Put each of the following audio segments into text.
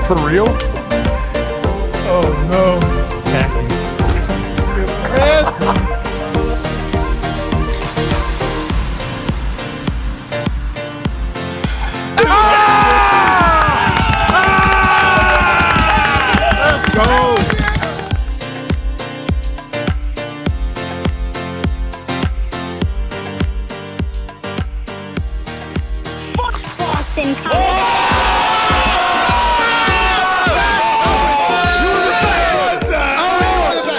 For real? Oh no. Chris! Let's go! Boston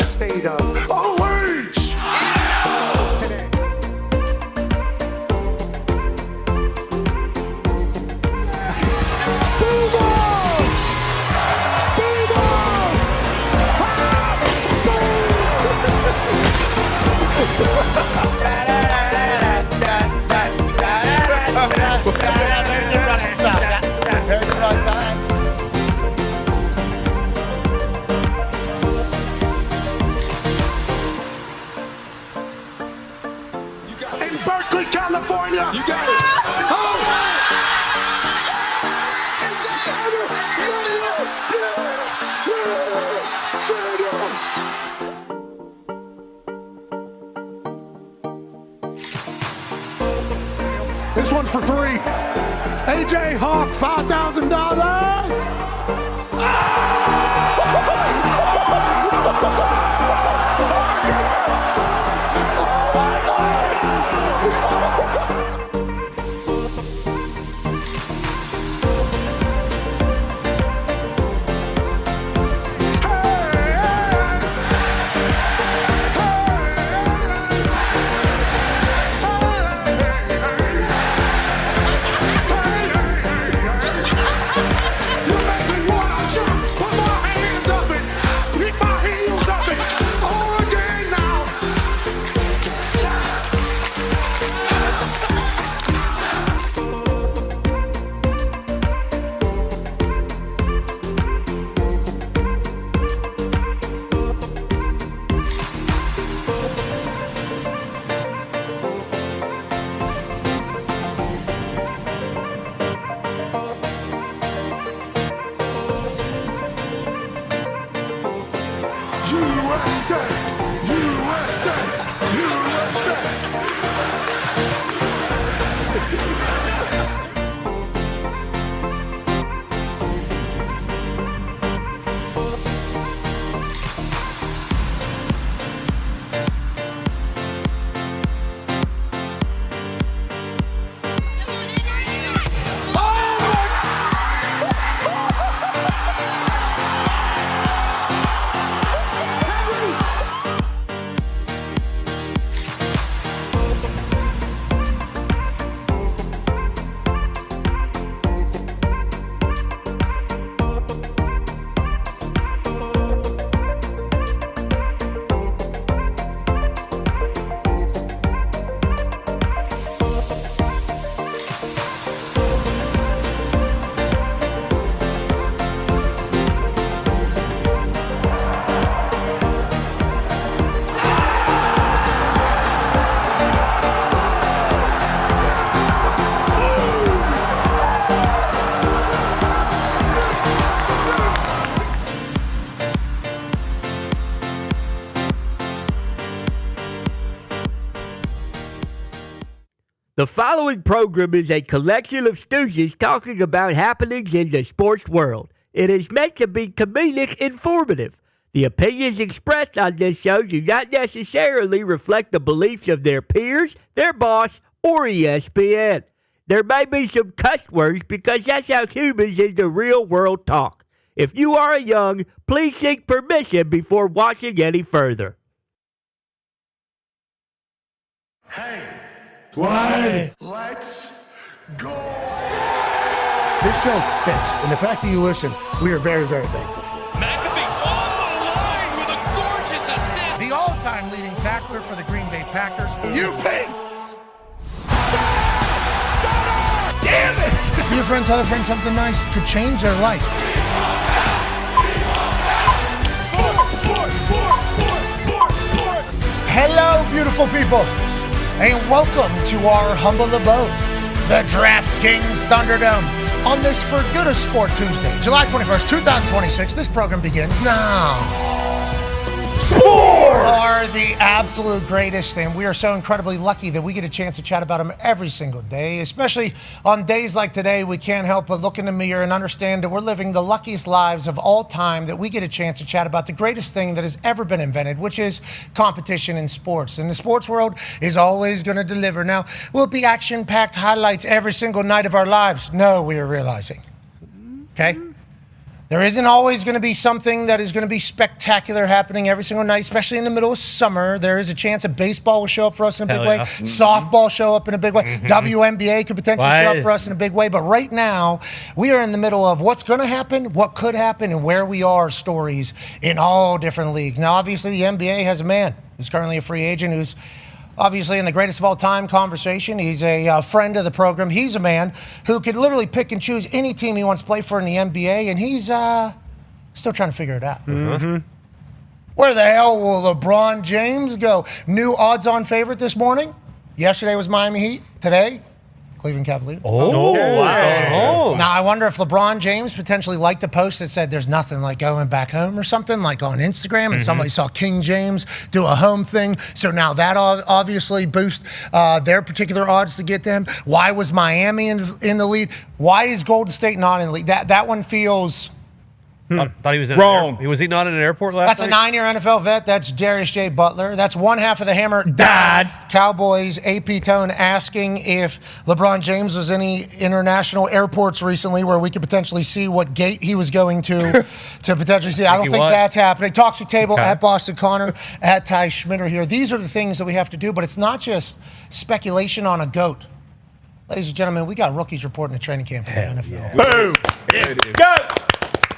State of OH! Today. In Berkeley, California. You got it. This one's for three. AJ Hawk, $5,000. USA! USA! USA! The following program is a collection of stooges talking about happenings in the sports world. It is meant to be comedic informative. The opinions expressed on this show do not necessarily reflect the beliefs of their peers, their boss, or ESPN. There may be some cuss words because that's how humans in the real world talk. If you are young, please seek permission before watching any further. Hey! What? Let's go! This show stinks, and the fact that you listen, we are very, very thankful for. McAfee on the line with a gorgeous assist. The all-time leading tackler for the Green Bay Packers. You pink! Damn it! Be a friend, tell a friend something nice could change their life. Hello, beautiful people, and welcome to our humble abode, the DraftKings Thunderdome. On this For Good of Sport Tuesday, July 21st, 2026, this program begins now. Sports are the absolute greatest, and we are so incredibly lucky that we get a chance to chat about them every single day, especially on days like today. We can't help but look in the mirror and understand that we're living the luckiest lives of all time, that we get a chance to chat about the greatest thing that has ever been invented, which is competition in sports. And the sports world is always going to deliver. Now, will it be action-packed highlights every single night of our lives? No, we are realizing. Okay? There isn't always going to be something that is going to be spectacular happening every single night, especially in the middle of summer. There is a chance that baseball will show up for us in a big way. Softball show up in a big way. WNBA could potentially show up for us in a big way. But right now, we are in the middle of what's going to happen, what could happen, and where we are stories in all different leagues. Now, obviously, the NBA has a man who's currently a free agent who's obviously in the greatest of all time conversation. He's a friend of the program. He's a man who could literally pick and choose any team he wants to play for in the NBA, and he's still trying to figure it out. Where the hell will LeBron James go? New odds-on favorite this morning. Yesterday was Miami Heat. Today, Cleveland Cavaliers. Oh, wow. Now, I wonder if LeBron James potentially liked a post that said there's nothing like going back home or something, like on Instagram, and somebody saw King James do a home thing. So now that obviously boosts their particular odds to get them. Why was Miami in the lead? Why is Golden State not in the lead? That one feels... Thought he was Wrong. Was he not in an airport last That's night? a 9-year NFL vet. That's Darius J. Butler. That's one half of the hammer. Dad. Cowboys AP Tone asking if LeBron James was any international airports recently where we could potentially see what gate he was going to potentially see. I don't think that's happening. Talks with Table at Boston Connor, at Ty Schmitter here. These are the things that we have to do, but it's not just speculation on a GOAT. Ladies and gentlemen, we got rookies reporting the training camp in the NFL. Boom. Go.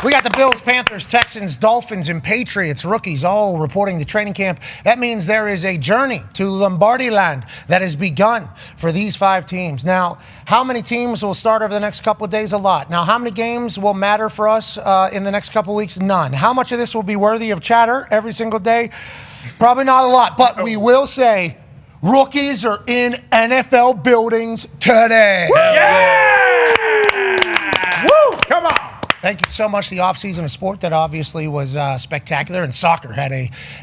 We got the Bills, Panthers, Texans, Dolphins, and Patriots rookies all reporting to training camp. That means there is a journey to Lombardi land that has begun for these 5 teams. Now, how many teams will start over the next couple of days? A lot. Now, how many games will matter for us in the next couple of weeks? None. How much of this will be worthy of chatter every single day? Probably not a lot, but we will say rookies are in NFL buildings today. Yeah! Woo! Come on. Thank you so much. The offseason of sport that obviously was spectacular, and soccer had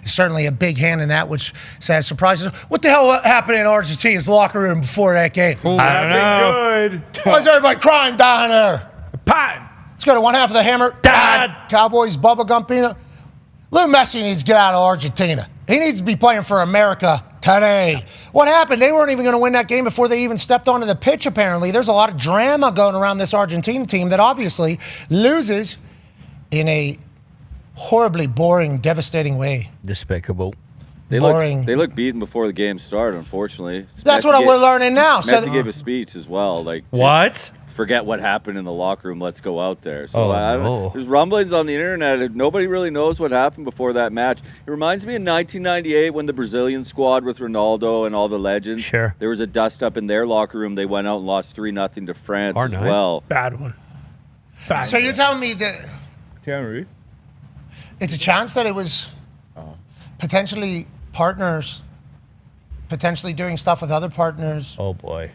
certainly a big hand in that, which says surprises. What the hell happened in Argentina's locker room before that game? I don't know. Good. Why is everybody crying down there? Pan. Let's go to one half of the hammer. Dad. Cowboys, Bubba Gumpina. Lou Messi needs to get out of Argentina. He needs to be playing for America today. What happened? They weren't even going to win that game before they even stepped onto the pitch, apparently. There's a lot of drama going around this Argentina team that obviously loses in a horribly boring, devastating way. Despicable. They Boring. look beaten before the game started, unfortunately. That's what we're learning now. Messi gave a speech as well. What? Forget what happened in the locker room. Let's go out there. So there's rumblings on the internet. Nobody really knows what happened before that match. It reminds me of 1998 when the Brazilian squad with Ronaldo and all the legends. Sure. There was a dust-up in their locker room. They went out and lost 3-0 to France as well. Bad one. So you're telling me that it's a chance that it was potentially partners, potentially doing stuff with other partners. Oh, boy.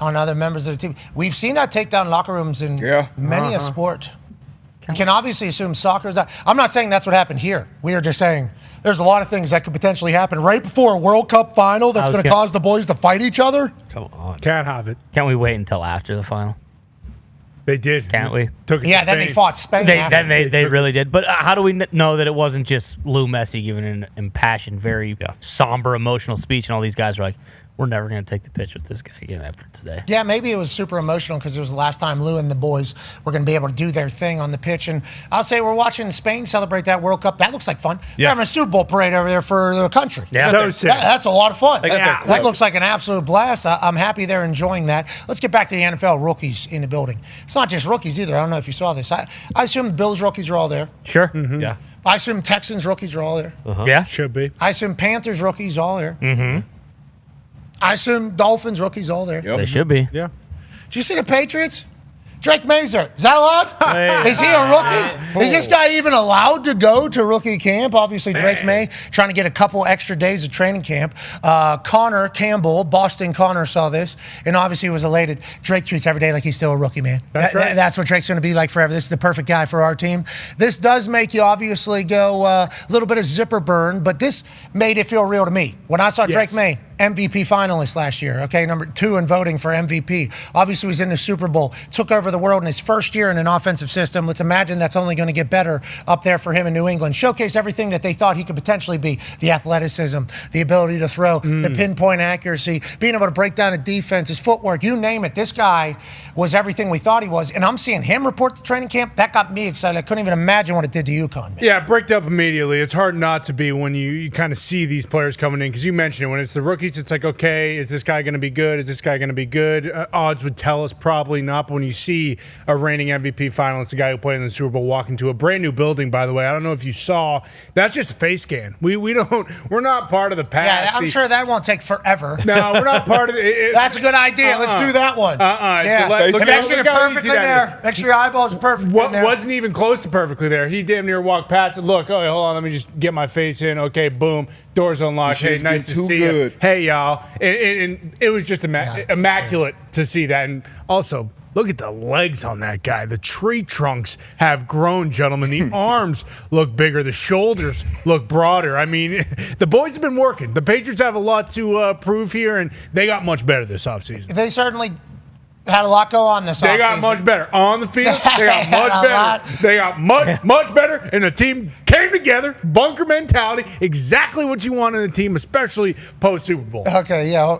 On other members of the team. We've seen that take down locker rooms in many a sport. You can obviously assume soccer is that. I'm not saying that's what happened here. We are just saying there's a lot of things that could potentially happen right before a World Cup final that's going to cause the boys to fight each other. Come on. Can't have it. Can't we wait until after the final? They did. Can't we? Took it Yeah, to then they Spain. fought Spain. after. They really did. But how do we know that it wasn't just Lou Messi giving an impassioned, very somber, emotional speech, and all these guys were like, we're never going to take the pitch with this guy again after today. Yeah, maybe it was super emotional because it was the last time Lou and the boys were going to be able to do their thing on the pitch. And I'll say we're watching Spain celebrate that World Cup. That looks like fun. They're having a Super Bowl parade over there for their country. Yeah. So sick. That's a lot of fun. got That looks like an absolute blast. I'm happy they're enjoying that. Let's get back to the NFL rookies in the building. It's not just rookies either. I don't know if you saw this. I assume the Bills rookies are all there. Sure. Yeah. I assume Texans rookies are all there. Yeah. Should be. I assume Panthers rookies all there. I assume Dolphins rookies all there. They should be. Yeah. Did you see the Patriots? Drake Mazer, is that allowed? Is he a rookie? Is this guy even allowed to go to rookie camp? Obviously, Drake May trying to get a couple extra days of training camp. Connor Campbell, Boston Connor, saw this and obviously was elated. Drake treats every day like he's still a rookie, man. That's what Drake's going to be like forever. This is the perfect guy for our team. This does make you obviously go a little bit of zipper burn, but this made it feel real to me. When I saw Drake May, MVP finalist last year, okay, number 2 in voting for MVP. Obviously, was in the Super Bowl, took over the world in his first year in an offensive system. Let's imagine that's only going to get better up there for him in New England. Showcase everything that they thought he could potentially be. The athleticism, the ability to throw, the pinpoint accuracy, being able to break down a defense, his footwork, you name it. This guy was everything we thought he was. And I'm seeing him report to training camp. That got me excited. I couldn't even imagine what it did to UConn, man. Yeah, it bricked up immediately. It's hard not to be when you kind of see these players coming in because you mentioned it. When it's the rookies, it's like, okay, is this guy going to be good? Is this guy going to be good? Odds would tell us probably not. But when you see a reigning MVP finalist, a guy who played in the Super Bowl, walk into a brand new building, by the way, I don't know if you saw, that's just a face scan. We're not part of the past. Yeah, I'm sure that won't take forever. No, we're not part of it. That's a good idea. Let's do that one. Yeah. Make sure you're perfectly there. Make sure your eyeballs are perfect. Wasn't even close to perfectly there. He damn near walked past it. Look, hold on, let me just get my face in. Okay, boom, doors unlocked. Hey, nice to see you. Hey, y'all. And it was just immaculate to see that. And also, look at the legs on that guy. The tree trunks have grown, gentlemen. The arms look bigger. The shoulders look broader. I mean, the boys have been working. The Patriots have a lot to prove here, and they got much better this offseason. They certainly had a lot go on this offseason. They got much better on the field. They got much better. They got much better, and the team came together. Bunker mentality, exactly what you want in a team, especially post Super Bowl. Okay, yeah,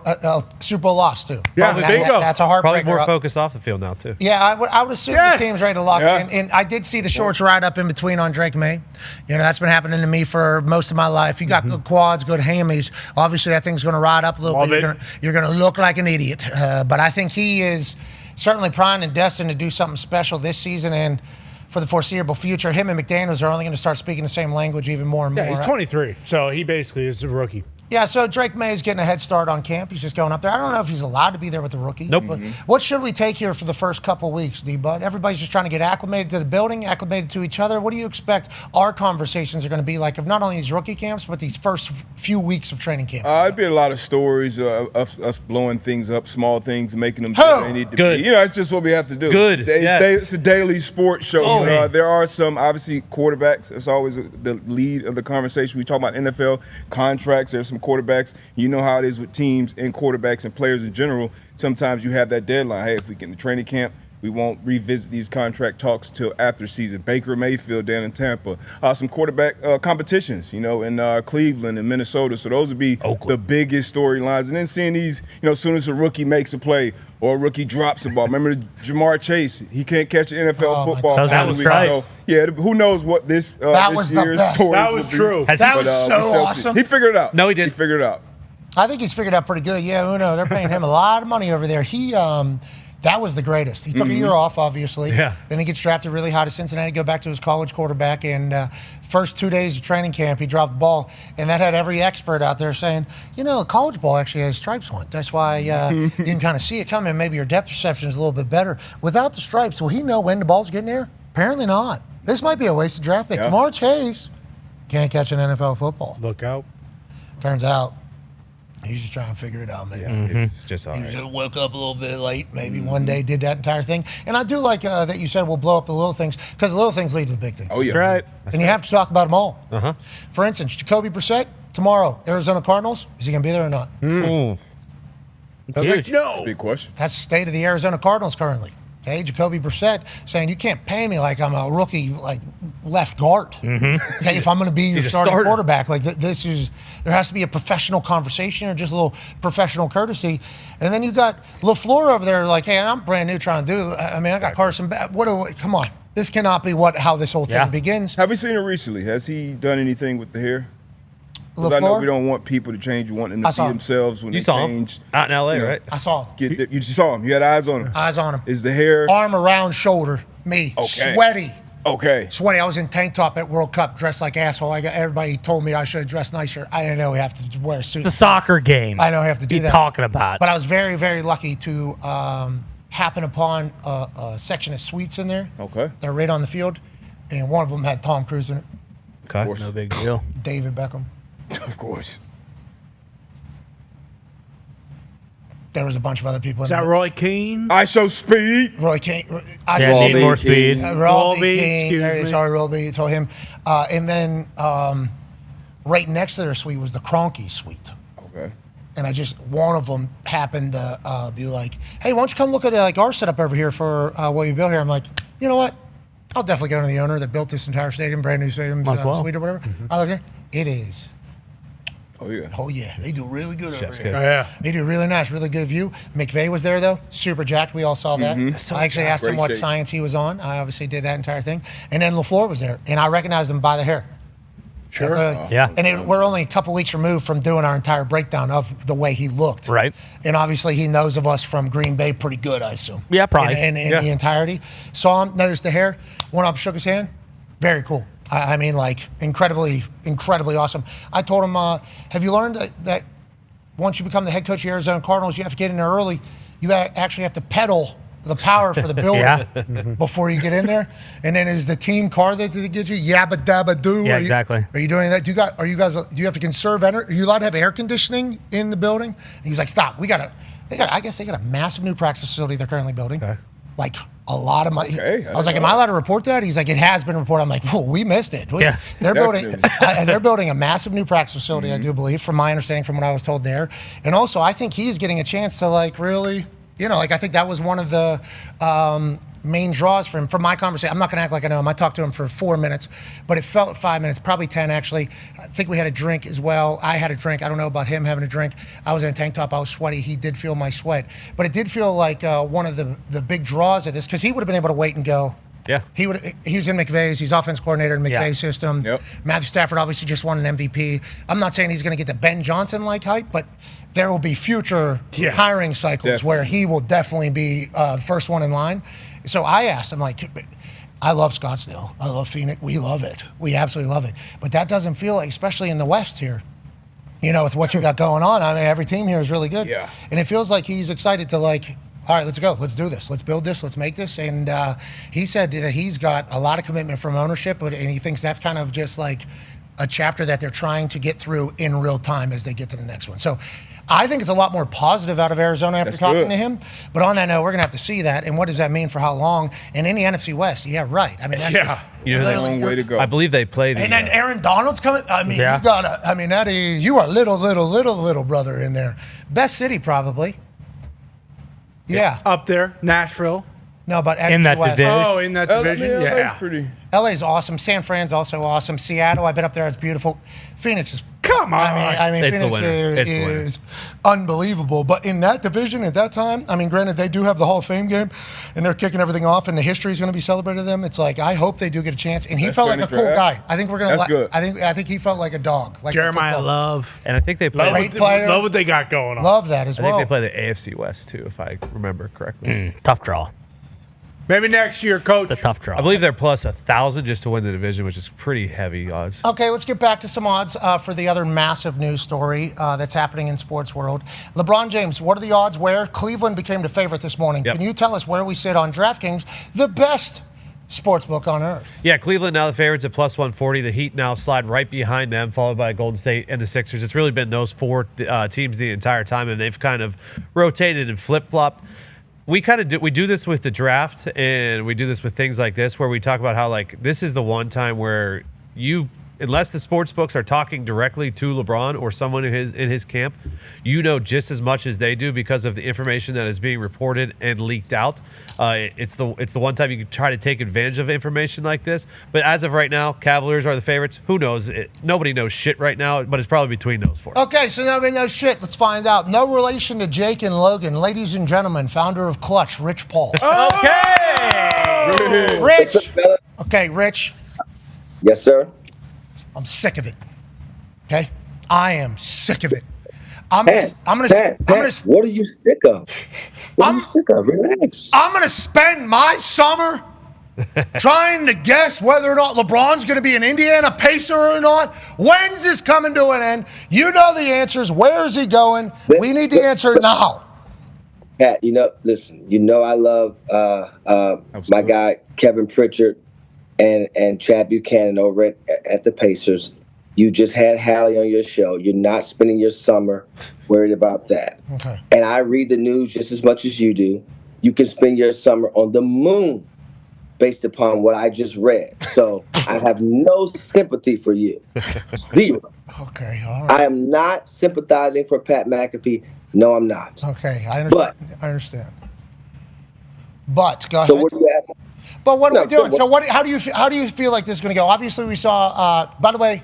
Super Bowl loss too. Yeah, there you go. That's a heartbreaker. Probably more focused off the field now too. Yeah, I would assume the team's ready to lock in. And I did see the shorts right up in between on Drake May. You know, that's been happening to me for most of my life. You got good quads, good hammies. Obviously, that thing's going to ride up a little bit. You're going to look like an idiot. But I think he is certainly primed and destined to do something special this season and for the foreseeable future. Him and McDaniels are only going to start speaking the same language even more and more. Yeah, he's 23, so he basically is a rookie. Yeah, so Drake May is getting a head start on camp. He's just going up there. I don't know if he's allowed to be there with the rookie. Nope. But what should we take here for the first couple weeks, D-Bud? Everybody's just trying to get acclimated to the building, acclimated to each other. What do you expect our conversations are going to be like of not only these rookie camps, but these first few weeks of training camp? It'd be a lot of stories of us blowing things up, small things, making them what they need to be. You know, it's just what we have to do. Good. It's a daily sports show. There are some, obviously, quarterbacks. It's always the lead of the conversation. We talk about NFL contracts. There's some quarterbacks. You know how it is with teams and quarterbacks and players in general. Sometimes you have that deadline. Hey, if we get in the training camp, we won't revisit these contract talks until after season. Baker Mayfield down in Tampa. Some quarterback competitions, in Cleveland and Minnesota. So those would be the biggest storylines. And then seeing these, as soon as a rookie makes a play or a rookie drops a ball. Remember Jamar Chase? He can't catch an NFL football. That was nice. Yeah, who knows what this year's story That was true. That was so awesome. He figured it out. No, he didn't. He figured it out. I think he's figured out pretty good. Yeah, Uno, they're paying him a lot of money over there. That was the greatest. He took a year off, obviously. Yeah. Then he gets drafted really high to Cincinnati, go back to his college quarterback, and first 2 days of training camp, he dropped the ball, and that had every expert out there saying, college ball actually has stripes on it. That's why you can kind of see it coming. Maybe your depth perception is a little bit better. Without the stripes, will he know when the ball's getting there? Apparently not. This might be a wasted draft pick. Jamar Chase can't catch an NFL football. Look out. Turns out, he's just trying to figure it out, maybe. Yeah, it's just all right. He just woke up a little bit late, maybe one day, did that entire thing. And I do like that you said we'll blow up the little things, because the little things lead to the big thing. Oh, yeah. That's right. And you have to talk about them all. For instance, Jacoby Brissett, tomorrow, Arizona Cardinals, is he going to be there or not? That's That's a big question. That's the state of the Arizona Cardinals currently. Okay, Jacoby Brissett saying, you can't pay me like I'm a rookie, like left guard. Okay, if I'm going to be your starting quarterback, like there has to be a professional conversation or just a little professional courtesy. And then you got LaFleur over there like, hey, I'm brand new trying to do. I mean, I got Carson back. Come on, this cannot be how this whole thing begins. Have we seen it recently? Has he done anything with the hair? Because I know we don't want people to change. We want them to be themselves when they change. Out in L.A., right? I saw him. You saw him. You had eyes on him. Eyes on him. Is the hair? Arm around shoulder. Me. Okay. Sweaty. Okay. Sweaty. I was in tank top at World Cup, dressed like asshole. Everybody told me I should have dressed nicer. I didn't know we have to wear a suit. It's a soccer game. I know I have to do that. Talking about. But I was very, very lucky to happened upon a section of suites in there. Okay. They're right on the field, and one of them had Tom Cruise in it. Okay. No big deal. David Beckham. Of course. There was a bunch of other people. Is that Roy Keane? I Show Speed. Roy King. Yeah, need more speed. Robbie King. Excuse me. Sorry, Robbie. So him. And then right next to their suite was the Kroenke suite. Okay. And one of them happened to be like, hey, why don't you come look at like our setup over here for what you built here? I'm like, you know what? I'll definitely go to the owner that built this entire stadium, brand new stadium, suite or whatever. I look here. It is. Oh, yeah. Oh, yeah. They do really good over Chef's here. good. Oh, yeah. They do really nice, really good view. McVay was there, though. Super jacked. We all saw that. I actually asked him Great what shape. science he was on. I obviously did that entire thing. And then LaFleur was there, and I recognized him by the hair. Sure. Yeah. And we're only a couple weeks removed from doing our entire breakdown of the way he looked. Right. And obviously he knows of us from Green Bay pretty good, I assume. Yeah, probably. In the entirety. Saw him, noticed the hair, went up, shook his hand. Very cool. I mean, like, incredibly, incredibly awesome. I told him, have you learned that once you become the head coach of the Arizona Cardinals, you have to get in there early. You actually have to pedal the power for the building before you get in there. And then is the team car that they get you? Yabba dabba doo. Yeah, exactly. Are you doing that? Do you have to conserve energy? Are you allowed to have air conditioning in the building? And he's like, stop. I guess they got a massive new practice facility they're currently building. Okay. Like a lot of money. Okay, I was like, am I allowed to report that? He's like, it has been reported. I'm like, oh, we missed it. They're building a massive new practice facility, I do believe, from my understanding, from what I was told there. And also, I think he's getting a chance to like really, I think that was one of the main draws for him. From my conversation, I'm not going to act like I know him. I talked to him for 4 minutes, but it felt 5 minutes, probably 10 actually. I think we had a drink as well. I had a drink. I don't know about him having a drink. I was in a tank top. I was sweaty. He did feel my sweat. But it did feel like one of the big draws of this, because he would have been able to wait and go. Yeah. He's in McVay's. He's offense coordinator in McVay's system. Yep. Matthew Stafford obviously just won an MVP. I'm not saying he's going to get the Ben Johnson-like hype, but there will be future hiring cycles where he will definitely be first one in line. So I asked him, like, I love Scottsdale. I love Phoenix. We love it. We absolutely love it. But that doesn't feel like, especially in the West here, with what you got going on. I mean, every team here is really good. Yeah. And it feels like he's excited to, like, all right, let's go. Let's do this. Let's build this. Let's make this. And he said that he's got a lot of commitment from ownership, and he thinks that's kind of just like a chapter that they're trying to get through in real time as they get to the next one. So I think it's a lot more positive out of Arizona after talking to him. But on that note, we're going to have to see that. And what does that mean for how long? And in the NFC West, yeah, right. I mean, that's just a long way to go. I believe they play the. And then Aaron Donald's coming. I mean, you are little brother in there. Best city, probably. Yeah. Up there, Nashville. No, but in that West. division. Oh, in that division? Yeah. Pretty. LA's awesome. San Fran's also awesome. Seattle, I've been up there. It's beautiful. Phoenix is. Come on. I mean, It's the Phoenix winner. It's the winner. is unbelievable. But in that division at that time, I mean, granted, they do have the Hall of Fame game, and they're kicking everything off, and the history is going to be celebrated to them. It's like, I hope they do get a chance. And he felt like a cool guy. I think we're going to. That's good. I think he felt like a dog. Like Jeremiah Love. And I think they play. Love what they got going on. Love that as I well. think they play the AFC West too, if I remember correctly. Tough draw. Maybe next year, Coach. It's a tough draw. I believe they're plus 1,000 just to win the division, which is pretty heavy odds. Okay, let's get back to some odds for the other massive news story that's happening in sports world. LeBron James, what are the odds where Cleveland became the favorite this morning? Yep. Can you tell us where we sit on DraftKings, the best sports book on earth? Yeah, Cleveland now the favorites at plus 140. The Heat now slide right behind them, followed by Golden State and the Sixers. It's really been those four teams the entire time, and they've kind of rotated and flip-flopped. We do this with the draft, and we do this with things like this, where we talk about how, like, this is the one time where unless the sports books are talking directly to LeBron or someone in his camp, just as much as they do because of the information that is being reported and leaked out. It's the one time you can try to take advantage of information like this. But as of right now, Cavaliers are the favorites. Who knows? Nobody knows shit right now, but it's probably between those four. Okay, so nobody knows shit. Let's find out. No relation to Jake and Logan. Ladies and gentlemen, founder of Clutch, Rich Paul. Okay. Rich. Okay, Rich. Yes, sir. I'm sick of it. Okay? I am sick of it. Pat, what are you sick of? What are you sick of? Relax. I'm going to spend my summer trying to guess whether or not LeBron's going to be an Indiana Pacer or not. When's this coming to an end? You know the answers. Where is he going? We need the answer now. Pat, listen, I love my guy Kevin Pritchard and Chad Buchanan over at the Pacers. You just had Hallie on your show. You're not spending your summer worried about that. Okay. And I read the news just as much as you do. You can spend your summer on the moon based upon what I just read. So I have no sympathy for you. Zero. Okay, all right. I am not sympathizing for Pat McAfee. No, I'm not. Okay, I understand. I understand. But go ahead. So what do you ask? But what are we doing? So how do you feel like this is going to go? Obviously, we saw. By the way,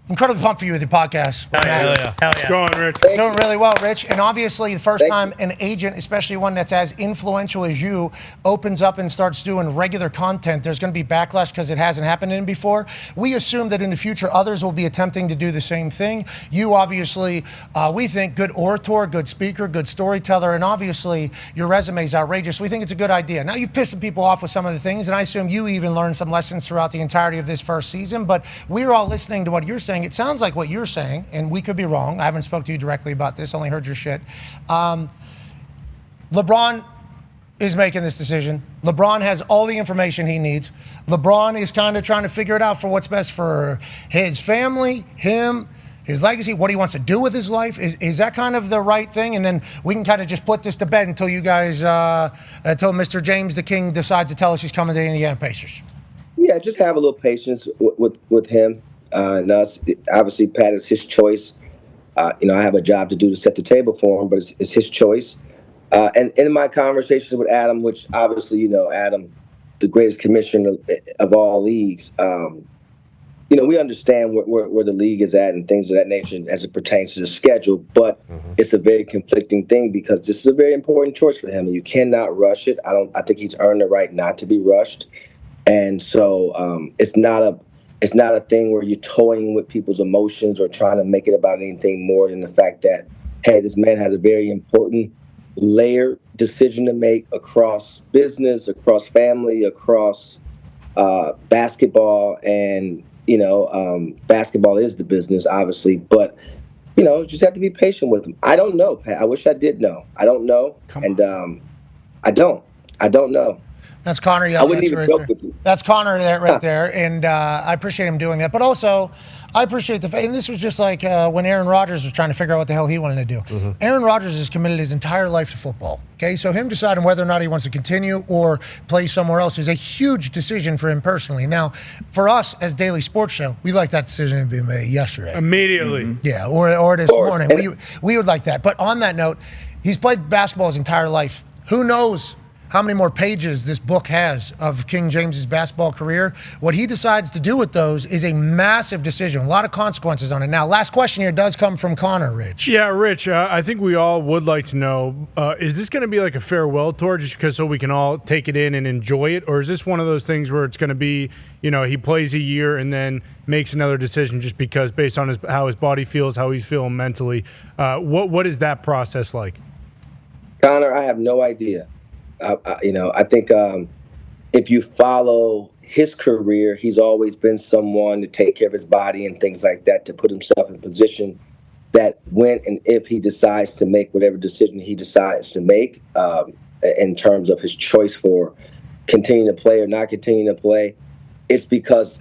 incredibly pumped for you with your podcast. Hell yeah. Go on, Rich. Doing really well, Rich. And obviously, the first time an agent, especially one that's as influential as you, opens up and starts doing regular content, there's going to be backlash because it hasn't happened in before. We assume that in the future, others will be attempting to do the same thing. You obviously, we think, good orator, good speaker, good storyteller, and obviously your resume is outrageous. We think it's a good idea. Now, you've pissed some people off with some of the things, and I assume you even learned some lessons throughout the entirety of this first season, but we're all listening to what you're saying. It sounds like what you're saying, and we could be wrong. I haven't spoke to you directly about this, only heard your shit. LeBron is making this decision. LeBron has all the information he needs. LeBron is kind of trying to figure it out for what's best for his family, him, his legacy, what he wants to do with his life. Is that kind of the right thing? And then we can kind of just put this to bed until you guys, until Mr. James the King decides to tell us he's coming to the Indiana Pacers. Yeah, just have a little patience with him. And us. Obviously, Pat is his choice. I have a job to do to set the table for him, but it's his choice. And in my conversations with Adam, which obviously, Adam, the greatest commissioner of all leagues, we understand where the league is at and things of that nature as it pertains to the schedule. But it's a very conflicting thing because this is a very important choice for him, and you cannot rush it. I think he's earned the right not to be rushed, and so it's not a thing where you're toying with people's emotions or trying to make it about anything more than the fact that, hey, this man has a very important layered decision to make across business, across family, across basketball. And, basketball is the business, obviously. But, just have to be patient with him. I don't know, Pat. I wish I did know. I don't know. I don't know. That's Connor yelling. I wouldn't even joke with you. That's Connor right there, and I appreciate him doing that. But also, I appreciate the fact, and this was just like when Aaron Rodgers was trying to figure out what the hell he wanted to do. Mm-hmm. Aaron Rodgers has committed his entire life to football. Okay, so him deciding whether or not he wants to continue or play somewhere else is a huge decision for him personally. Now, for us as Daily Sports Show, we like that decision to be made yesterday. Immediately. Mm-hmm. Yeah, or this morning. We would like that. But on that note, he's played basketball his entire life. Who knows how many more pages this book has of King James's basketball career? What he decides to do with those is a massive decision, a lot of consequences on it. Now, last question here does come from Connor, Rich. Yeah, Rich, I think we all would like to know, is this going to be like a farewell tour just because so we can all take it in and enjoy it? Or is this one of those things where it's going to be, he plays a year and then makes another decision just because based on how his body feels, how he's feeling mentally? What is that process like? Connor, I have no idea. I think if you follow his career, he's always been someone to take care of his body and things like that, to put himself in a position that when and if he decides to make whatever decision he decides to make in terms of his choice for continuing to play or not continuing to play, it's because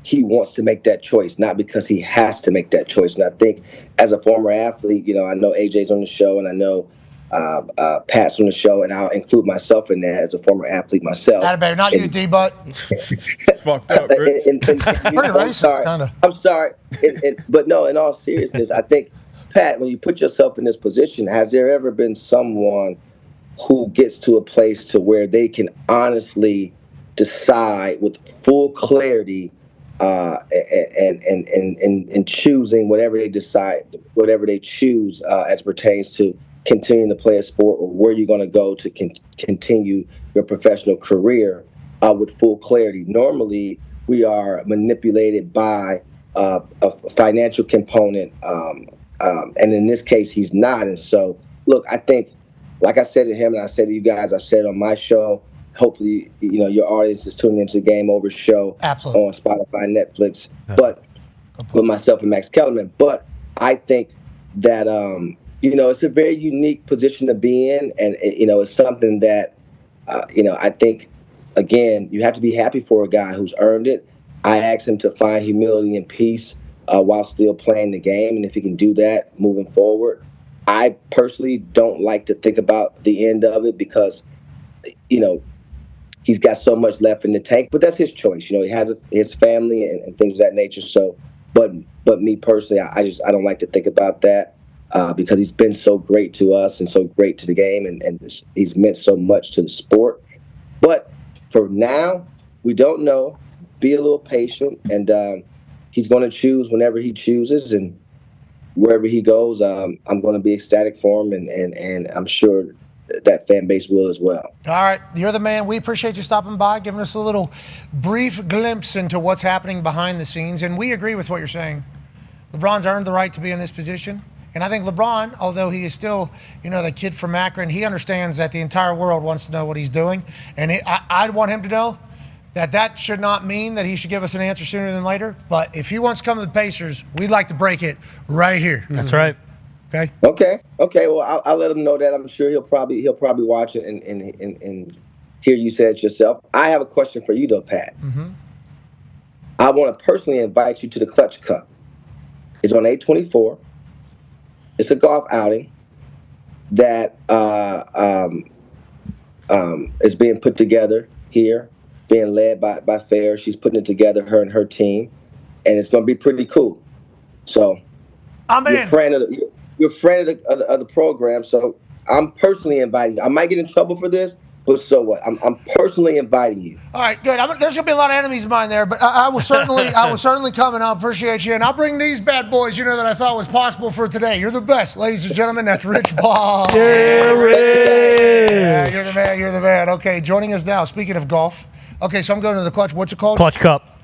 he wants to make that choice, not because he has to make that choice. And I think as a former athlete, I know AJ's on the show and I know Pat's on the show, and I'll include myself in that as a former athlete myself. Not you, D-Butt. Fucked up, Rich. Pretty racist, kind of. I'm sorry. But no, in all seriousness, I think, Pat, when you put yourself in this position, has there ever been someone who gets to a place to where they can honestly decide with full clarity and choosing whatever they decide, whatever they choose as pertains to continuing to play a sport or where you're going to go to continue your professional career with full clarity? Normally, we are manipulated by a financial component, and in this case, he's not. And so, look, I think, like I said to him and I said to you guys, I've said on my show, hopefully, your audience is tuning into the Game Over show Absolutely. On Spotify, Netflix, but with myself and Max Kellerman. But I think that it's a very unique position to be in, and it's something that I think, again, you have to be happy for a guy who's earned it. I asked him to find humility and peace while still playing the game, and if he can do that moving forward. I personally don't like to think about the end of it because, he's got so much left in the tank, but that's his choice. He has his family and things of that nature. So, but me personally, I don't like to think about that because he's been so great to us and so great to the game, and he's meant so much to the sport. But for now, we don't know. Be a little patient, and he's going to choose whenever he chooses, and wherever he goes, I'm going to be ecstatic for him, and I'm sure that fan base will as well. All right, you're the man. We appreciate you stopping by, giving us a little brief glimpse into what's happening behind the scenes, and we agree with what you're saying. LeBron's earned the right to be in this position, and I think LeBron, although he is still, the kid from Akron, he understands that the entire world wants to know what he's doing, and I'd want him to know that should not mean that he should give us an answer sooner than later, but if he wants to come to the Pacers, we'd like to break it right here. That's right. Okay. Well, I'll let him know that. I'm sure he'll probably watch it and hear you say it yourself. I have a question for you though, Pat. Mm-hmm. I want to personally invite you to the Clutch Cup. It's on 8/24. It's a golf outing that is being put together here, being led by Fair. She's putting it together, her and her team, and it's going to be pretty cool. So, I'm in. You're a friend of the program, so I'm personally inviting you. I might get in trouble for this, but so what? I'm personally inviting you. All right, good. There's gonna be a lot of enemies of mine there, but I will certainly come, and I'll appreciate you. And I'll bring these bad boys, that I thought was possible for today. You're the best, ladies and gentlemen. That's Rich Ball. Yeah, you're the man. You're the man. Okay, joining us now. Speaking of golf. Okay, so I'm going to the Clutch. What's it called? Clutch Cup.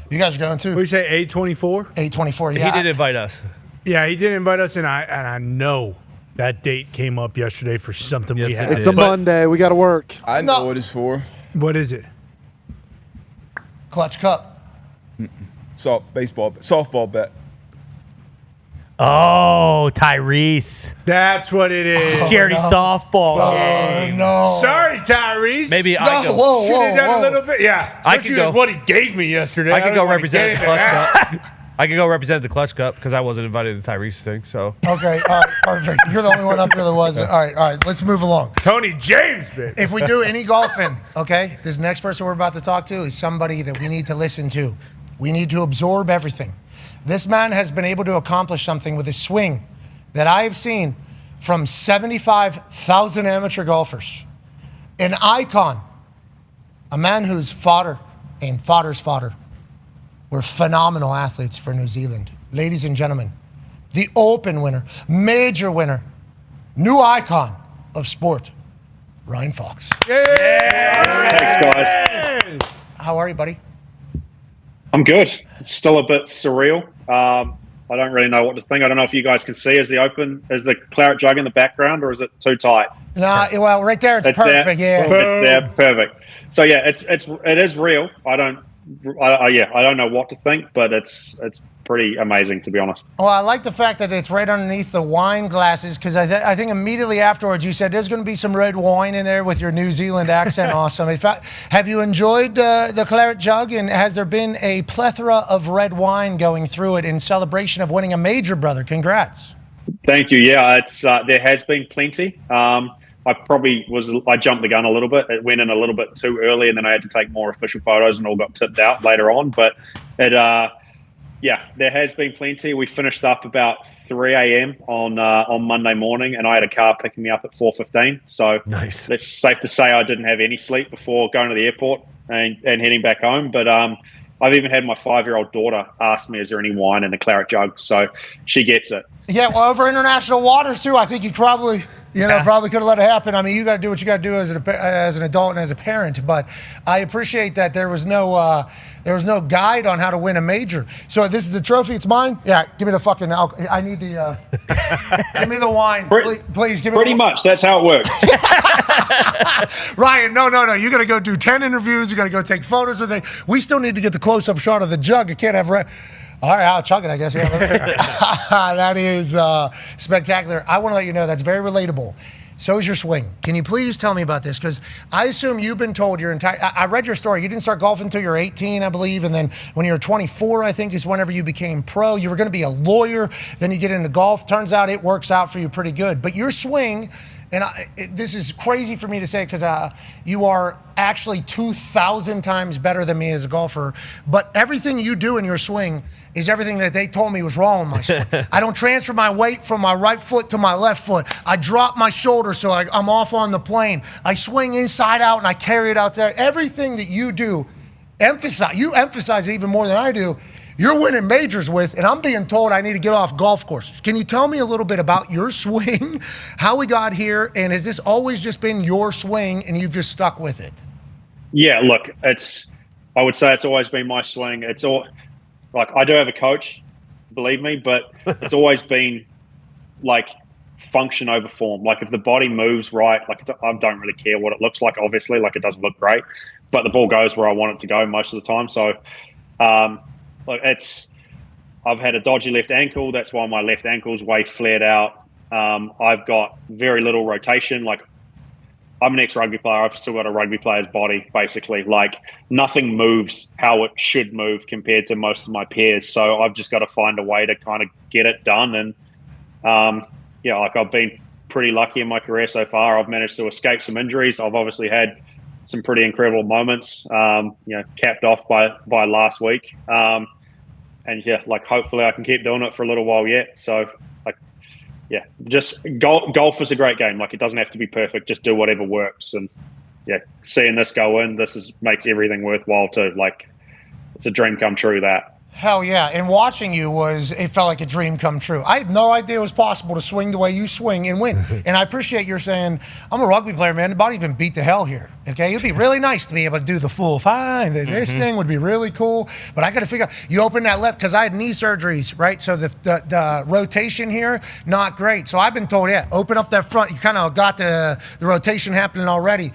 You guys are going too. We say 8/24. 8/24. Yeah. He did invite us. Yeah, he did invite us, and I know that date came up yesterday for something we had. It's a Monday. We got to work. I know what it's for. What is it? Clutch Cup. Softball bet. Oh, Tyrese. That's what it is. Charity softball game. No. Sorry, Tyrese. Maybe I go. Whoa. Should have done a little bit. Yeah. I Especially could go. with what he gave me yesterday. I could go don't wanna represent get the into Clutch that. Cup. I could go represent the Clutch Cup because I wasn't invited to Tyrese thing. So Okay, all right, perfect. You're the only one up here that wasn't. All right, let's move along. Tony James, baby. If we do any golfing, okay, this next person we're about to talk to is somebody that we need to listen to. We need to absorb everything. This man has been able to accomplish something with his swing that I have seen from 75,000 amateur golfers. An icon, a man whose father and father's father were phenomenal athletes for New Zealand. Ladies and gentlemen, the Open winner, major winner, new icon of sport, Ryan Fox. Thanks, guys. How are you, buddy? I'm good. Still a bit surreal. I don't really know what to think. I don't know if you guys can see. Is the claret jug in the background, or is it too tight? Nah, well, right there, it's perfect. There. Yeah, it's there, perfect. So yeah, it is real. I don't know what to think, but it's pretty amazing, to be honest. Well, I like the fact that it's right underneath the wine glasses, because I think immediately afterwards you said there's going to be some red wine in there with your New Zealand accent. Awesome. In fact, have you enjoyed the claret jug, and has there been a plethora of red wine going through it in celebration of winning a major, brother? Congrats. Thank you. Yeah, there has been plenty. I jumped the gun a little bit. It went in a little bit too early, and then I had to take more official photos and all got tipped out later on. But there has been plenty. We finished up about 3 a.m. on Monday morning, and I had a car picking me up at 4:15. So nice. It's safe to say I didn't have any sleep before going to the airport and heading back home. But I've even had my 5-year-old daughter ask me, is there any wine in the claret jug? So she gets it. Yeah, well, over international waters, too, I think you probably could have let it happen. I mean, you got to do what you got to do as an adult and as a parent. But I appreciate that there was no guide on how to win a major. So this is the trophy. It's mine. Yeah, give me the fucking alcohol. I need the. Give me the wine, please. Give me. Pretty much. That's how it works. Ryan, no. You got to go do 10 interviews. You got to go take photos with it. We still need to get the close-up shot of the jug. It can't have. All right, I'll chug it, I guess. Yeah. That is spectacular. I want to let you know that's very relatable. So is your swing. Can you please tell me about this? Because I assume you've been told your entire... I read your story. You didn't start golfing until you were 18, I believe. And then when you were 24, I think, is whenever you became pro. You were going to be a lawyer. Then you get into golf. Turns out it works out for you pretty good. But your swing... And this is crazy for me to say because you are actually 2,000 times better than me as a golfer. But everything you do in your swing is everything that they told me was wrong with my swing. I don't transfer my weight from my right foot to my left foot. I drop my shoulder so I'm off on the plane. I swing inside out and I carry it out there. Everything that you do, you emphasize it even more than I do. You're winning majors with, and I'm being told I need to get off golf courses. Can you tell me a little bit about your swing, how we got here, and has this always just been your swing and you've just stuck with it? Yeah, look, I would say it's always been my swing. It's all like I do have a coach, believe me, but it's always been like function over form. Like if the body moves right, like I don't really care what it looks like. Obviously, like it doesn't look great, but the ball goes where I want it to go most of the time. So. I've had a dodgy left ankle. That's why my left ankle's way flared out. I've got very little rotation. Like I'm an ex-rugby player. I've still got a rugby player's body, basically. Like nothing moves how it should move compared to most of my peers. So I've just got to find a way to kind of get it done. And like I've been pretty lucky in my career so far. I've managed to escape some injuries. I've obviously had some pretty incredible moments, capped off by last week. Hopefully I can keep doing it for a little while yet. So, just golf is a great game. Like, it doesn't have to be perfect. Just do whatever works. And, seeing this go in, makes everything worthwhile too. Like, it's a dream come true, that. Hell yeah. And watching you it felt like a dream come true. I had no idea it was possible to swing the way you swing and win. And I appreciate your saying, I'm a rugby player, man. The body's been beat to hell here. Okay? It'd be really nice to be able to do the full fine. This thing would be really cool. But I got to figure out, you open that left, because I had knee surgeries, right? So the rotation here, not great. So I've been told, open up that front. You kind of got the rotation happening already.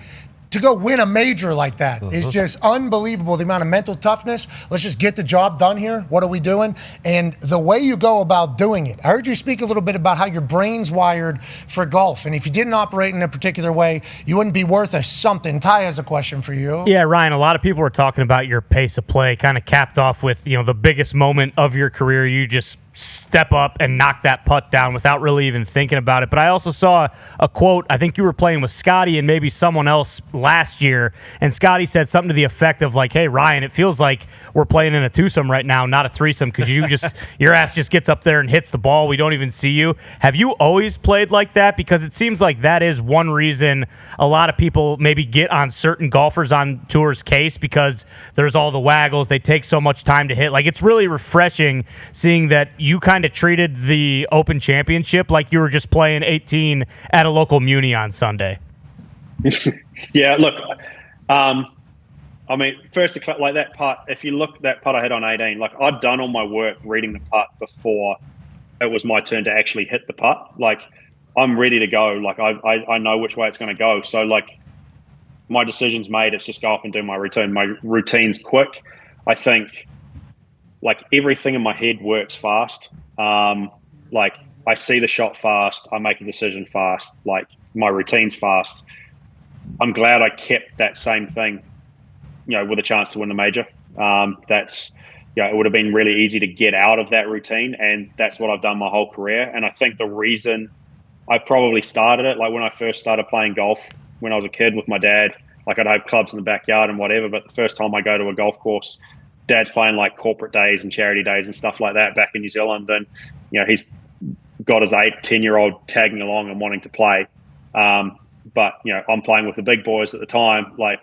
To go win a major like that is just unbelievable. The amount of mental toughness. Let's just get the job done here. What are we doing? And the way you go about doing it. I heard you speak a little bit about how your brain's wired for golf. And if you didn't operate in a particular way, you wouldn't be worth something. Ty has a question for you. Yeah, Ryan, a lot of people were talking about your pace of play, kind of capped off with, the biggest moment of your career. You just step up and knock that putt down without really even thinking about it. But I also saw a quote. I think you were playing with Scotty and maybe someone else last year, and Scotty said something to the effect of like, hey, Ryan, it feels like we're playing in a twosome right now, not a threesome, because your ass just gets up there and hits the ball. We don't even see you. Have you always played like that? Because it seems like that is one reason a lot of people maybe get on certain golfers on tour's case, because there's all the waggles. They take so much time to hit. Like, it's really refreshing seeing that you kind of treated the Open Championship like you were just playing 18 at a local muni on Sunday. Yeah, look, first, like that putt, if you look at that putt I had on 18, like I'd done all my work reading the putt before it was my turn to actually hit the putt. Like, I'm ready to go. Like, I know which way it's going to go. So, like, my decision's made. It's just go up and do my routine. My routine's quick. I think, like, everything in my head works fast. Like, I see the shot fast. I make a decision fast. Like, my routine's fast. I'm glad I kept that same thing, with a chance to win the major. It would have been really easy to get out of that routine, and that's what I've done my whole career. And I think the reason I probably started it, like when I first started playing golf when I was a kid with my dad, like I'd have clubs in the backyard and whatever, but the first time I go to a golf course, Dad's playing like corporate days and charity days and stuff like that back in New Zealand. And, he's got his 10-year-old tagging along and wanting to play. But, I'm playing with the big boys at the time. Like,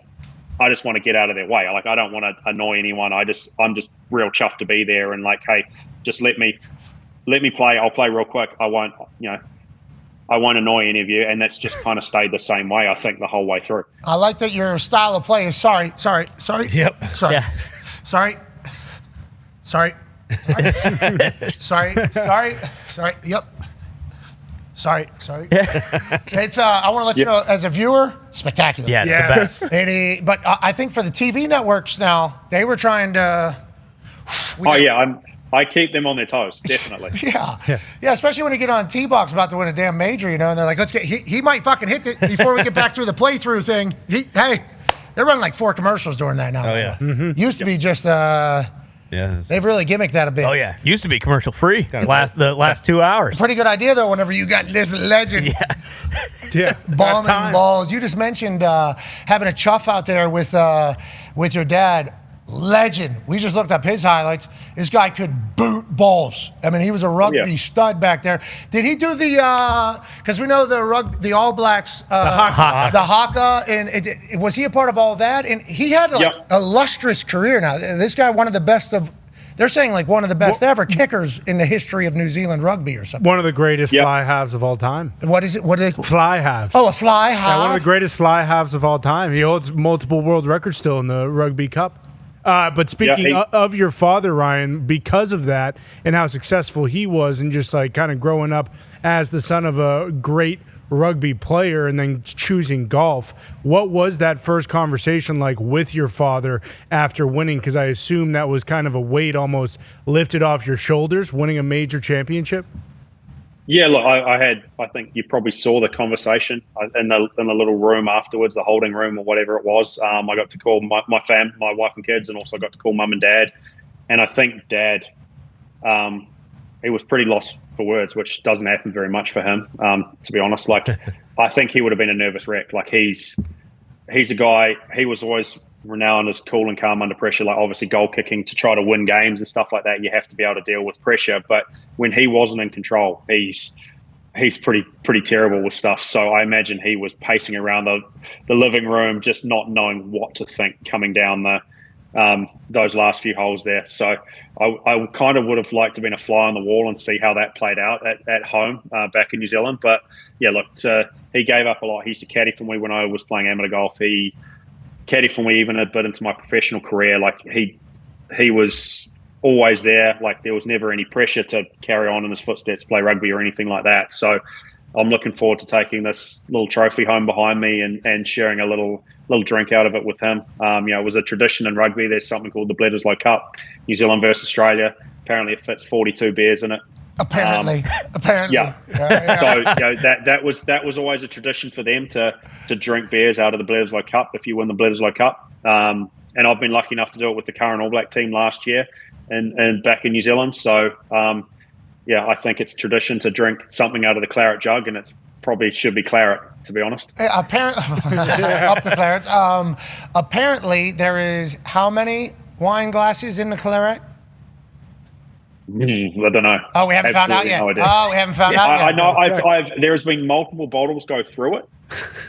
I just want to get out of their way. Like, I don't want to annoy anyone. I'm just real chuffed to be there. And like, hey, just let me play. I'll play real quick. I won't annoy any of you. And that's just kind of stayed the same way, I think, the whole way through. I like that your style of play is sorry. Yep. Sorry. Yeah. Sorry. Yep. Sorry. It's I want to let you know, as a viewer, spectacular. Yeah, it's the best. But I think for the TV networks now, they were trying to. I keep them on their toes, definitely. Yeah, especially when you get on T-Box about to win a damn major, and they're like, let's get, he might fucking hit it before we get back through the playthrough thing. Hey, they're running like 4 commercials during that now. Oh, yeah. Used to be just, Yes. they've really gimmicked that a bit. Oh yeah, used to be commercial free. The last 2 hours. Pretty good idea though. Whenever you got this legend, bombing balls. You just mentioned having a chuff out there with your dad. Legend. We just looked up his highlights. This guy could boot balls. I mean, he was a rugby stud back there. Did he do the? Because we know the All Blacks, the haka, and was he a part of all that? And he had a lustrous career. Now, this guy, one of the best of. They're saying like one of the best ever kickers in the history of New Zealand rugby or something. One of the greatest fly halves of all time. What is it? What do they call fly halves? Oh, a fly half. Yeah, one of the greatest fly halves of all time. He holds multiple world records still in the Rugby Cup. But speaking of your father, Ryan, because of that and how successful he was and just like kind of growing up as the son of a great rugby player and then choosing golf, what was that first conversation like with your father after winning? Because I assume that was kind of a weight almost lifted off your shoulders, winning a major championship. Yeah, look, I think you probably saw the conversation in the little room afterwards, the holding room or whatever it was. I got to call my wife and kids, and also got to call mum and dad. And I think dad, he was pretty lost for words, which doesn't happen very much for him, to be honest. Like, I think he would have been a nervous wreck. Like, he's a guy, he was always renowned as cool and calm under pressure, like obviously goal kicking to try to win games and stuff like that. You have to be able to deal with pressure. But when he wasn't in control, he's pretty terrible with stuff. So I imagine he was pacing around the living room, just not knowing what to think coming down those last few holes there. So I kind of would have liked to have been a fly on the wall and see how that played out at home back in New Zealand. But yeah, look, he gave up a lot. He used to caddy for me when I was playing amateur golf. He caddy for me even a bit into my professional career. Like he was always there. Like there was never any pressure to carry on in his footsteps, play rugby or anything like that. So I'm looking forward to taking this little trophy home behind me and sharing a little drink out of it with him. It was a tradition in rugby. There's something called the Bledisloe Cup, New Zealand versus Australia. Apparently it fits 42 beers in it. Apparently. Yeah. So that was always a tradition for them to drink beers out of the Bledisloe Cup if you win the Bledisloe Cup. And I've been lucky enough to do it with the current All Black team last year and back in New Zealand. So I think it's tradition to drink something out of the claret jug, and it probably should be claret, to be honest. Up the clarets. Apparently there is how many wine glasses in the claret? I don't know. Oh, we haven't found out yet. No, we haven't found out yet. I know. There's been multiple bottles go through it,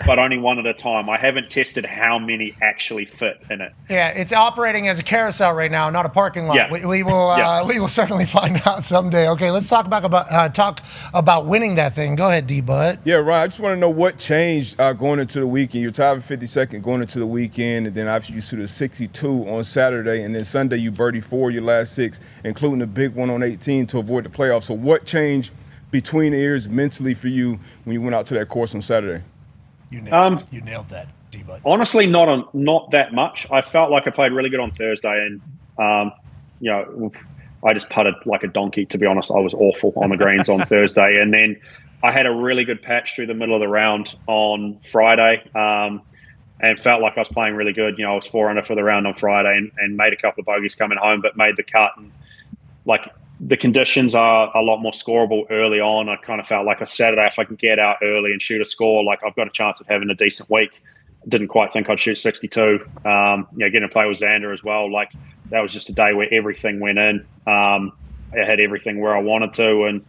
but only one at a time. I haven't tested how many actually fit in it. Yeah, it's operating as a carousel right now, not a parking lot. Yeah. We will certainly find out someday. Okay, let's talk about winning that thing. Go ahead, D-Bud. Yeah, Ryan, I just want to know what changed going into the weekend. You're tied for 52nd going into the weekend, and then obviously you shoot a 62 on Saturday, and then Sunday you birdie 4 your last 6, including the big one on 18 to avoid the playoffs. So what changed between the ears mentally for you when you went out to that course on Saturday? You nailed that, D-Bud. Honestly, not that much. I felt like I played really good on Thursday, and I just putted like a donkey. To be honest, I was awful on the greens on Thursday, and then I had a really good patch through the middle of the round on Friday, and felt like I was playing really good. I was 4 under for the round on Friday, and made a couple of bogeys coming home, but made the cut. And like the conditions are a lot more scoreable early on. I kind of felt like a Saturday, if I can get out early and shoot a score, like I've got a chance of having a decent week. Didn't quite think I'd shoot 62. Getting to play with Xander as well. Like that was just a day where everything went in. I had everything where I wanted to, and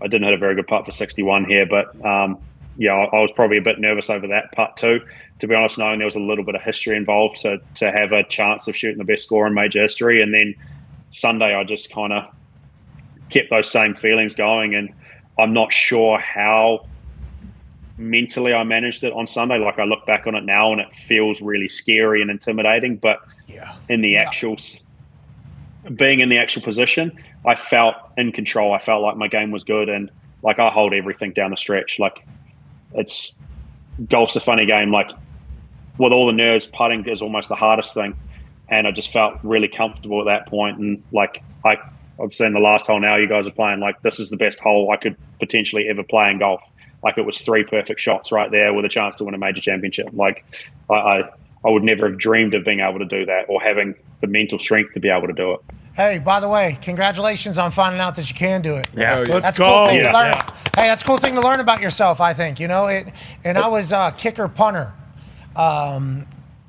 I didn't hit a very good putt for 61 here, but I was probably a bit nervous over that putt too, to be honest, knowing there was a little bit of history involved to have a chance of shooting the best score in major history. And then Sunday, I just kind of kept those same feelings going, and I'm not sure how mentally I managed it on Sunday. Like I look back on it now and it feels really scary and intimidating, but being in the actual position, I felt in control. I felt like my game was good, and like I hold everything down the stretch. Like golf's a funny game. Like with all the nerves, putting is almost the hardest thing, and I just felt really comfortable at that point, and like I've seen the last hole now you guys are playing. Like, this is the best hole I could potentially ever play in golf. Like, it was 3 perfect shots right there with a chance to win a major championship. Like, I would never have dreamed of being able to do that or having the mental strength to be able to do it. Hey, by the way, congratulations on finding out that you can do it. Yeah, That's a cool thing to learn. Hey, that's a cool thing to learn about yourself, I think. You know, and I was a kicker punter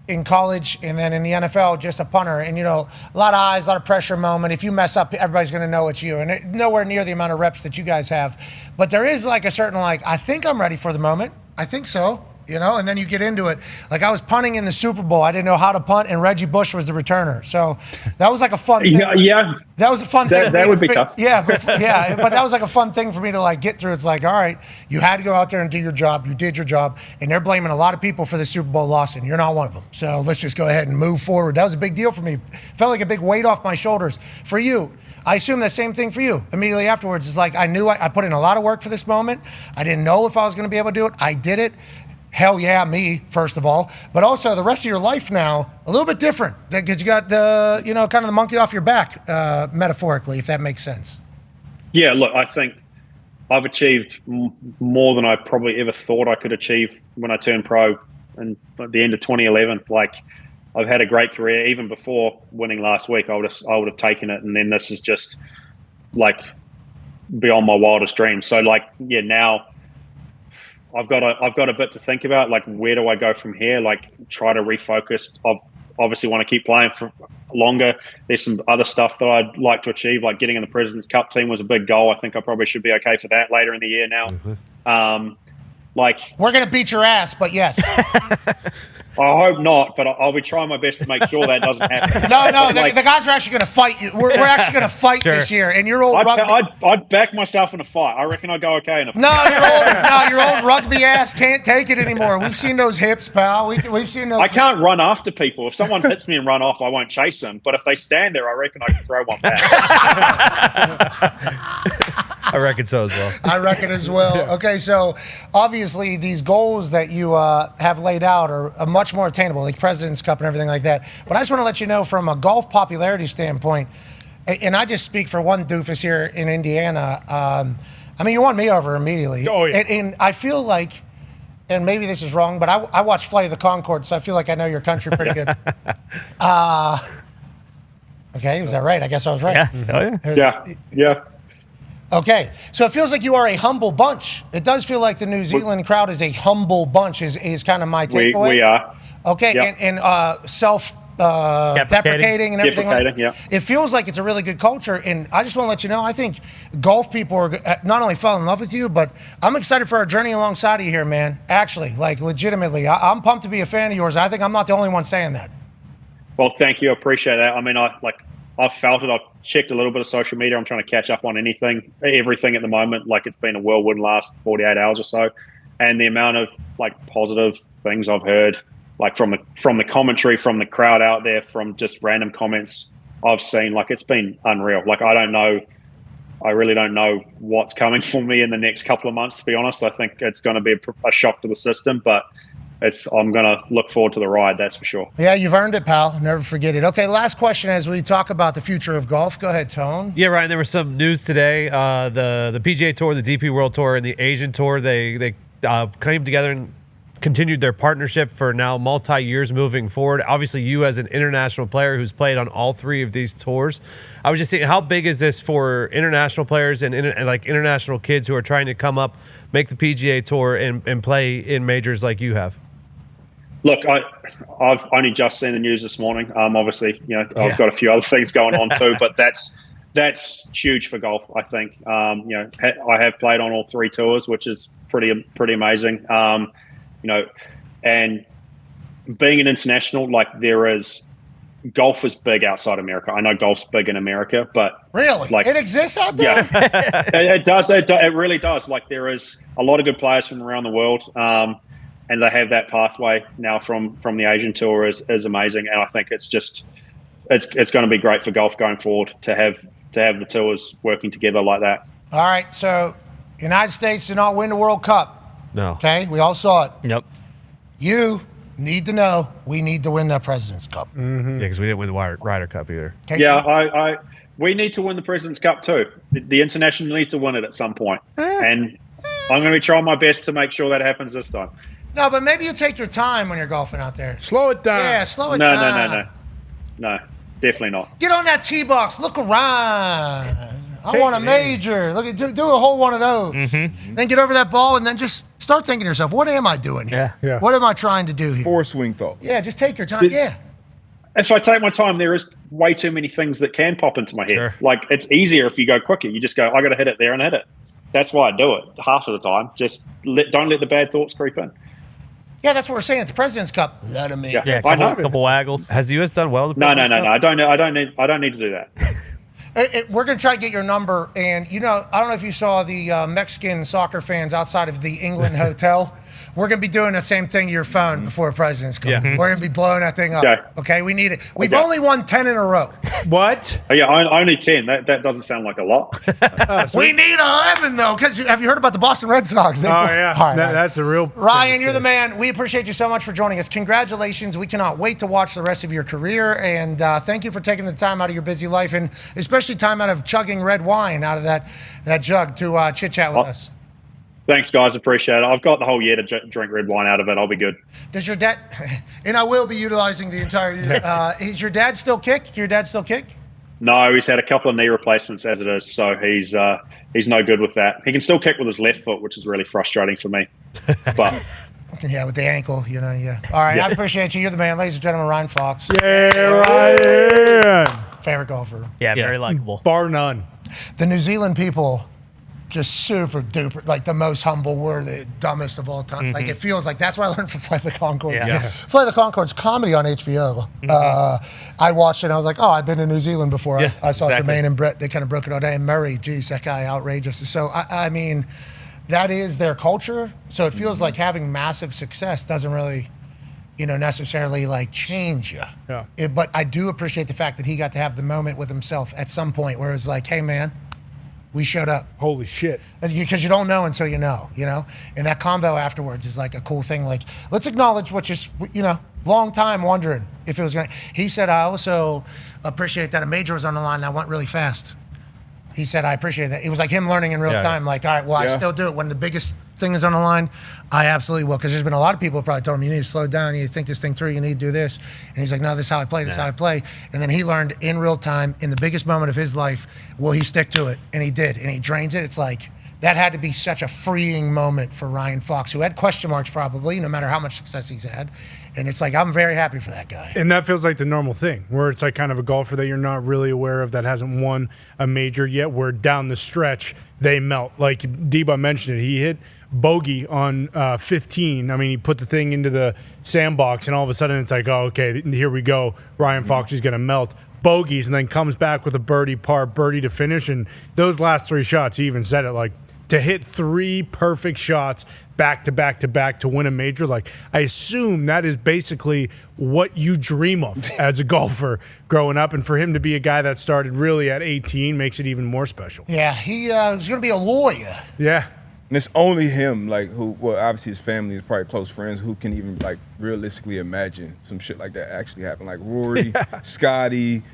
in college, and then in the NFL, just a punter. And, you know, a lot of eyes, a lot of pressure moment. If you mess up, everybody's going to know it's you. And nowhere near the amount of reps that you guys have. But there is like a certain, like, I think I'm ready for the moment. I think so. You know, and then you get into it. Like, I was punting in the Super Bowl. I didn't know how to punt, and Reggie Bush was the returner. So that was like a fun thing. Yeah. That was a fun thing. That would be tough. Yeah, but that was like a fun thing for me to like get through. It's like, all right, you had to go out there and do your job. You did your job, and they're blaming a lot of people for the Super Bowl loss, and you're not one of them. So let's just go ahead and move forward. That was a big deal for me. Felt like a big weight off my shoulders. For you, I assume the same thing for you. Immediately afterwards, it's like I knew I put in a lot of work for this moment. I didn't know if I was going to be able to do it. I did it. Hell yeah, me, first of all. But also the rest of your life now, a little bit different. Because you got the, you know, kind of the monkey off your back, metaphorically, if that makes sense. Yeah, look, I think I've achieved more than I probably ever thought I could achieve when I turned pro and at the end of 2011. Like, I've had a great career. Even before winning last week, I would have taken it. And then this is just, like, beyond my wildest dreams. So, like, yeah, now I've got a bit to think about. Like, where do I go from here? Like, try to refocus. I obviously want to keep playing for longer. There's some other stuff that I'd like to achieve, like getting in the President's Cup team was a big goal. I think I probably should be okay for that later in the year now. Mm-hmm. We're going to beat your ass, but yes. I hope not, but I'll be trying my best to make sure that doesn't happen. No, the guys are actually going to fight you. We're actually going to fight this year. And your old I'd back myself in a fight. I reckon I'd go okay in a No, fight. your old rugby ass can't take it anymore. We've seen those hips, pal. We've seen those. I can't run after people. If someone hits me and run off, I won't chase them. But if they stand there, I reckon I can throw one back. I reckon so as well. I reckon as well. Okay, so obviously these goals that you have laid out are much more attainable, like President's Cup and everything like that. But I just want to let you know from a golf popularity standpoint, and I just speak for one doofus here in Indiana, I mean, you won me over immediately. Oh, yeah. And I feel like, and maybe this is wrong, but I watch Flight of the Conchords, so I feel like I know your country pretty good. Okay, was that right? I guess I was right. Yeah. Okay, so it feels like you are a humble bunch. It does feel like the New Zealand crowd is a humble bunch, is kind of my takeaway. We are. Okay, Yep. and self-deprecating and everything like that. Yeah. It feels like it's a really good culture, and I just want to let you know, I think golf people are not only fall in love with you, but I'm excited for our journey alongside of you here, man. Actually, like legitimately, I'm pumped to be a fan of yours. I think I'm not the only one saying that. Well, thank you. I appreciate that. I mean, I've felt it. I've checked a little bit of social media. I'm trying to catch up on everything at the moment. Like, it's been a whirlwind last 48 hours or so. And the amount of like positive things I've heard, like from the commentary, from the crowd out there, from just random comments I've seen, like, it's been unreal. Like, I really don't know what's coming for me in the next couple of months, to be honest. I think it's going to be a shock to the system, but I'm going to look forward to the ride, that's for sure. Yeah, you've earned it, pal. Never forget it. Okay, last question as we talk about the future of golf. Go ahead, Tone. Yeah, Ryan, there was some news today. The PGA Tour, the DP World Tour, and the Asian Tour, they came together and continued their partnership for now multi-years moving forward. Obviously, you as an international player who's played on all three of these tours, I was just saying, how big is this for international players and like international kids who are trying to come up, make the PGA Tour and play in majors like you have? Look, I've only just seen the news this morning. Obviously, I've got a few other things going on too, but that's huge for golf, I think. I have played on all three tours, which is pretty amazing. And being an international, like, golf is big outside America. I know golf's big in America, but really, like, it exists out there. Yeah, it does. It really does. Like, there is a lot of good players from around the world. And they have that pathway now from the Asian Tour is amazing, and I think it's going to be great for golf going forward to have the tours working together like that. All right, so United States did not win the World Cup. No. Okay, we all saw it. Yep. You need to know we need to win that President's Cup. Mm-hmm. Yeah, because we didn't win the Ryder Cup either. Yeah, we need to win the President's Cup too. The international needs to win it at some point. And I'm going to be trying my best to make sure that happens this time. No, but maybe you take your time when you're golfing out there. Slow it down. Yeah, slow it down. No, definitely not. Get on that tee box. Look around. I want a major. Look, do a whole one of those. Mm-hmm. Then get over that ball and then just start thinking to yourself, what am I doing here? Yeah. What am I trying to do here? Four swing thought. Yeah, just take your time. Yeah. If I take my time, there is way too many things that can pop into my head. Sure. Like, it's easier if you go quicker. You just go, I got to hit it there and hit it. That's why I do it half of the time. Just don't let the bad thoughts creep in. Yeah, that's what we're saying at the President's Cup. Let him in. Yeah, I know. A couple waggles. Has the U.S. done well? No. I don't need to do that. We're going to try to get your number. And, I don't know if you saw the Mexican soccer fans outside of the England hotel. We're going to be doing the same thing to your phone before President's Cup. Yeah. We're going to be blowing that thing up. Okay, we need it. We've only won 10 in a row. What? Oh, yeah, only 10. That doesn't sound like a lot. We need 11, though, because have you heard about the Boston Red Sox? Yeah. All right, That's the real Ryan, you're the man. We appreciate you so much for joining us. Congratulations. We cannot wait to watch the rest of your career. And thank you for taking the time out of your busy life, and especially time out of chugging red wine out of that jug to chit-chat with us. Thanks, guys. Appreciate it. I've got the whole year to drink red wine out of it. I'll be good. Does your dad, and I will be utilizing the entire year, is your dad still kick? Your dad still kick? No, he's had a couple of knee replacements as it is, so he's no good with that. He can still kick with his left foot, which is really frustrating for me. But yeah, with the ankle, yeah. All right, I appreciate you. You're the man. Ladies and gentlemen, Ryan Fox. Yeah, Ryan. Favorite golfer. Yeah, very likable. Bar none. The New Zealand people, just super duper, like the most humble, we're the dumbest of all time. Like, it feels like that's what I learned from Flight of the Conchords. Yeah. Flight of the Conchords comedy on HBO. I watched it and I was like, oh, I've been to New Zealand before. I saw Jermaine and Brett. They kind of broke it all down. And Murray, geez, that guy outrageous. So, I mean, that is their culture. So it feels like having massive success doesn't really, necessarily like change you. Yeah. But I do appreciate the fact that he got to have the moment with himself at some point where it was like, hey, man, we showed up. Holy shit. Because you don't know until you know, And that convo afterwards is like a cool thing. Like, let's acknowledge what just, long time wondering if it was going to. He said, I also appreciate that a major was on the line and I went really fast. He said, I appreciate that. It was like him learning in real time. Like, all right, well, I still do it. When the biggest thing is on the line, I absolutely will. Because there's been a lot of people who probably told him, you need to slow down, you need to think this thing through, you need to do this. And he's like, no, this is how I play, this is how I play. And then he learned in real time, in the biggest moment of his life, will he stick to it? And he did. And he drains it. It's like, that had to be such a freeing moment for Ryan Fox, who had question marks probably, no matter how much success he's had. And it's like, I'm very happy for that guy. And that feels like the normal thing, where it's like kind of a golfer that you're not really aware of that hasn't won a major yet, where down the stretch, they melt. Like Deba mentioned it, he hit bogey on 15. I mean, he put the thing into the sandbox, and all of a sudden it's like, oh, okay, here we go. Ryan Fox is going to melt. Bogeys, and then comes back with a birdie to finish. And those last three shots, he even said it, like, to hit three perfect shots back to back to back to win a major, like, I assume that is basically what you dream of as a golfer growing up. And for him to be a guy that started really at 18 makes it even more special. Yeah, he was going to be a lawyer. Yeah. And it's only him, like, who, well, obviously his family is probably close friends, who can even, like, realistically imagine some shit like that actually happen. Like Rory, Scotty,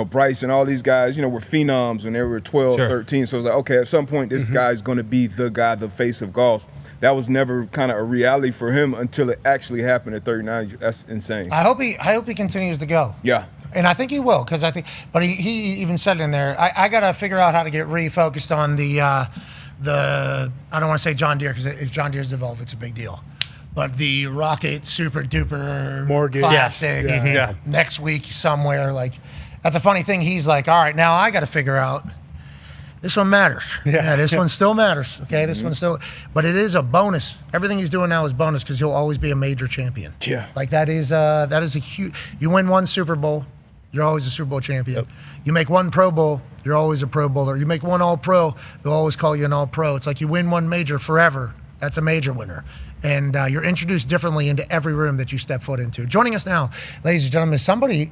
Bryce, and all these guys, were phenoms when they were 12, 13. So it's like, okay, at some point, this guy's going to be the guy, the face of golf. That was never kind of a reality for him until it actually happened at 39. That's insane. I hope he continues to go. Yeah. And I think he will, because but he even said it in there, I got to figure out how to get refocused on the I don't want to say John Deere, because if John Deere's involved, it's a big deal. But the Rocket Super Duper Mortgage Classic next week somewhere, like, that's a funny thing. He's like, all right, now I got to figure out, this one matters. Yeah, this one still matters. Okay, this one still, but it is a bonus. Everything he's doing now is bonus, because he'll always be a major champion. Yeah. Like, that is a huge, you win one Super Bowl, you're always a Super Bowl champion. Yep. You make one Pro Bowl, you're always a Pro Bowler. You make one All-Pro, they'll always call you an All-Pro. It's like you win one major forever, that's a major winner. And you're introduced differently into every room that you step foot into. Joining us now, ladies and gentlemen, is somebody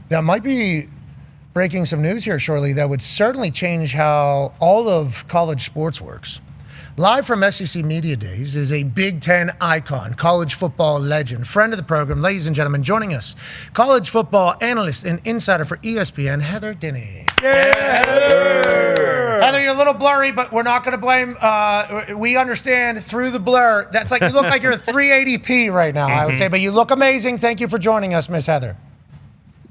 that might be breaking some news here shortly that would certainly change how all of college sports works. Live from SEC Media Days is a Big Ten icon, college football legend, friend of the program, ladies and gentlemen, joining us, college football analyst and insider for ESPN, Heather Dinny. Heather, you're a little blurry, but we're not going to blame. We understand through the blur. That's like you look like you're at 380p right now, I would say, but you look amazing. Thank you for joining us, Miss Heather.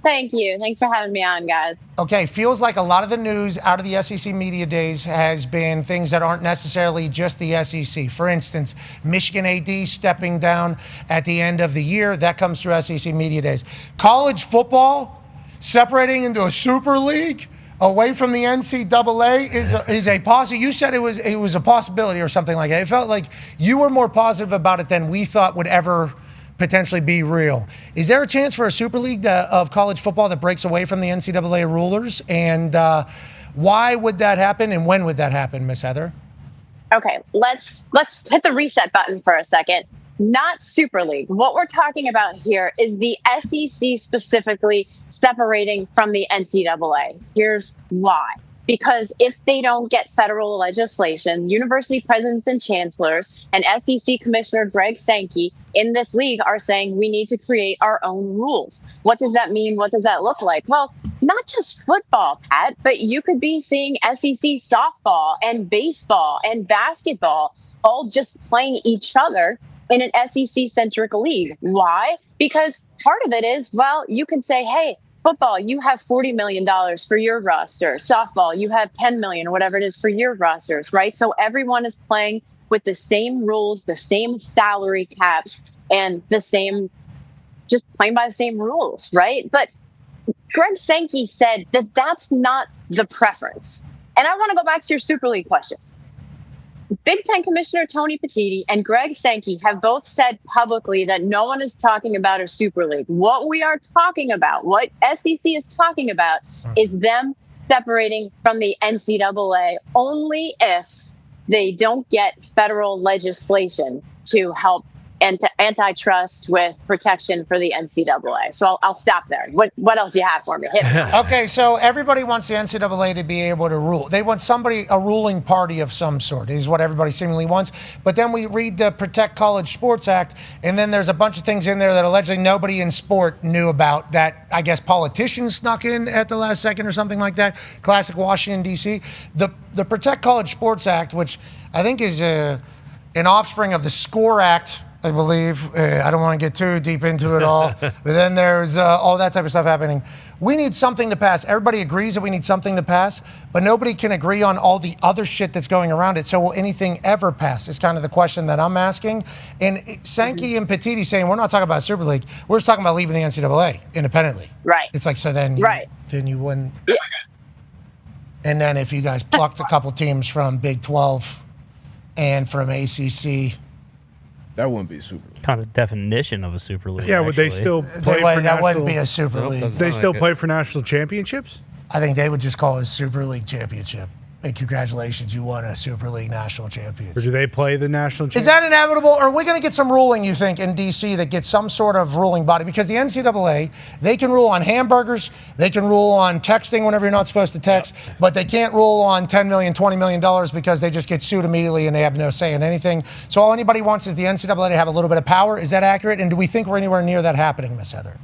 Thank you. Thanks for having me on, guys. Okay, feels like a lot of the news out of the SEC Media Days has been things that aren't necessarily just the SEC. For instance, Michigan AD stepping down at the end of the year. That comes through SEC Media Days. College football separating into a super league away from the NCAA is a positive. You said it was a possibility or something like that. It felt like you were more positive about it than we thought would ever potentially be real. Is there a chance for a super league of college football that breaks away from the NCAA rulers? And why would that happen? And when would that happen, Miss Heather? Okay, let's hit the reset button for a second. Not Super League. What we're talking about here is the SEC specifically separating from the NCAA. Here's why. Because if they don't get federal legislation, university presidents and chancellors and SEC Commissioner Greg Sankey in this league are saying we need to create our own rules. What does that mean? What does that look like? Well, not just football, Pat, but you could be seeing SEC softball and baseball and basketball all just playing each other in an SEC-centric league. Why? Because part of it is, well, you can say, hey, football, you have $40 million for your roster. Softball, you have $10 million or whatever it is for your rosters, right? So everyone is playing with the same rules, the same salary caps, and the same, just playing by the same rules, right? But Greg Sankey said that that's not the preference. And I want to go back to your Super League question. Big Ten Commissioner Tony Petitti and Greg Sankey have both said publicly that no one is talking about a Super League. What we are talking about, what SEC is talking about, is them separating from the NCAA only if they don't get federal legislation to help antitrust with protection for the NCAA. So I'll stop there. What else do you have for me? Hit me. Okay, so everybody wants the NCAA to be able to rule. They want a ruling party of some sort, is what everybody seemingly wants. But then we read the Protect College Sports Act, and then there's a bunch of things in there that allegedly nobody in sport knew about that I guess politicians snuck in at the last second or something like that. Classic Washington, D.C. The Protect College Sports Act, which I think is an offspring of the SCORE Act, I believe. I don't want to get too deep into it all. But then there's all that type of stuff happening. We need something to pass. Everybody agrees that we need something to pass, but nobody can agree on all the other shit that's going around it. So will anything ever pass is kind of the question that I'm asking. And Sankey and Petitti saying, we're not talking about Super League. We're just talking about leaving the NCAA independently. Right. It's like, so then you wouldn't. Yeah. And then if you guys plucked a couple teams from Big 12 and from ACC, that wouldn't be a Super League. Kind of definition of a Super League. Yeah, would they still play for that wouldn't be a Super League. They still play for national championships? I think they would just call it a Super League championship. Hey, congratulations, you won a Super League national championship. Or do they play the national championship? Is that inevitable? Or are we going to get some ruling, you think, in D.C. that gets some sort of ruling body? Because the NCAA, they can rule on hamburgers, they can rule on texting whenever you're not supposed to text, but they can't rule on $10 million, $20 million because they just get sued immediately and they have no say in anything. So all anybody wants is the NCAA to have a little bit of power. Is that accurate? And do we think we're anywhere near that happening, Miss Heather?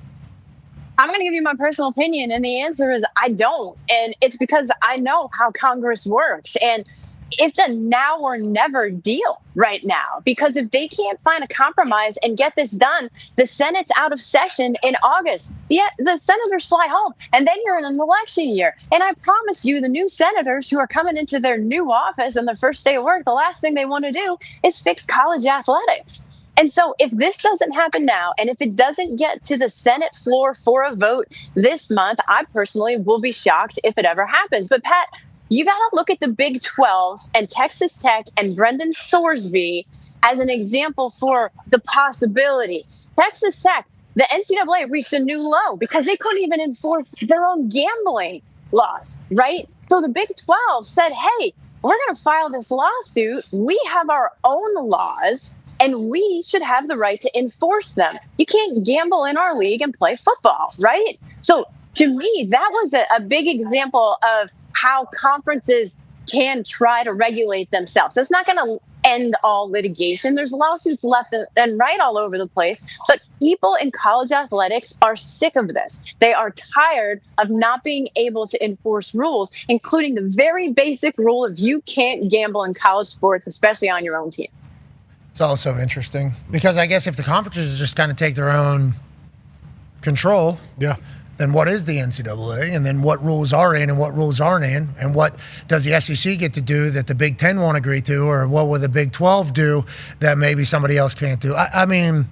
I'm going to give you my personal opinion, and the answer is I don't. And it's because I know how Congress works. And it's a now or never deal right now, because if they can't find a compromise and get this done, the Senate's out of session in August. Yeah, the senators fly home, and then you're in an election year. And I promise you, the new senators who are coming into their new office on their first day of work, the last thing they want to do is fix college athletics. And so if this doesn't happen now, and if it doesn't get to the Senate floor for a vote this month, I personally will be shocked if it ever happens. But Pat, you got to look at the Big 12 and Texas Tech and Brendan Sorsby as an example for the possibility. Texas Tech, the NCAA reached a new low because they couldn't even enforce their own gambling laws, right? So the Big 12 said, hey, we're going to file this lawsuit. We have our own laws, and we should have the right to enforce them. You can't gamble in our league and play football, right? So to me, that was a big example of how conferences can try to regulate themselves. It's not going to end all litigation. There's lawsuits left and right all over the place. But people in college athletics are sick of this. They are tired of not being able to enforce rules, including the very basic rule of you can't gamble in college sports, especially on your own team. It's also interesting because I guess if the conferences just kind of take their own control, then what is the NCAA? And then what rules are in and what rules aren't in? And what does the SEC get to do that the Big Ten won't agree to? Or what will the Big 12 do that maybe somebody else can't do? I mean,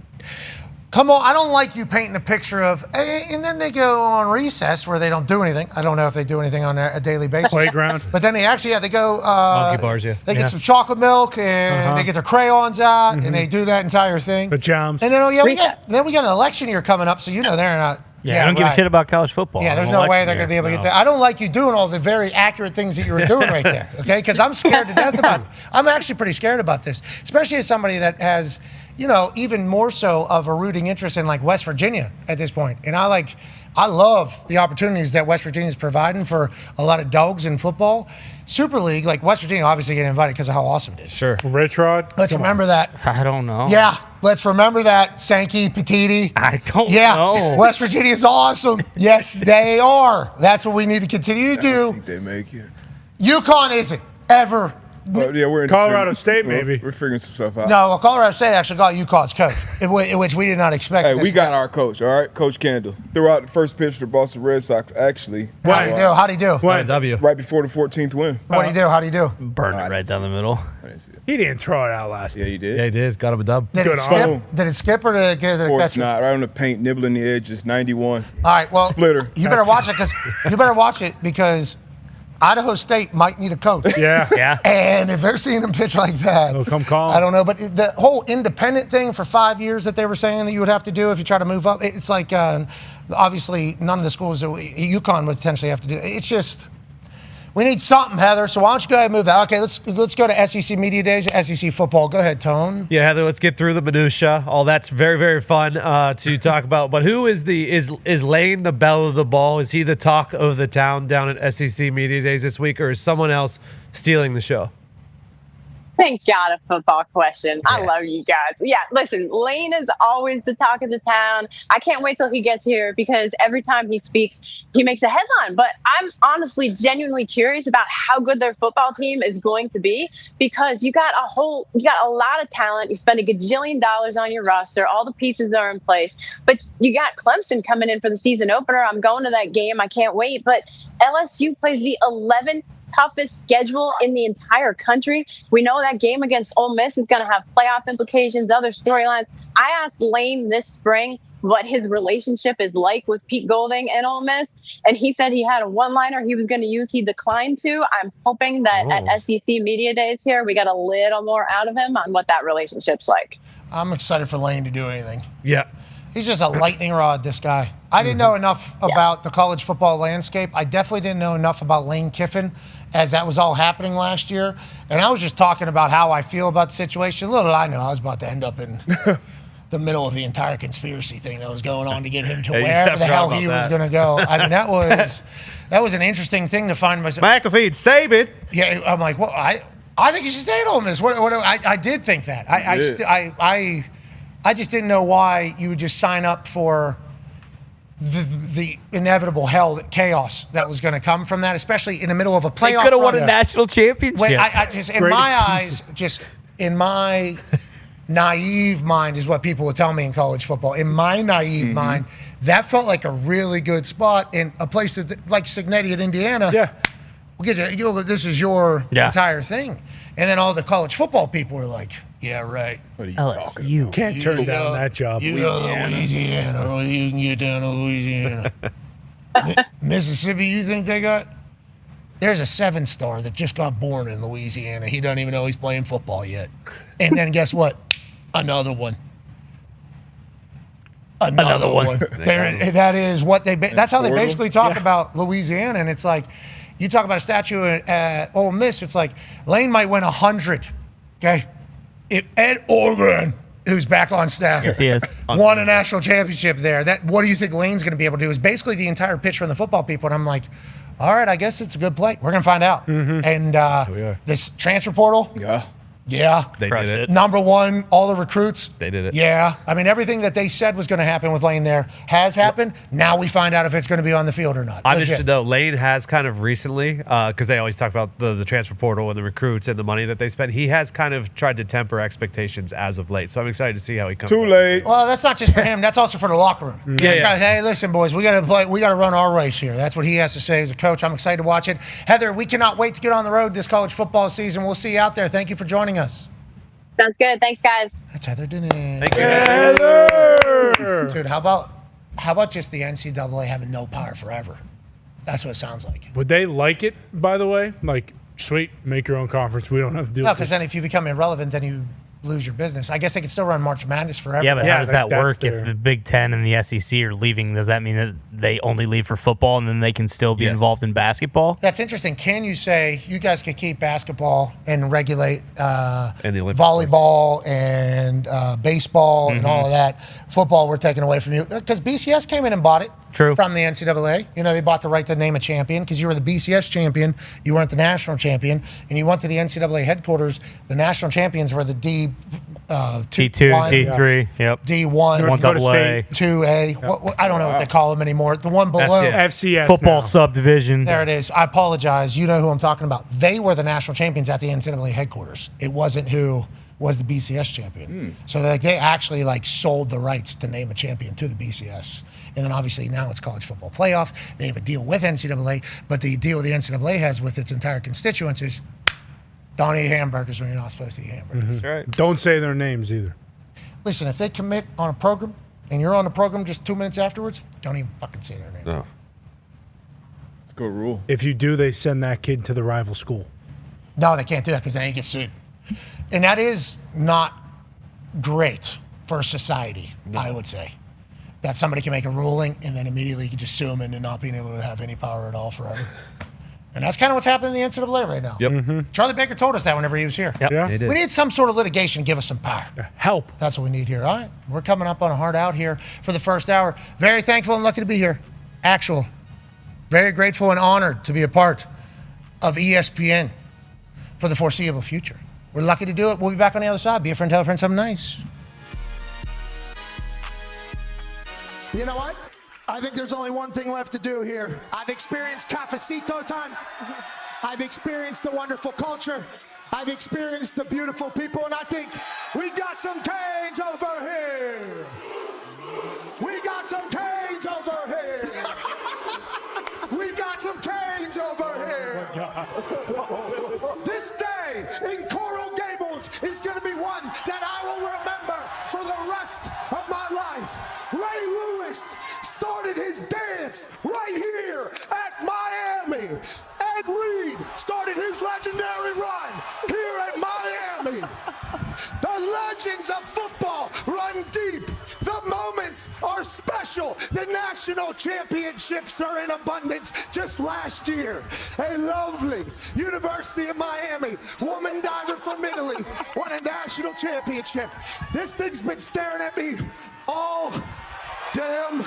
come on. I don't like you painting a picture of, and then they go on recess where they don't do anything. I don't know if they do anything on a daily basis. Playground. But then they actually, they go. Monkey bars, They get some chocolate milk and they get their crayons out and they do that entire thing. The jams. And then, we got an election year coming up, so they're not. Yeah, I don't give a shit about college football. Yeah, there's no way they're going to be able to get that. I don't like you doing all the very accurate things that you were doing right there, okay? Because I'm scared to death about it. I'm actually pretty scared about this, especially as somebody that has, even more so of a rooting interest in like West Virginia at this point. And I love the opportunities that West Virginia is providing for a lot of dogs in football. Super League, like West Virginia, obviously getting invited because of how awesome it is. Sure. Rich Rod. Let's remember that. I don't know. Yeah, let's remember that. Sankey, Petiti. I don't know. West Virginia is awesome. Yes, they are. That's what we need to continue to do. I think they make it. UConn isn't ever. We're in Colorado State, maybe. We're figuring some stuff out. No, Colorado State actually got UConn's coach, which we did not expect. Hey, we got our coach, all right? Coach Kendall. Threw out the first pitch for the Boston Red Sox, actually. How'd he do? W. Right before the 14th win. How'd he do? Burned it right down the middle. He didn't throw it out last Yeah, he did. Yeah, he did. Got him a dub. Did it skip or did it get Of a course catch? not. Right on the paint, nibbling the edges, 91. All right, well, Splitter. you better watch it because Idaho State might need a coach. Yeah. And if they're seeing them pitch like that, They'll come call. I don't know. But the whole independent thing for 5 years that they were saying that you would have to do if you try to move up, it's like obviously none of the schools that UConn would potentially have to do. It's just we need something, Heather. So why don't you go ahead and move that? Okay, let's go to SEC Media Days, SEC football. Go ahead, Tone. Yeah, Heather, let's get through the minutia. All that's very, very fun to talk about. But who is is Lane the belle of the ball? Is he the talk of the town down at SEC Media Days this week, or is someone else stealing the show? Thank God, a football question. I love you guys. Yeah, listen, Lane is always the talk of the town. I can't wait till he gets here because every time he speaks, he makes a headline. But I'm honestly genuinely curious about how good their football team is going to be because you got a lot of talent. You spend $1 gajillion on your roster. All the pieces are in place. But you got Clemson coming in for the season opener. I'm going to that game. I can't wait. But LSU plays the 11th toughest schedule in the entire country. We know that game against Ole Miss is going to have playoff implications, other storylines. I asked Lane this spring what his relationship is like with Pete Golding and Ole Miss, and he said he had a one-liner he was going to use. He declined to. I'm hoping that at SEC Media Days here, we got a little more out of him on what that relationship's like. I'm excited for Lane to do anything. Yeah. He's just a lightning rod, this guy. I didn't know enough about the college football landscape. I definitely didn't know enough about Lane Kiffin as that was all happening last year. And I was just talking about how I feel about the situation. Little did I know I was about to end up in the middle of the entire conspiracy thing that was going on to get him to wherever the hell he was going to go. I mean, that was an interesting thing to find myself. McAfee and Saban. Yeah, I'm like, well, I think you should stay at Ole Miss. I did think that. I just didn't know why you would just sign up for the inevitable chaos that was going to come from that, especially in the middle of a playoff. They could have won a national championship. Wait, I just in my eyes, just in my naive mind, is what people would tell me in college football. In my naive mind, that felt like a really good spot in a place that, like Signetti at Indiana. Yeah, we'll get you. This is your entire thing, and then all the college football people were like, "Yeah, right." What are you talking about? Can't turn down that job. You know Louisiana. You can get down to Louisiana. Mississippi, you think they got? There's a 7-star that just got born in Louisiana. He doesn't even know he's playing football yet. And then guess what? Another one. Another one. That is what that's how they basically talk about Louisiana. And it's like, you talk about a statue at Ole Miss, it's like Lane might win 100. Okay? If Ed Orgeron, who's back on staff, yes, he is, won a national championship there, what do you think Lane's going to be able to do? Is basically the entire pitch from the football people. And I'm like, all right, I guess it's a good play. We're going to find out. And this transfer portal, Yeah. They did it. Number one, all the recruits. They did it. Yeah. I mean, everything that they said was going to happen with Lane there has happened. Now we find out if it's going to be on the field or not. I'm Legit. interested, though. Lane has kind of recently, because they always talk about the transfer portal and the recruits and the money that they spend. He has kind of tried to temper expectations as of late. So I'm excited to see how he comes. Too late. Well, that's not just for him. That's also for the locker room. Yeah. Hey, listen, boys, we got to play. We got to run our race here. That's what he has to say as a coach. I'm excited to watch it. Heather, we cannot wait to get on the road this college football season. We'll see you out there. Thank you for joining us. Sounds good. Thanks, guys. That's Heather Dahn. Thank you. Heather. Dude, how about just the NCAA having no power forever? That's what it sounds like. Would they like it, by the way? Like, sweet, make your own conference. We don't have to do it. No, because then if you become irrelevant, then you lose your business. I guess they could still run March Madness forever. Yeah, but how does that work if the Big Ten and the SEC are leaving? Does that mean that they only leave for football and then they can still be involved in basketball? That's interesting. Can you say you guys could keep basketball and regulate And the Olympic volleyball and baseball and all of that? Football, we're taking away from you. Because BCS came in and bought it. True. From the NCAA. You know, they bought the right to name a champion because you were the BCS champion, you weren't the national champion, and you went to the NCAA headquarters. The national champions were the D2, D3, yep. D1, 1AA, 2A. I don't know what they call them anymore. The one below. FCS. Football now. subdivision. There it is. I apologize. You know who I'm talking about. They were the national champions at the NCAA headquarters. It wasn't who was the BCS champion. So they actually sold the rights to name a champion to the BCS. And then obviously now it's college football playoff. They have a deal with NCAA, but the deal the NCAA has with its entire constituents is don't eat hamburgers when you're not supposed to eat hamburgers. That's right. Don't say their names either. Listen, if they commit on a program and you're on the program just 2 minutes afterwards, don't even fucking say their name. No. It's a good rule. If you do, they send that kid to the rival school. No, they can't do that because then he gets sued. And that is not great for society, I would say. That somebody can make a ruling and then immediately you can just sue them into not being able to have any power at all forever. And that's kind of what's happening in the NCAA right now. Yep. Charlie Baker told us that whenever he was here. Yep. Yeah. They did. We need some sort of litigation to give us some power. Help. That's what we need here. All right. We're coming up on a hard out here for the first hour. Very thankful and lucky to be here. Very grateful and honored to be a part of ESPN for the foreseeable future. We're lucky to do it. We'll be back on the other side. Be a friend, tell a friend something nice. You know what? I think there's only one thing left to do here. I've experienced cafecito time. I've experienced the wonderful culture. I've experienced the beautiful people, and I think we got some Canes over here. We got some Canes over here. We got some Canes over here. This day in Coral Gables is going to be one that I will remember for the rest of my life. Ray Lewis started his dance right here at Miami. Ed Reed started his legendary run here at Miami. The legends of football run deep. The moments are special. The national championships are in abundance. Just last year, a lovely University of Miami woman diver from Italy won a national championship. This thing's been staring at me all damn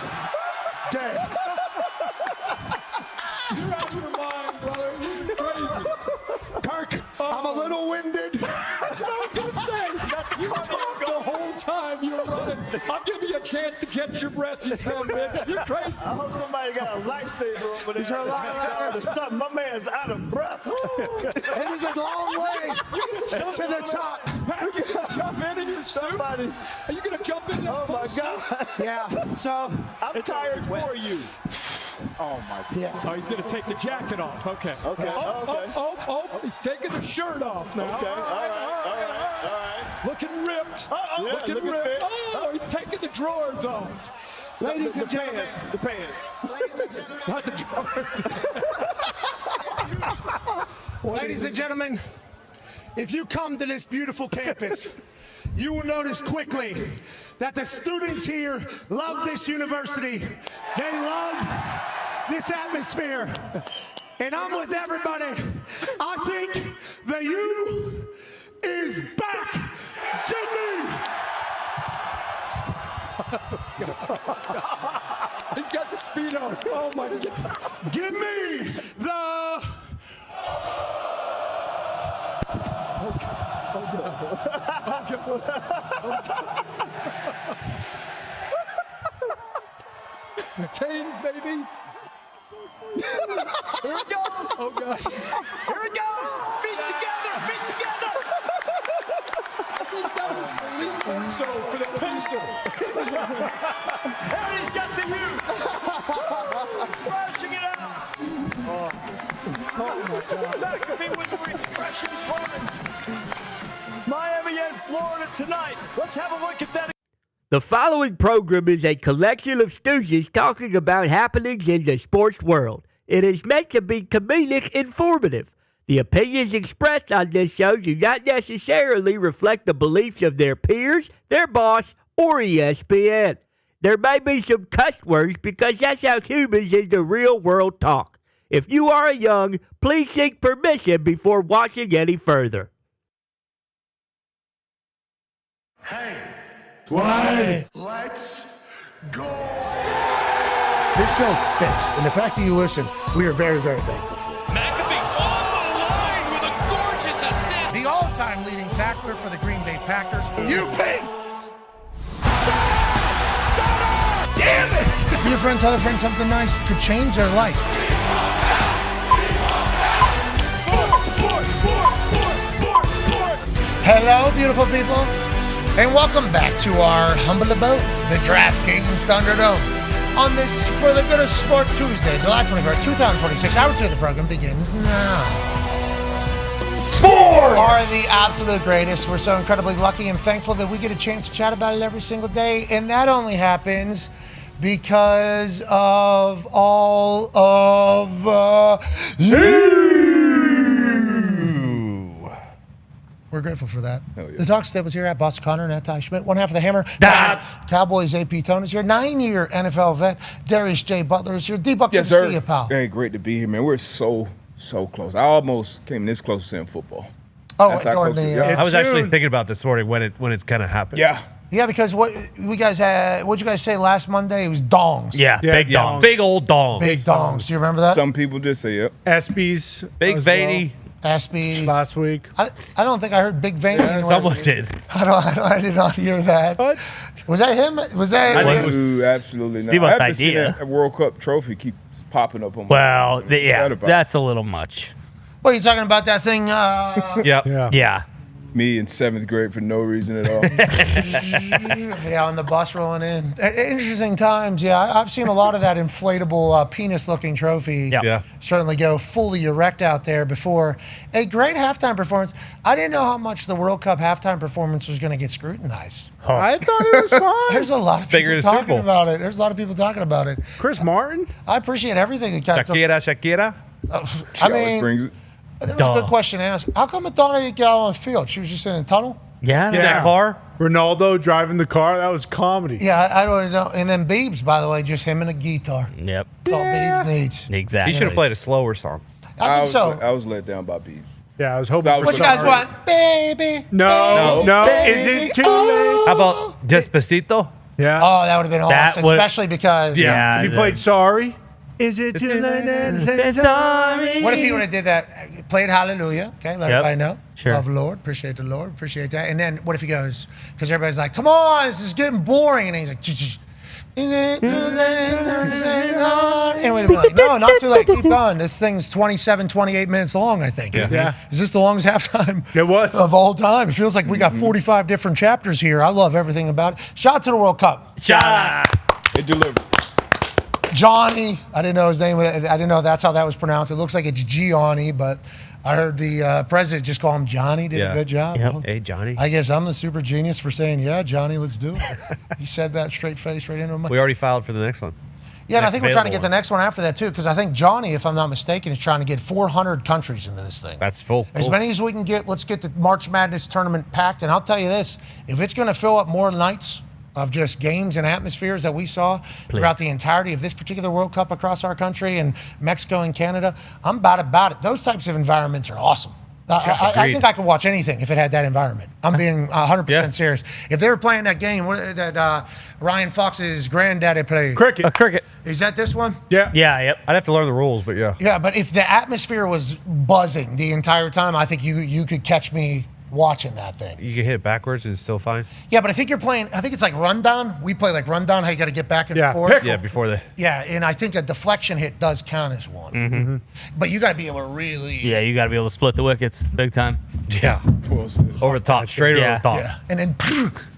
day. You're out of your mind, brother. You're crazy. Kirk, I'm a little winded. That's what I was going to say. You talked the whole time you were running. I'm giving you a chance to catch your breath, you son of a bitch. You're crazy. I hope somebody got a lifesaver over there. Is there a lot of that? Something. My man's out of breath. It is a long way to the top. Are you going to jump in your suit? Are you going to jump in that Oh, my God. Yeah, so I'm tired for you. Oh, my God. Yeah. Oh, he's going to take the jacket off. Okay. Okay. Oh, he's taking the shirt off now. Okay. All right. Looking ripped. Yeah, looking looking ripped. fit. Oh, he's taking the drawers off. ladies and gentlemen. The pants. Not the drawers. Ladies and gentlemen, if you come to this beautiful campus, you will notice quickly that the students here love this university. They love this atmosphere. And I'm with everybody. I think the U is back. Give me. He's got the speed on. Oh, my God. Give me the. Oh, God. Canes, baby. Here it goes. Oh, God. Here it goes. Feet together. Feet together. I think that was the lead also for the Pacer. And he's got the youth. Rushing it out. Oh, my God. McAfee with the refreshing punch. Miami and Florida tonight. Let's have a look at that. The following program is a collection of stooges talking about happenings in the sports world. It is meant to be comedic informative. The opinions expressed on this show do not necessarily reflect the beliefs of their peers, their boss, or ESPN. There may be some cuss words because that's how humans in the real world talk. If you are young, please seek permission before watching any further. Hey. Why? Let's go. This show stinks, and the fact that you listen, we are very, very thankful for. McAfee on the line with a gorgeous assist. The all-time leading tackler for the Green Bay Packers, You pink. Damn it! Be a friend, tell a friend something nice could change their life. Hello, beautiful people, and welcome back to our humble abode, the DraftKings Thunderdome. On this For the Good of Sport Tuesday, July 21st, 2026, hour 2 of the program begins now. Sport are the absolute greatest. We're so incredibly lucky and thankful that we get a chance to chat about it every single day, and that only happens because of all of you. We're grateful for that. Hell yeah. The Talk Step was here at Boston Connor and at Ty Schmidt. One half of the Hammer. Dahn. Cowboys AP Tone is here. 9-year NFL vet. Darius J. Butler is here. D-Buck, Yes, good to sir. see you, pal. Hey, great to be here, man. We're so close. I almost came this close to seeing football. Oh, That's wait, how during close we the, are. I was actually thinking about this morning when it's gonna happen. Yeah. Yeah, because what we guys had, what'd you guys say last Monday? It was dongs. Yeah, big dongs. Big old dongs. Big dongs. Do you remember that? Some people did say, yep. ESPYs. Big as veiny. Aspies. Last week. I don't think I heard Big Veiny. anywhere. Someone did. I did not hear that. What? Was that him? Was that? I think it was Ooh, absolutely not. Steve I O's haven't seen idea. that World Cup trophy keep popping up on my Well, yeah, What about that's a little much. What are you talking about? That thing? Yep. Yeah. me in 7th grade for no reason at all. Yeah, on the bus rolling in. Interesting times. Yeah, I've seen a lot of that inflatable penis-looking trophy. Yeah. Certainly go fully erect out there before a great halftime performance. I didn't know how much the World Cup halftime performance was going to get scrutinized. I thought it was fine. There's a lot of Bigger people than Super talking Bowl. about it. There's a lot of people talking about it. Chris Martin? I appreciate everything that comes up. Shakira. She I always mean, brings it. there was a good question to ask. How come Madonna didn't get out on the field? She was just in the tunnel? Yeah. That car. Ronaldo driving the car. That was comedy. Yeah, I don't know. And then Biebs, by the way, just him and a guitar. Yep. That's all Biebs needs. Exactly. He should have played a slower song. I think so. I was let down by Biebs. Yeah, I was hoping That for was What you guys something. want? Baby. No. Is baby, it too oh. How about Despacito? Yeah. Oh, that would have been That awesome, would- especially because. Yeah. If you played Sorry. Is it too late to say sorry? What if he would have did that? Played Hallelujah. Okay, let everybody know. Sure. Love the Lord, appreciate the Lord, appreciate that. And then what if he goes? Because everybody's like, "Come on, this is getting boring," and he's like, "Is it too late to say sorry?" And we'd be like, "No, not too late. Keep going. This thing's 27, 28 minutes long. I think. Yeah. Is this the longest halftime? It was. Of all time. It feels like we got 45 different chapters here. I love everything about it. Shout out to the World Cup. It delivered. Johnny, I didn't know his name. I didn't know that's how that was pronounced. It looks like it's Gianni, but I heard the president just call him Johnny. Did a good job. Yep. Well, Hey, Johnny. I guess I'm the super genius for saying, yeah, Johnny, let's do it. He said that straight face right into him. We already filed for the next one. Yeah, and I next think we're trying to get available the next one after that, too, because I think Johnny, if I'm not mistaken, is trying to get 400 countries into this thing. That's full. As many as we can get, let's get the March Madness tournament packed. And I'll tell you this, if it's going to fill up more nights of just games and atmospheres that we saw throughout the entirety of this particular World Cup across our country and Mexico and Canada, I'm about it. Those types of environments are awesome. I think I could watch anything if it had that environment. I'm being 100% serious. If they were playing that game that Ryan Fox's granddaddy played. Cricket. Is that this one? Yeah. Yeah. Yep. I'd have to learn the rules, but yeah. Yeah, but if the atmosphere was buzzing the entire time, I think you could catch me watching that thing. You can hit it backwards and it's still fine. Yeah, but I think you're playing. I think it's like rundown. We play like rundown. How you got to get back and forth. Yeah, before the. Yeah, and I think a deflection hit does count as one. Mm-hmm. But you got to be able to really. Yeah, you got to be able to split the wickets big time. Yeah. Over the top, straight over the top. Yeah, and then.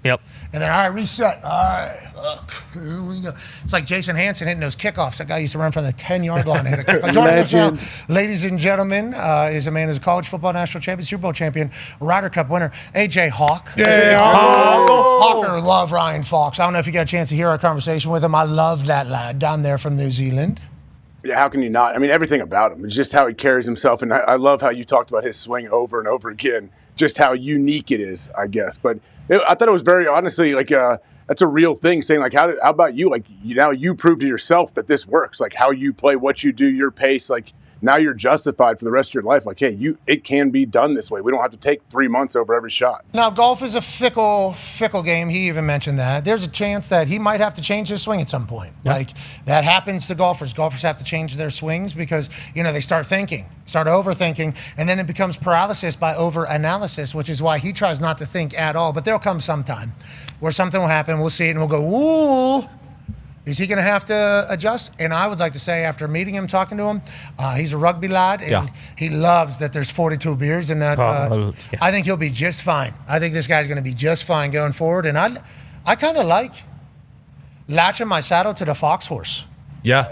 Yep. And then, all right, reset. All right, look, here we go. It's like Jason Hansen hitting those kickoffs. That guy used to run from the 10-yard line. Joining us now, ladies and gentlemen, is a man who's a college football national champion, Super Bowl champion, Ryder Cup winner, A.J. Hawk. Yeah, Hawker, love Ryan Fox. I don't know if you got a chance to hear our conversation with him. I love that lad down there from New Zealand. Yeah, how can you not? I mean, everything about him. It's just how he carries himself. And I love how you talked about his swing over and over again, just how unique it is, I guess. But I thought it was very, honestly, like, that's a real thing, saying, like, how about you? Like, now you prove to yourself that this works. Like, how you play, what you do, your pace. Like, now you're justified for the rest of your life. Like, hey, it can be done this way. We don't have to take 3 months over every shot. Now, golf is a fickle game. He even mentioned that. There's a chance that he might have to change his swing at some point. Yeah. Like, that happens to golfers. Golfers have to change their swings because, they start overthinking, and then it becomes paralysis by over-analysis, which is why he tries not to think at all. But there'll come some time where something will happen, we'll see it, and we'll go, ooh, is he going to have to adjust? And I would like to say, after meeting him, talking to him, he's a rugby lad, and he loves that there's 42 beers in that. I think he'll be just fine. I think this guy's going to be just fine going forward. And I kind of like latching my saddle to the Fox horse. Yeah.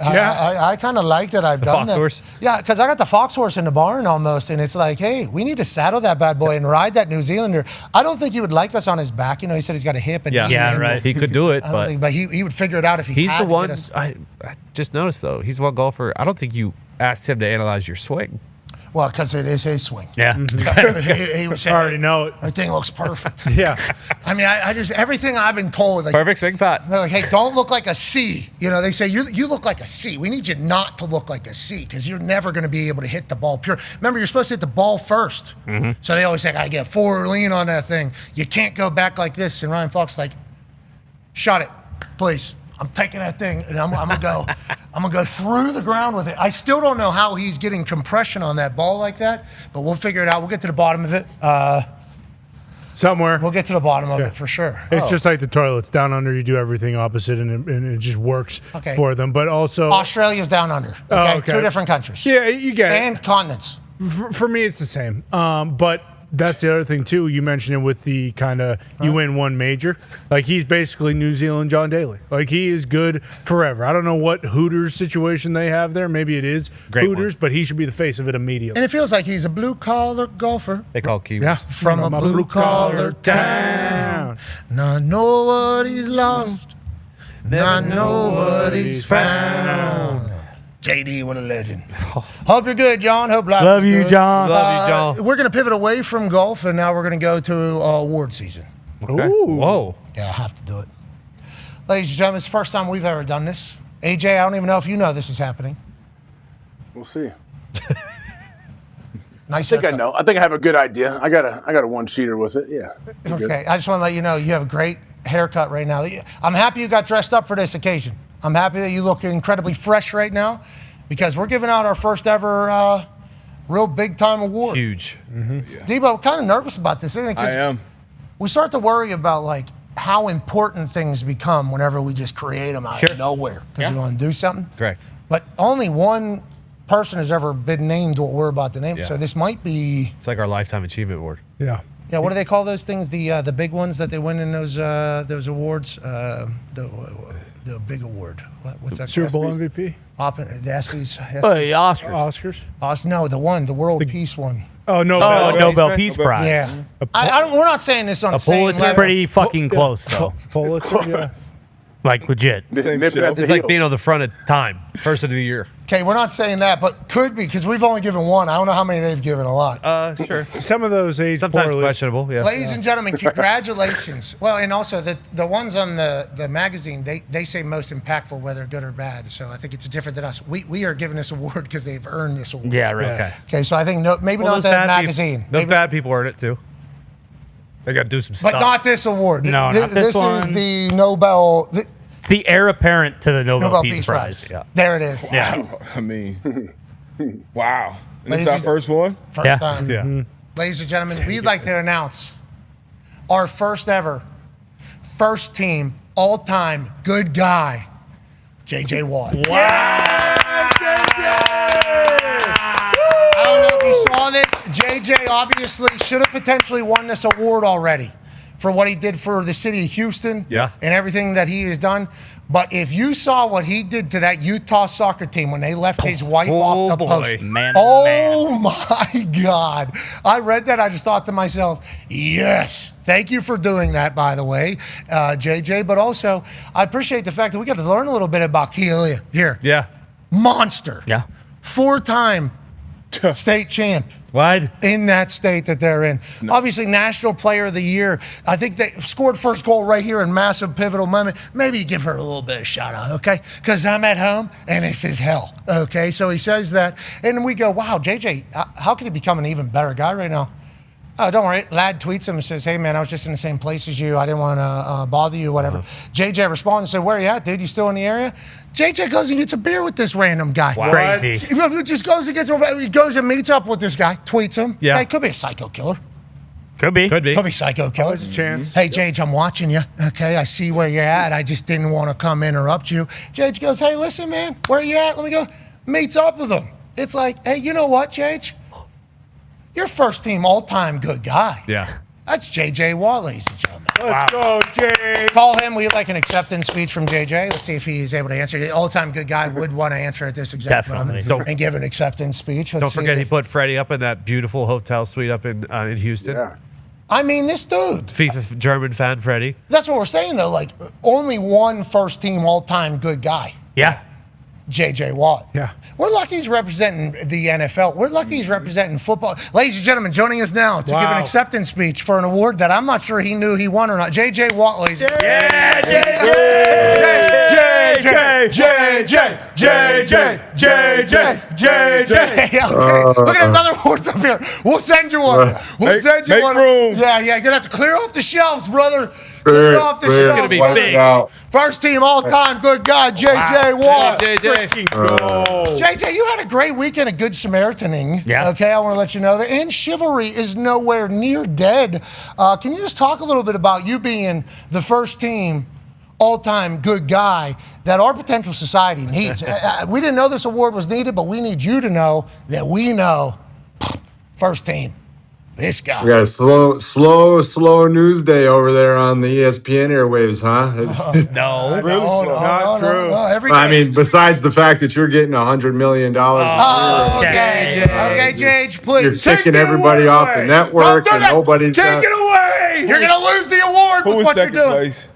I kind of like that I've done that. Horse? Yeah, because I got the Fox horse in the barn almost, and it's like, hey, we need to saddle that bad boy and ride that New Zealander. I don't think he would like us on his back. He said he's got a hip. And right. He could do it, but he would figure it out if he he's had the to one. get us. I just noticed, though, he's one golfer. I don't think you asked him to analyze your swing. Well, because it is his swing. Yeah. he was saying, I already know it. My thing looks perfect. Yeah. I mean, I just, everything I've been told. Like, perfect swing, Pat. They're like, hey, don't look like a C. They say, you look like a C. We need you not to look like a C because you're never going to be able to hit the ball pure. Remember, you're supposed to hit the ball first. Mm-hmm. So they always say, I get forward lean on that thing. You can't go back like this. And Ryan Fox like, shut it, please. I'm taking that thing and I'm gonna go. I'm gonna go through the ground with it. I still don't know how he's getting compression on that ball like that, but we'll figure it out. We'll get to the bottom of it. Somewhere. We'll get to the bottom of it for sure. It's just like the toilets. Down under, you do everything opposite, and it just works for them. But also, Australia's down under. Okay? Two different countries. Yeah, you get it. And continents. For me, it's the same. But that's the other thing too. You mentioned it with the kind of you win one major. Like he's basically New Zealand John Daly. Like he is good forever. I don't know what Hooters situation they have there. Maybe it is Hooters, but he should be the face of it immediately. And it feels like he's a blue collar golfer. They call Kiwis. Yeah. From a blue collar town. Now know what he's lost. Now know what he's found. JD, what a legend. Hope you're good, John. Hope life Love is you, good. John. Love you, John. We're going to pivot away from golf, and now we're going to go to award season. Okay. Ooh. Whoa. Yeah, I have to do it. Ladies and gentlemen, it's the first time we've ever done this. AJ, I don't even know if you know this is happening. We'll see. Nice I think I know. I think I have a good idea. I got a one-sheeter with it. Yeah. Okay. I just want to let you know you have a great haircut right now. I'm happy you got dressed up for this occasion. I'm happy that you look incredibly fresh right now because we're giving out our first ever real big-time award. Huge. Mm-hmm. Yeah. Debo, I'm kind of nervous about this, isn't it? I am. We start to worry about, like, how important things become whenever we just create them out of nowhere because we want to do something. Correct. But only one person has ever been named what we're about to name. Yeah. So this might be... It's like our Lifetime Achievement Award. Yeah. Yeah, what do they call those things? The big ones that they win in those awards? The big award. What's that? Super Bowl MVP? The ESPYs. Oscars. No, the World Peace one. Oh, Nobel Peace Prize. Yeah. We're not saying this on the same Pulitzer. level. Pretty fucking close, though. Pulitzer, yeah. Like, legit. It's like being on the front of Time, Person of the Year. Okay, we're not saying that, but could be, because we've only given one. I don't know how many they've given, a lot. Sure. Some of those age Sometimes poorly. questionable, yeah. Ladies and gentlemen, congratulations. Well, and also the ones on the magazine, they say most impactful, whether good or bad. So I think it's different than us. We are giving this award because they've earned this award. Yeah, right. Okay, so I think maybe not the magazine. Those bad people earn it, too. They got to do some stuff. But not this award. No, not this one. Is the Nobel... It's the heir apparent to the Nobel Peace Prize. Yeah. There it is. Yeah. I mean, wow. And Ladies it's our and- first one? First time. Yeah. Ladies and gentlemen, we'd like to announce our first ever, first team, all-time good guy, J.J. Watt. Wow. I don't know if you saw this. J.J. obviously should have potentially won this award already for what he did for the city of Houston and everything that he has done. But if you saw what he did to that Utah soccer team when they left his wife off the post. Man, my God. I read that. I just thought to myself, yes. Thank you for doing that, by the way, JJ. But also, I appreciate the fact that we got to learn a little bit about Kealia here. Yeah. Monster. Yeah. 4-time state champ. What? In that state that they're in. Obviously, National Player of the Year. I think they scored first goal right here in massive pivotal moment. Maybe give her a little bit of shout out, okay? Because I'm at home and it's hell, okay? So he says that. And we go, wow, JJ, how can he become an even better guy right now? Oh, don't worry. Lad tweets him and says, hey, man, I was just in the same place as you. I didn't want to bother you, whatever. JJ responds and said, where are you at, dude? You still in the area? JJ goes and gets a beer with this random guy. Wow. Crazy. He just goes and meets up with this guy, tweets him. Yeah. Hey, could be a psycho killer. Could be. Could be. Could be psycho killer. There's a chance. Hey, Jage, I'm watching you. Okay, I see where you're at. I just didn't want to come interrupt you. Jage goes, hey, listen, man, where you at? Let me go. Meets up with him. It's like, hey, you know what, Jage? You're first team all-time good guy. Yeah. That's J.J. Watt, ladies and gentlemen. Let's go, Jay. Call him. We'd like an acceptance speech from J.J. Let's see if he's able to answer. The all-time good guy would want to answer at this exact moment and give an acceptance speech. Don't forget he put Freddie up in that beautiful hotel suite up in Houston. Yeah. I mean, this dude. FIFA German fan Freddie. That's what we're saying, though. Like, only one first-team all-time good guy. Yeah. J.J. Watt. Yeah. We're lucky he's representing the NFL. We're lucky he's representing football. Ladies and gentlemen, joining us now to give an acceptance speech for an award that I'm not sure he knew he won or not. J.J. Watt, ladies and gentlemen. Yeah, Yeah, okay. Look at his other awards up here. We'll send you one. We'll send you one. Room. Yeah, you're going to have to clear off the shelves, brother. Clear off the shelves. It's going to be big. First team all-time good guy, J.J. Watt. JJ, you had a great weekend of Good Samaritaning. Yeah. Okay, I want to let you know that. And chivalry is nowhere near dead. Can you just talk a little bit about you being the first team all-time good guy that our potential society needs? We didn't know this award was needed, but we need you to know that we know first team. This guy. We got a slow news day over there on the ESPN airwaves, huh? No, not true. No, every day. I mean, besides the fact that you're getting $100 million. Okay, Jage, please. You're ticking everybody off the network, and nobody's Take it away. You're going to lose the award Who with was what you're second doing. place?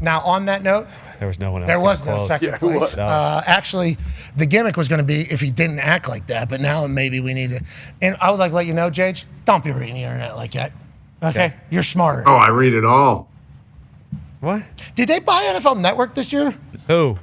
Now, on that note, there was no one else. there was no close. second place. Actually, the gimmick was going to be if he didn't act like that, but now maybe we need to. And I would like to let you know, Jage, don't be reading the internet like that. Okay? You're smarter. Oh, I read it all. What? Did they buy NFL Network this year? Who?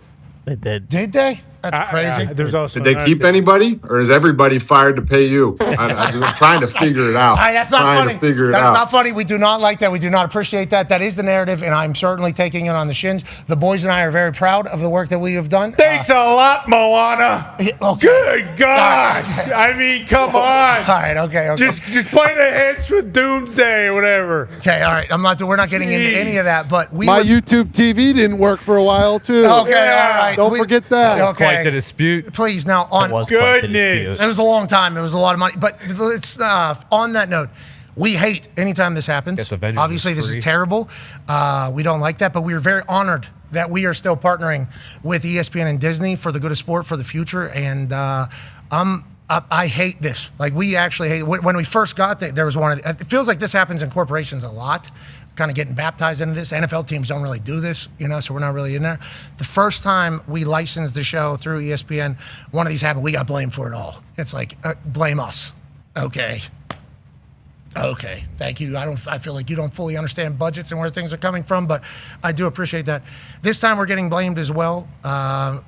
They did. Did they? That's crazy. There's also Did they keep anybody, or is everybody fired to pay you? I'm trying to figure it out. All right, that's not funny. That's Not funny. We do not like that. We do not appreciate that. That is the narrative, and I'm certainly taking it on the shins. The boys and I are very proud of the work that we have done. Thanks a lot, Moana. Okay. Good God. I mean, come on. All right, okay. Just play the hits with Doomsday or whatever. Okay, all right. We're not getting into any of that, but My YouTube TV didn't work for a while too. Okay, all right. Don't forget that. That's quite the dispute. Please, now on goodness. It was a long time. It was a lot of money. But it's on that note, we hate anytime this happens. Obviously, this is terrible. We don't like that, but we are very honored that we are still partnering with ESPN and Disney for the good of sport for the future. And I hate this. Like, we actually hate when we first got there was one of the, it feels like this happens in corporations a lot. Kind of getting baptized into this. NFL teams don't really do this, so we're not really in there. The first time we licensed the show through ESPN, one of these happened, we got blamed for it all. It's like, blame us. Okay, thank you. I feel like you don't fully understand budgets and where things are coming from, but I do appreciate that. This time we're getting blamed as well,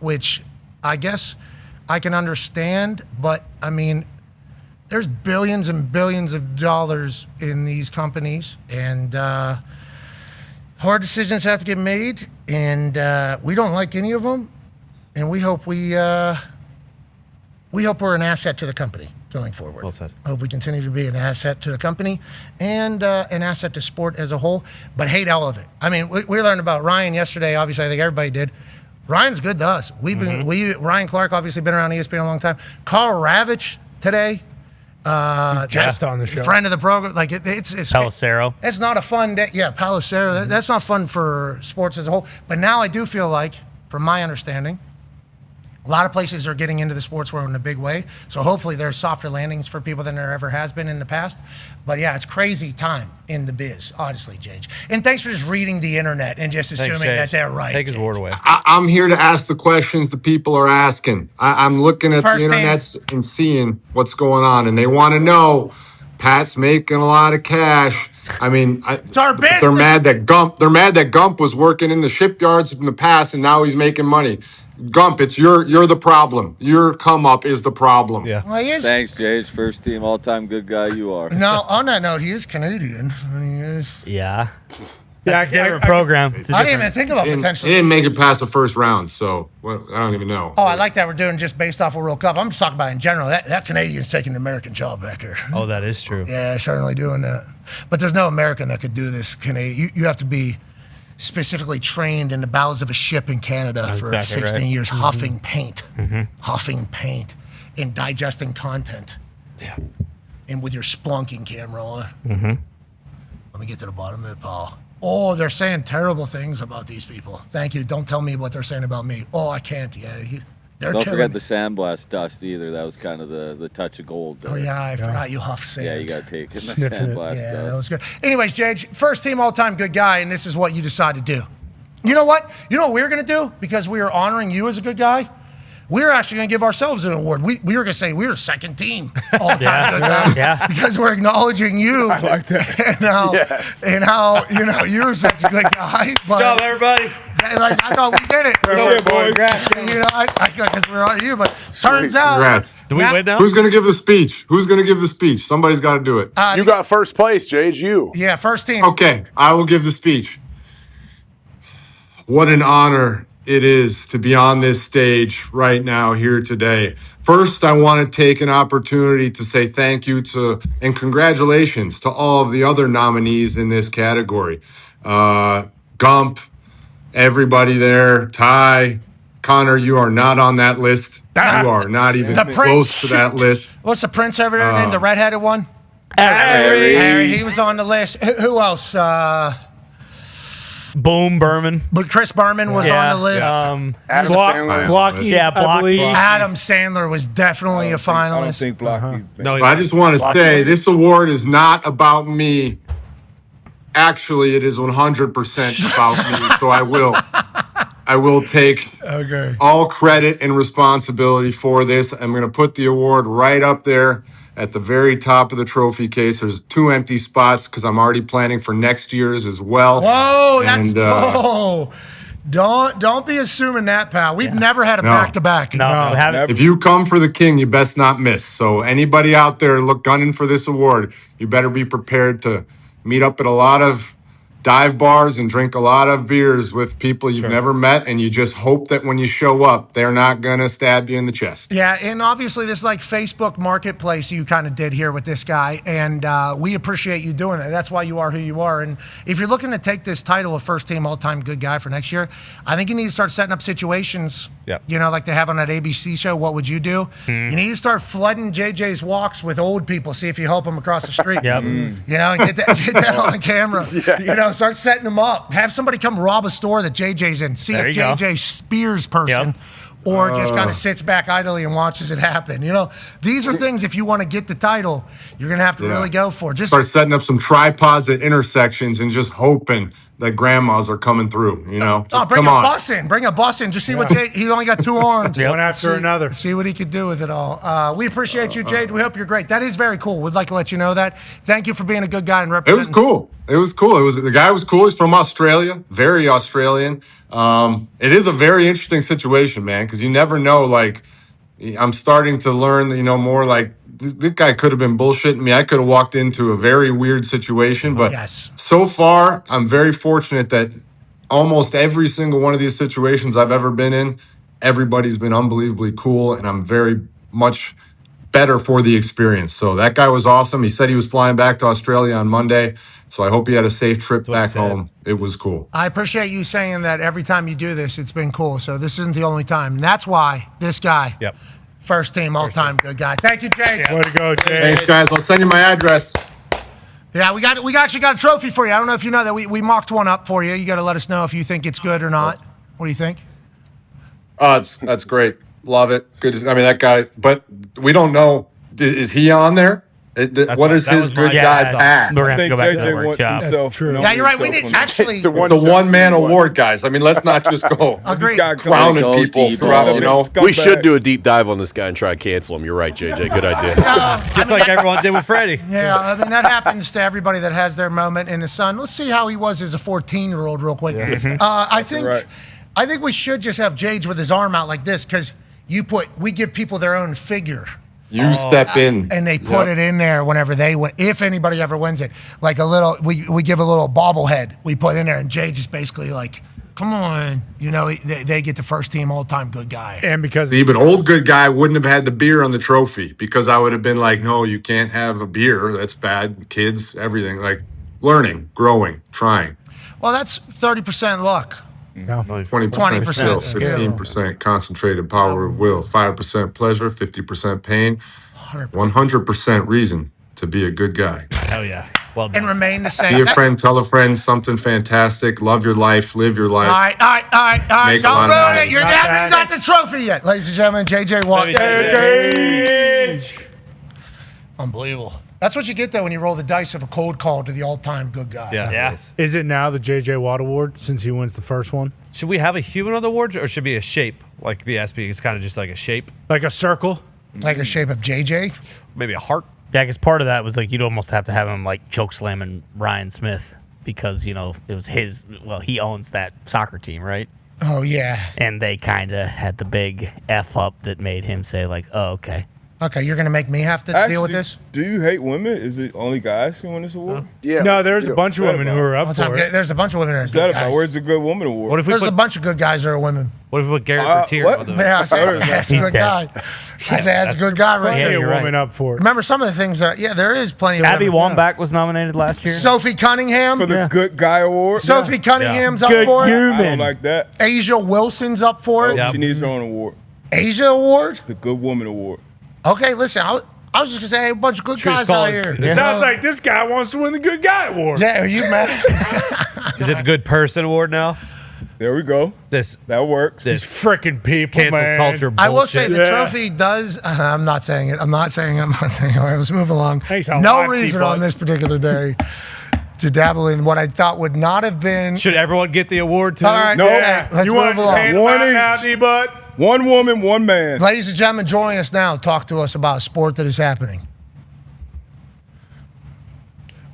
which I guess I can understand, but I mean, there's billions and billions of dollars in these companies, and hard decisions have to get made, and we don't like any of them, and we hope we're an asset to the company. going forward. Well said. I hope we continue to be an asset to the company and an asset to sport as a whole, but hate all of it. I mean, we learned about Ryan yesterday. Obviously, I think everybody did. Ryan's good to us. Ryan Clark obviously been around ESPN a long time. Carl Ravitch today. Just on the show. Friend of the program. Like it's Pelissero. it's not a fun day. Yeah, Pelissero. That's not fun for sports as a whole. But now I do feel like, from my understanding, a lot of places are getting into the sports world in a big way. So hopefully there's softer landings for people than there ever has been in the past. But yeah, it's crazy time in the biz, honestly, Jage. And thanks for just reading the internet and just assuming that they're right. Take his word away. I'm here to ask the questions the people are asking. I'm looking at First the internet and seeing what's going on, and they want to know, Pat's making a lot of cash. I mean, it's our business. They're mad that Gump was working in the shipyards in the past, and now he's making money. Gump, you're the problem. Your come up is the problem. Yeah. Well, he is. Thanks, Jage. First team all-time good guy you are. Now, on that note, he is Canadian. I mean, he is. Yeah. Yeah, different program. I didn't even think about He potentially. didn't make it past the first round, so I don't even know. Oh, I like that we're doing just based off of World Cup. I'm just talking about in general. That Canadian's taking the American job back here. Oh, that is true. Yeah, certainly doing that. But there's no American that could do this. Canadian, you have to be specifically trained in the bowels of a ship in Canada for 16 years, huffing paint, and digesting content. Yeah. And with your splunking camera on. Let me get to the bottom of it, Paul. Oh, they're saying terrible things about these people. Thank you. Don't tell me what they're saying about me. Oh, I can't. Yeah, they're Don't killing forget me. the sandblast dust either. That was kind of the touch of gold there. Oh, yeah, I forgot you huff sand. Yeah, you got to take it. The Sniffing it. sandblast Yeah, dust. that was good. Anyways, Jage, first team all-time good guy, and this is what you decided to do. You know what? You know what we're going to do? Because we are honoring you as a good guy, we're actually going to give ourselves an award. We were going to say we're second team all-time good guy because we're acongnowledging you. I like that. And how you're such a good guy. But, Good job, everybody. Like, I thought we did it. Shit, boys. You know, because we're honoring you, but turns out. Congrats. Do we win now? Who's going to give the speech? Somebody's got to do it. You got first place, Jage. You. Yeah, first team. Okay, I will give the speech. What an honor it is to be on this stage right now here today. First, I want to take an opportunity to say thank you to and congratulations to all of the other nominees in this category. Gump, everybody there, Ty, Connor, you are not on that list. You are not even close to that list. What's the prince over there named the redheaded one? Harry. He was on the list. Who else? Boom, Berman. But Chris Berman was on the list. Adam Sandler. Blocky. Blocky. Adam Sandler was definitely a finalist. I don't think Blocky. No, I just want to say this award is not about me. Actually, it is 100% about me. So I will take all credit and responsibility for this. I'm going to put the award right up there at the very top of the trophy case. There's 2 empty spots because I'm already planning for next year's as well. Whoa, whoa. Don't be assuming that, pal. We've never had a back-to-back. No, if you come for the king, you best not miss. So anybody out there gunning for this award, you better be prepared to meet up at a lot of dive bars and drink a lot of beers with people you've never met, and you just hope that when you show up, they're not going to stab you in the chest. Yeah, and obviously this is like Facebook Marketplace you kind of did here with this guy, and we appreciate you doing that. That's why you are who you are. And if you're looking to take this title of first team all-time good guy for next year, I think you need to start setting up situations, like they have on that ABC show, What Would You Do? You need to start flooding JJ's walks with old people, see if you help them across the street. And get that on camera. Start setting them up. Have somebody come rob a store that JJ's in. See if JJ spears person or just kind of sits back idly and watches it happen. These are things, if you want to get the title, you're going to have to really go for. Just start setting up some tripods at intersections and just hoping that grandmas are coming through, bring a bus in. Bring a bus in. Just see what Jade, he's only got 2 arms. One after another. See what he could do with it all. We appreciate you, Jade. We hope you're great. That is very cool. We'd like to let you know that. Thank you for being a good guy and representing. It was cool. The guy was cool. He's from Australia, very Australian. It is a very interesting situation, man, because you never know. Like, I'm starting to learn, more like this guy could have been bullshitting me. I could have walked into a very weird situation, but so far, I'm very fortunate that almost every single one of these situations I've ever been in, everybody's been unbelievably cool, and I'm very much better for the experience. So that guy was awesome. He said he was flying back to Australia on Monday. So I hope he had a safe trip back home. It was cool. I appreciate you saying that every time you do this, it's been cool. So this isn't the only time. And that's why this guy, first team, all-time good guy. Thank you, Jay. Way to go, Jay. Thanks, guys. I'll send you my address. Yeah, we actually got a trophy for you. I don't know if you know that. We mocked one up for you. You got to let us know if you think it's good or not. What do you think? That's great. Love it. Good. I mean, that guy, but we don't know. Is he on there? What is his good guy pass? We're going to have to go back to the workshop. Himself, yeah, you're right. We didn't actually. It's a one-man award, guys. I mean, let's not just go crowning people throughout, you know. We should do a deep dive on this guy and try to cancel him. You're right, JJ. Good idea. Just like everyone did with Freddie. Yeah, I mean, that happens to everybody that has their moment in the sun. Let's see how he was as a 14-year-old real quick. I think we should just have Jage with his arm out like this because we give people their own figure. You step in. And they put it in there whenever they win. If anybody ever wins it. Like a little, we give a little bobblehead we put in there, and Jay just basically like, come on. You know, they get the first team all-time good guy. And because even old good guy wouldn't have had the beer on the trophy because I would have been like, no, you can't have a beer. That's bad. Kids, everything. Like learning, growing, trying. Well, that's 30% luck. 20% skill, 15% concentrated power of will, 5% pleasure, 50% pain, 100% reason to be a good guy. Hell yeah. Well done. And remain the same. Be a friend, tell a friend something fantastic, love your life, live your life. All right. Make a Don't lot of ruin money. it. You haven't got the trophy yet. Ladies and gentlemen, JJ Watt. Unbelievable. That's what you get, though, when you roll the dice of a cold call to the all-time good guy. Yeah. Is it now the J.J. Watt Award since he wins the first one? Should we have a human on the award or should it be a shape? Like the SB, it's kind of just like a shape. Like a circle? Like the shape of JJ? Maybe a heart? Yeah, because part of that was like you'd almost have to have him like choke slamming Ryan Smith because, you know, it was his, well, he owns that soccer team, right? Oh, yeah. And they kind of had the big F up that made him say like, oh, okay. Okay, you're going to make me have to deal with this? Do you hate women? Is it only guys who win this award? Yeah. No, there's a bunch of women who are up for it. There's a bunch of women that are What's good that about? guys. Where's the good woman award? There's a bunch of good guys that are women. What if we put Garrett Bertier what? on the Yeah, I said that's a good guy. I said that's a good guy right Plenty there. of women up for it. Remember some of the things that, there is plenty of Abby women. Wambach was nominated last year. Sophie Cunningham. For the good guy award? Sophie Cunningham's up Good for it. human. I don't like that. Asia Wilson's up for it. She needs her own award. Asia Award? The good woman award. Okay, listen, I was just going to say a bunch of good guys out here. It sounds like this guy wants to win the Good Guy Award. Yeah, are you mad? Is it the good person award now? There we go. That works. These freaking people, cancel man. culture bullshit. I will say the trophy does. I'm not saying it. All right, let's move along. No reason on this particular day to dabble in what I thought would not have been. Should everyone get the award too? All right, No. okay, let's You move want to along. paint One him each. out, D-Butt? One woman, one man. Ladies and gentlemen, joining us now to talk to us about a sport that is happening.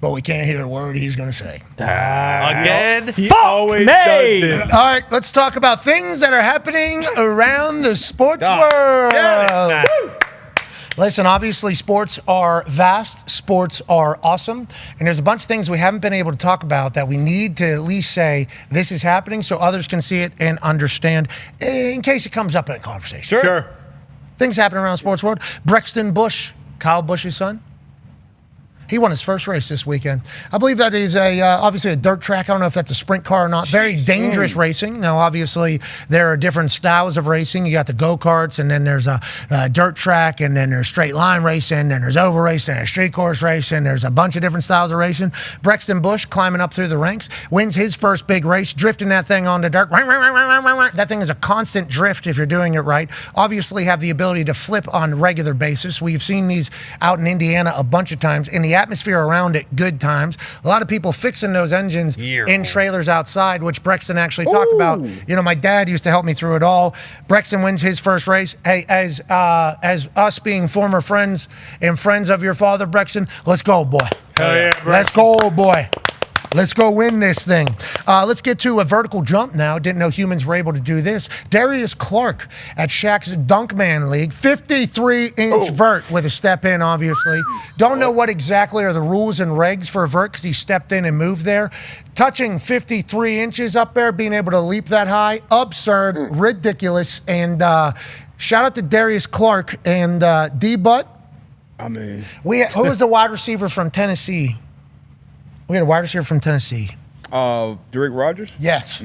But we can't hear a word he's going to say. Again? He Fuck always me! does this. All right, let's talk about things that are happening around the sports Ah, world. damn it. Woo! Listen, obviously, sports are vast. Sports are awesome. And there's a bunch of things we haven't been able to talk about that we need to at least say this is happening so others can see it and understand in case it comes up in a conversation. Sure. Things happening around the sports world. Brexton Bush, Kyle Busch's son. He won his first race this weekend. I believe that is obviously a dirt track. I don't know if that's a sprint car or not. Very dangerous racing. Now, obviously, there are different styles of racing. You got the go-karts, and then there's a dirt track, and then there's straight line racing, and there's oval racing, and there's street course racing. There's a bunch of different styles of racing. Brexton Bush climbing up through the ranks, wins his first big race, drifting that thing on the dirt. That thing is a constant drift if you're doing it right. Obviously, have the ability to flip on a regular basis. We've seen these out in Indiana a bunch of times. In the atmosphere around it, good times. A lot of people fixing those engines in trailers outside, which Brexton actually talked about. You know, my dad used to help me through it all. Brexton wins his first race. Hey, as us being former friends and friends of your father, Brexton, let's go, boy. Hell yeah, Brexton. Let's go, boy. Let's go win this thing. Let's get to a vertical jump now. Didn't know humans were able to do this. Darius Clark at Shaq's Dunkman League. 53-inch vert with a step in, obviously. Don't know what exactly are the rules and regs for a vert because he stepped in and moved there. Touching 53 inches up there, being able to leap that high. Absurd, ridiculous. And shout out to Darius Clark and D-Butt. I mean, who was the wide receiver from Tennessee? We had a wide receiver from Tennessee. Derrick Rogers? Yes.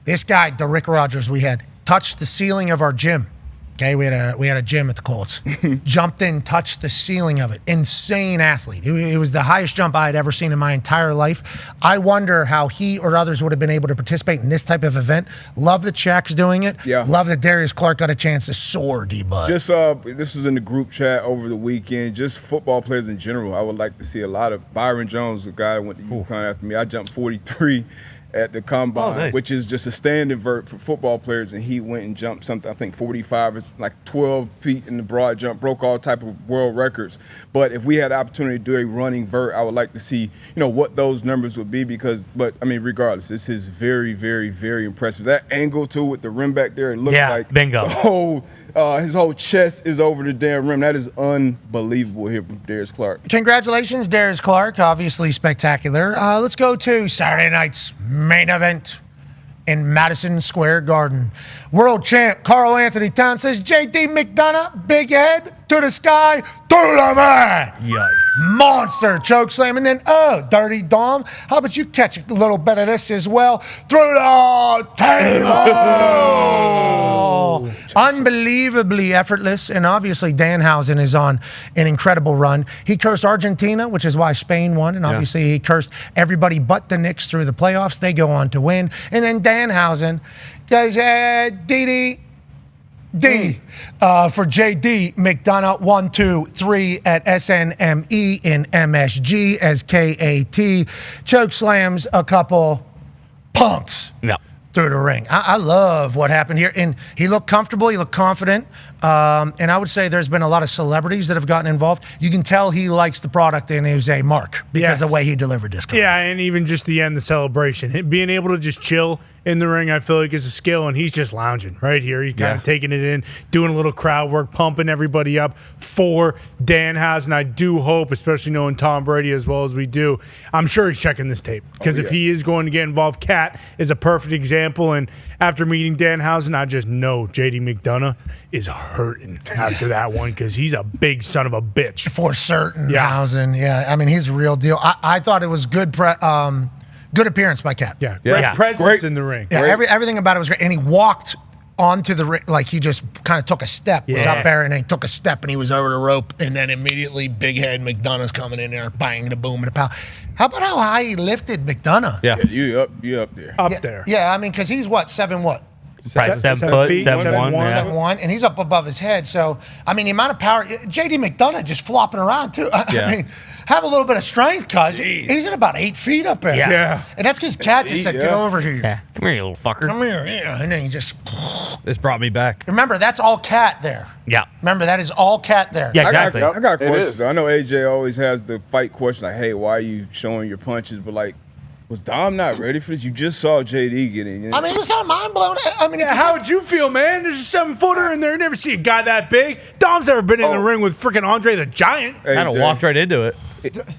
This guy, Derrick Rogers, we had touched the ceiling of our gym. Okay, we had a gym at the Colts. Jumped in, touched the ceiling of it. Insane athlete. It was the highest jump I had ever seen in my entire life. I wonder how he or others would have been able to participate in this type of event. Love that Shaq's doing it. Yeah. Love that Darius Clark got a chance to soar, D-Bud. Just this was in the group chat over the weekend. Just football players in general. I would like to see a lot of Byron Jones, the guy that went to UConn after me. I jumped 43 at the combine, which is just a standing vert for football players, and he went and jumped something, I think 45 is like 12 feet in the broad jump, broke all type of world records. But if we had the opportunity to do a running vert, I would like to see, what those numbers would be but I mean, regardless, this is very, very, very impressive. That angle too with the rim back there, it looks like bingo. His whole chest is over the damn rim. That is unbelievable here from Darius Clark. Congratulations, Darius Clark. Obviously spectacular. Let's go to Saturday night's main event in Madison Square Garden. World champ Carl Anthony Towns says, J.D. McDonough, big head, to the sky, to the man. Yikes. Monster choke slam. And then, Dirty Dom, how about you catch a little bit of this as well? Through the table. Unbelievably effortless. And obviously, Danhausen is on an incredible run. He cursed Argentina, which is why Spain won. And obviously, he cursed everybody but the Knicks through the playoffs. They go on to win. And then Danhausen goes, D for JD McDonough, 1, 2, 3 at SNME in MSG as KAT. Choke slams a couple punks through the ring. I love what happened here. And he looked comfortable. He looked confident. And I would say there's been a lot of celebrities that have gotten involved. You can tell he likes the product and it was a mark because of the way he delivered this. Yeah, and even just the end, the celebration. Being able to just chill in the ring, I feel like is a skill, and he's just lounging right here. He's kind of taking it in, doing a little crowd work, pumping everybody up for Danhausen. I do hope, especially knowing Tom Brady as well as we do, I'm sure he's checking this tape because if he is going to get involved, Cat is a perfect example. And after meeting Danhausen, I just know J.D. McDonough is hurting after that one because he's a big son of a bitch. For certain, Hausen. Yeah, I mean, he's a real deal. I thought it was good appearance by Cat. Yeah, great presence in the ring. Yeah, everything about it was great. And he walked onto the ring, like he just kind of took a step. Was up there and he took a step and he was over the rope. And then immediately, big head McDonough's coming in there, bang, the boom, and the pow. How about how high he lifted McDonough? Yeah, you up there. Up there. Yeah, I mean, because he's what, 7 what? Probably 7 foot, 7'1", 7'1", and he's up above his head. So, I mean, the amount of power. J.D. McDonough just flopping around, too. I mean, have a little bit of strength, cuz. He's at about 8 feet up there. Yeah. And that's because Cat just said, get over here. Yeah. Come here, you little fucker. Come here, And then he just. This brought me back. Remember, that's all Cat there. Yeah. Remember, that is all Cat there. Yeah, exactly. I got questions. I know AJ always has the fight question, like, hey, why are you showing your punches? But, like, was Dom not ready for this? You just saw JD get in. I mean, it was kind of mind blown. I mean, how would you feel, man? There's a 7-footer in there. You never see a guy that big. Dom's never been in the ring with freaking Andre the Giant. Kind of walked right into it.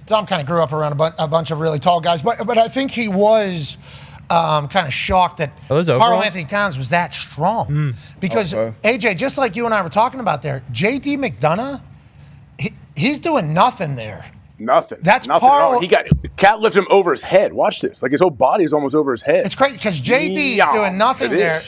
Dom kind of grew up around a bunch of really tall guys, but I think he was kind of shocked that Carl Anthony Towns was that strong. Because, AJ, just like you and I were talking about there, J.D. McDonough, he's doing nothing there. Nothing. That's nothing Carl. At all. He got Cat lifted him over his head. Watch this. Like his whole body is almost over his head. It's crazy because JD is doing nothing there,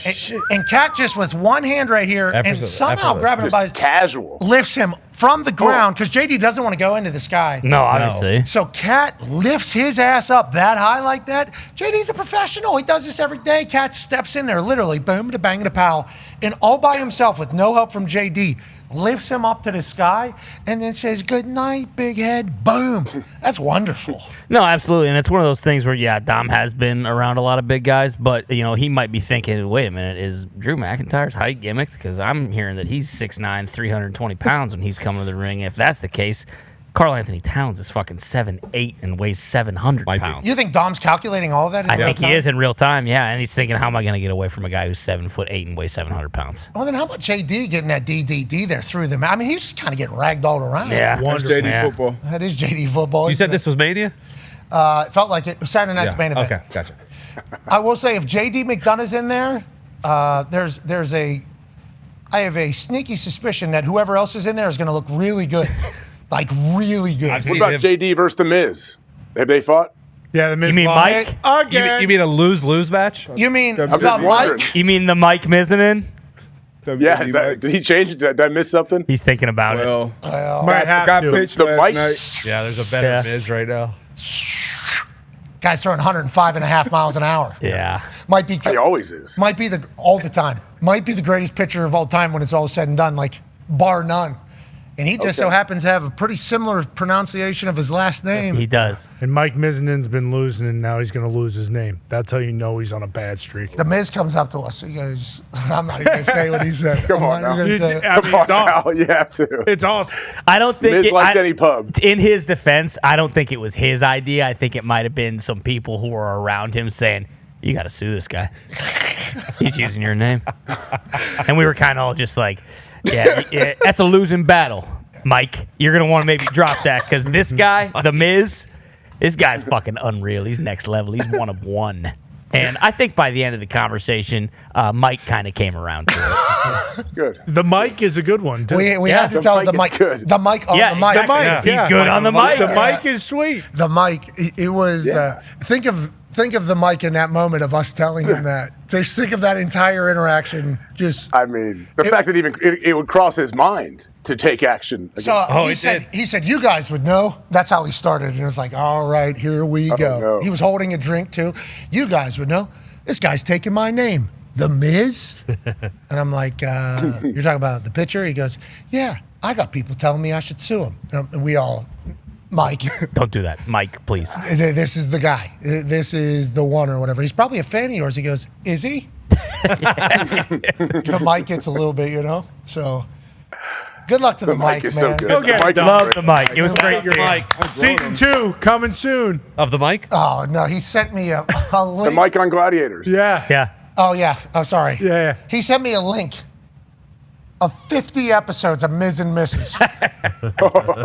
and Cat just with one hand right here and somehow grabbing him by his casual lifts him from the ground because JD doesn't want to go into the sky. No, obviously. So Cat lifts his ass up that high like that. JD's a professional. He does this every day. Cat steps in there, literally, boom, da bang, da pow, and all by himself with no help from JD. Lifts him up to the sky and then says, good night, big head. Boom. That's wonderful. No, absolutely. And it's one of those things where, Dom has been around a lot of big guys, but, he might be thinking, wait a minute, is Drew McIntyre's height gimmicked? Because I'm hearing that he's 6'9", 320 pounds when he's coming to the ring. If that's the case, Carl Anthony Towns is fucking 7'8" and weighs 700 pounds. You think Dom's calculating all of that in real time? I think he is in real time, and he's thinking, how am I going to get away from a guy who's 7'8" and weighs 700 pounds? Well, then how about JD getting that DDD there through them? I mean, he's just kind of getting ragged all around. Yeah. That's JD football. That is JD football. You said this was Mania? It felt like it. Saturday night's main event. Okay, gotcha. I will say, if JD McDonough's in there, there's a I have a sneaky suspicion that whoever else is in there is going to look really good. Like, really good. What about JD versus The Miz? Have they fought? Yeah, The Miz. You mean Mike? Again. You mean a lose-lose match? You mean I'm just wondering. Mike? You mean the Mike Mizzanin? Yeah, did he change it? Did I miss something? He's thinking about it. Might have got to. pitched The last Mike? night. Yeah, there's a better Miz right now. Guy's throwing 105.5 miles an hour. Yeah. Might be. He always is. Might be all the time. Might be the greatest pitcher of all time when it's all said and done, like bar none. And he just so happens to have a pretty similar pronunciation of his last name. He does. And Mike Mizzanin's been losing, and now he's going to lose his name. That's how you know he's on a bad streak. The Miz comes up to us. He goes, I'm not even going to say what he said. Come on now. I mean, Come on it's awesome. now. You have to. It's awesome. I don't think Miz likes any pub. In his defense, I don't think it was his idea. I think it might have been some people who were around him saying, "You got to sue this guy. He's using your name." And we were kind of all just like, yeah, that's a losing battle, Mike. You're going to want to maybe drop that because this guy, The Miz, this guy's fucking unreal. He's next level. He's one of one. And I think by the end of the conversation, Mike kind of came around to it. Good. The mic is a good one, too. We had to tell the mic. The mic on the mic. The mic. He's good on the mic. The mic is sweet. The mic. It was. Think of the mic in that moment of us telling him that. Just think of that entire interaction. I mean, the fact that even it would cross his mind to take action. So he said, "You guys would know." That's how he started, and it was like, "All right, here we go." No. He was holding a drink too. "You guys would know. This guy's taking my name, The Miz." And I'm like, "You're talking about the pitcher?" He goes, "Yeah, I got people telling me I should sue him." And we all. Mike. Don't do that. Mike, please. This is the guy. This is the one or whatever. He's probably a fan of yours. He goes, "Is he?" The Mike gets a little bit, So good luck to the Mike, man. So good. Go get it, Love the mic. It was great. Your mic. Season 2 coming soon. Of the mic? Oh, no. He sent me a link. The mic on Gladiators. Yeah. Yeah. Oh, yeah. Oh, sorry. Yeah. He sent me a link of 50 episodes of Ms. and Mrs.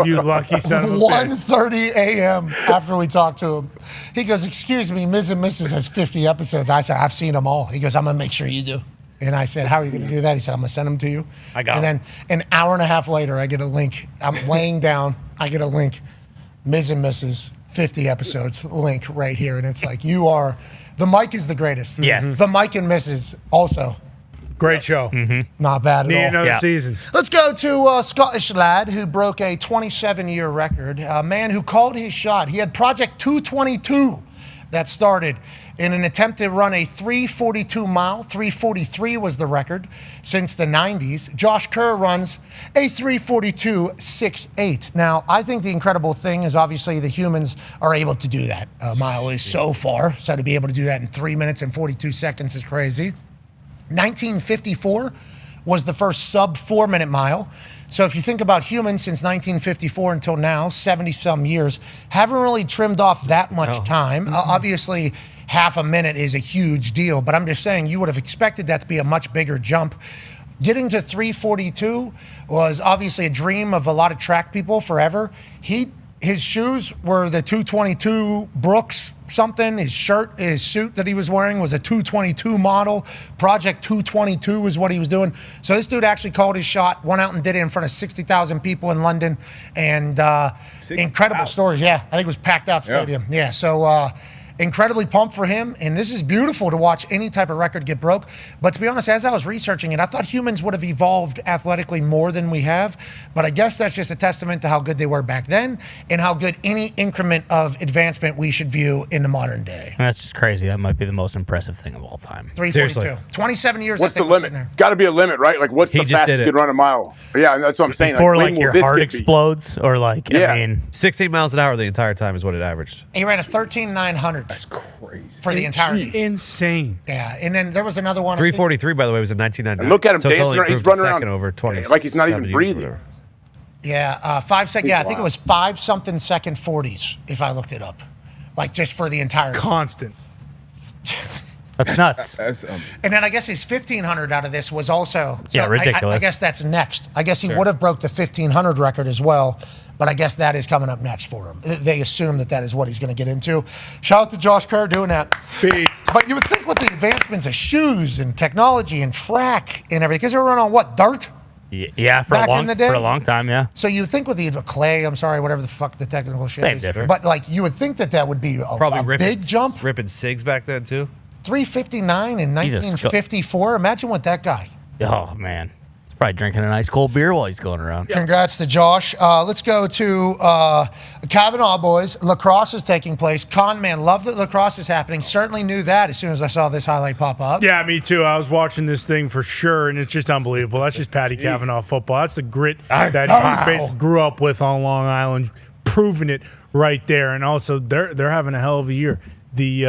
You lucky son of a bitch. 1:30 a.m. after we talked to him. He goes, "Excuse me, Ms. and Mrs. has 50 episodes." I said, "I've seen them all." He goes, "I'm going to make sure you do." And I said, "How are you going to do that?" He said, "I'm going to send them to you." I got And then an hour and a half later, I get a link. I'm laying down. I get a link. Ms. and Mrs. 50 episodes link right here. And it's like, you are, the Mike is the greatest. Yes. The Mike and Mrs. also. Great show. Not bad at Need all. another season. Let's go to a Scottish lad who broke a 27-year record, a man who called his shot. He had Project 222 that started in an attempt to run a 342 mile. 343 was the record since the 90s. Josh Kerr runs a 342.68. Now, I think the incredible thing is obviously the humans are able to do that. A mile is so far, so to be able to do that in 3 minutes and 42 seconds is crazy. 1954 was the first sub 4 minute mile. So if you think about humans since 1954 until now, 70 some years, haven't really trimmed off that much time. Obviously, half a minute is a huge deal, but I'm just saying you would have expected that to be a much bigger jump. Getting to 342 was obviously a dream of a lot of track people forever. His shoes were the 222 Brooks something. His suit that he was wearing was a 222 model. Project 222 is what he was doing. So this dude actually called his shot, went out and did it in front of 60,000 people in London. And incredible stories. Yeah, I think it was packed out stadium. Yeah, so incredibly pumped for him. And this is beautiful to watch any type of record get broke. But to be honest, as I was researching it, I thought humans would have evolved athletically more than we have. But I guess that's just a testament to how good they were back then and how good any increment of advancement we should view in the modern day. That's just crazy. That might be the most impressive thing of all time. 342. Seriously. 27 years. What's I think the limit? Got to be a limit, right? Like, what's the fastest you could run a mile? Yeah, that's what I'm saying. Before when your will heart this get beat? explodes, or I mean, 16 miles an hour the entire time is what it averaged. He ran a 13,900. That's crazy. For the entirety. Insane. Yeah, and then there was another one. 343, by the way, was in 1999. Look at him so it's dancing only around. He's improved running a second around over 20. like he's not even breathing. Yeah, 5 seconds. Yeah, I think it was 5-something second 40s, if I looked it up. Like just for the entire. Constant. That's nuts. And then I guess his 1,500 out of this was also. So ridiculous. I guess that's next. I guess he would have broke the 1,500 record as well. but I guess that is coming up next for him. They assume that is what he's going to get into. Shout out to Josh Kerr doing that. But you would think with the advancements of shoes and technology and track and everything, because they were running on what, dirt? Yeah, for Back a in the day? for a long time, yeah. So you would think with the clay, I'm sorry, whatever the fuck the technical shit Same is. difference. But like you would think that would be a big jump. Ripping SIGs back then too. 359 in 1954. Imagine what that guy. Oh man, he's probably drinking a nice cold beer while he's going around. Congrats to Josh. Let's go to Kavanaugh boys. Lacrosse is taking place. Con man, love that lacrosse is happening. Certainly knew that as soon as I saw this highlight pop up. Yeah, me too. I was watching this thing for sure, and it's just unbelievable. That's just Patty Kavanaugh football. That's the grit that he basically grew up with on Long Island, proving it right there. And also, they're having a hell of a year. The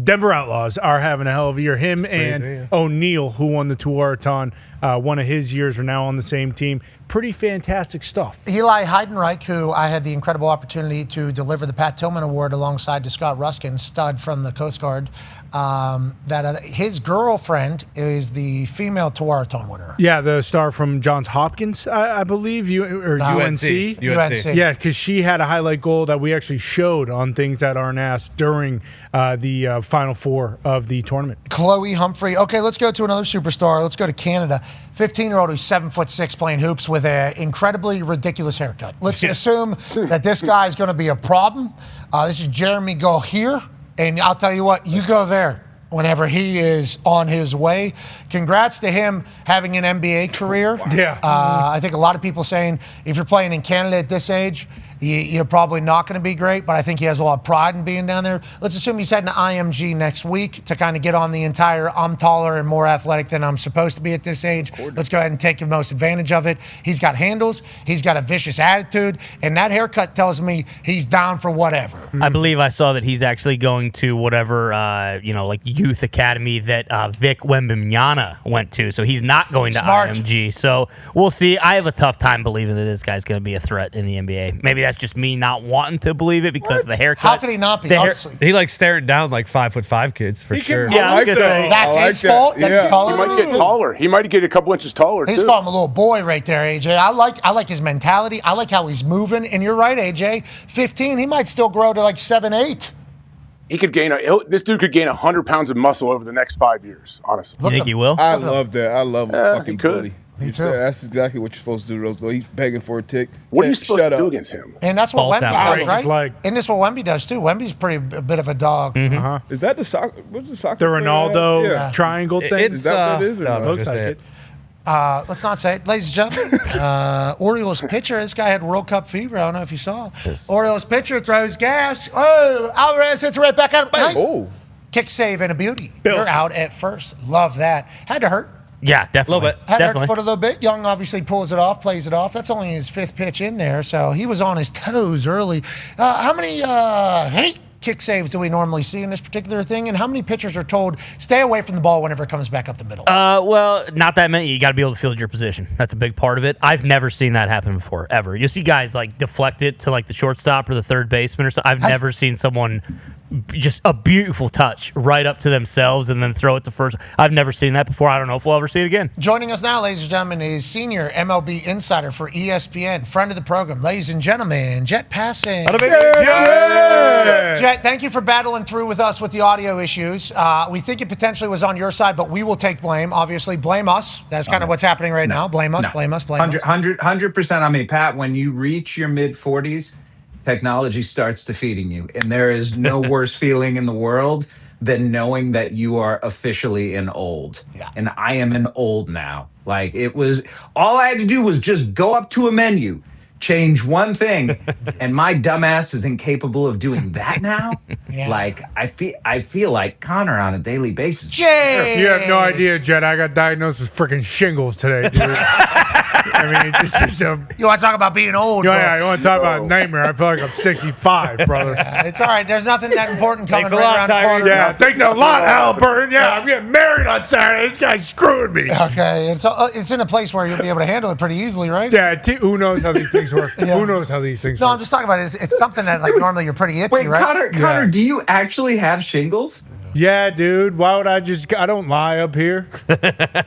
Denver Outlaws are having a hell of a year. Him and O'Neill, who won the Tuaraton, one of his years, are now on the same team. Pretty fantastic stuff. Eli Heidenreich, who I had the incredible opportunity to deliver the Pat Tillman Award alongside to Scott Ruskin, stud from the Coast Guard, his girlfriend is the female Tuaraton winner. Yeah, the star from Johns Hopkins, I believe, UNC. Yeah, because she had a highlight goal that we actually showed on Things That Aren't Asked during the Final Four of the tournament. Chloe Humphrey. Okay, let's go to another superstar. Let's go to Canada. 15-year-old who's 7'6" playing hoops with an incredibly ridiculous haircut. Let's assume that this guy is going to be a problem. This is Jeremy Gaultier, and I'll tell you what, you go there whenever he is on his way. Congrats to him having an NBA career. Yeah. I think a lot of people saying if you're playing in Canada at this age, you're probably not going to be great, but I think he has a lot of pride in being down there. Let's assume he's heading to IMG next week to kind of get on the entire I'm taller and more athletic than I'm supposed to be at this age. Let's go ahead and take the most advantage of it. He's got handles. He's got a vicious attitude. And that haircut tells me he's down for whatever. I believe I saw that he's actually going to whatever, like youth academy that Vic Wembanyama went to. So he's not going to IMG. So we'll see. I have a tough time believing that this guy's going to be a threat in the NBA. Maybe that's just me not wanting to believe it because of the haircut. How could he not be, honestly? He likes staring down like 5'5" kids for sure. Yeah, I like that. That's his fault. That he's taller. He might get taller. He might get a couple inches taller. He's calling him a little boy right there, AJ. I like his mentality. I like how he's moving. And you're right, AJ. 15, he might still grow to like 7'8". He could gain this dude could gain 100 pounds of muscle over the next 5 years. Honestly, you think he will? I love that. I love fucking bully. Me too. That's exactly what you're supposed to do, Rosebud. He's begging for a tick. What are you supposed to do against him? And that's what Wemby does, right? Like, and this is what Wemby does too. Wemby's a bit of a dog. Mm-hmm. Is that the soccer? What's the soccer? The Ronaldo triangle thing? Is that what it is? Or no, not? looks like it. Let's not say it. Ladies and gentlemen, Orioles pitcher, this guy had World Cup fever. I don't know if you saw. Orioles pitcher throws gas. Oh, Alvarez hits right back out. Oh. Kick save and a beauty. You're out at first. Love that. Had to hurt. Yeah, definitely. A little bit. Had to hurt the foot a little bit. Young obviously pulls it off, plays it off. That's only his 5th pitch in there, so he was on his toes early. How many kick saves do we normally see in this particular thing? And how many pitchers are told, stay away from the ball whenever it comes back up the middle? Well, not that many. You got to be able to field your position. That's a big part of it. I've never seen that happen before, ever. You see guys like deflect it to like the shortstop or the third baseman or something. I've never seen someone just a beautiful touch right up to themselves and then throw it to first. I've never seen that before. I don't know if we'll ever see it again. Joining us now, ladies and gentlemen, is senior MLB insider for ESPN, friend of the program. Ladies and gentlemen, Jet Passing. Jet, thank you for battling through with us with the audio issues. We think it potentially was on your side, but we will take blame. Obviously, blame us. That's kind of what's happening right now. Blame us, blame us, blame us. 100%. I mean, Pat, when you reach your mid-40s, technology starts defeating you. And there is no worse feeling in the world than knowing that you are officially an old. Yeah. And I am an old now. Like, it was, all I had to do was just go up to a menu, change one thing, and my dumbass is incapable of doing that now. Yeah. Like, I feel like Connor on a daily basis. Jay! You have no idea, Jet. I got diagnosed with freaking shingles today, dude. I mean, this is a... You want to talk about being old, bro? Yeah, you want to talk about a nightmare. I feel like I'm 65, brother. It's all right. There's nothing that important coming right around the corner. Yeah, thanks a lot, Halliburton. Yeah, I'm getting married on Saturday. This guy screwed me. Okay, it's in a place where you'll be able to handle it pretty easily, right? Yeah, who knows how these things work? Who knows how these things work? No, I'm just talking about it. It's something that, like, normally you're pretty itchy, Wait, right? Connor, do you actually have shingles? Yeah, dude. Why would I don't lie up here.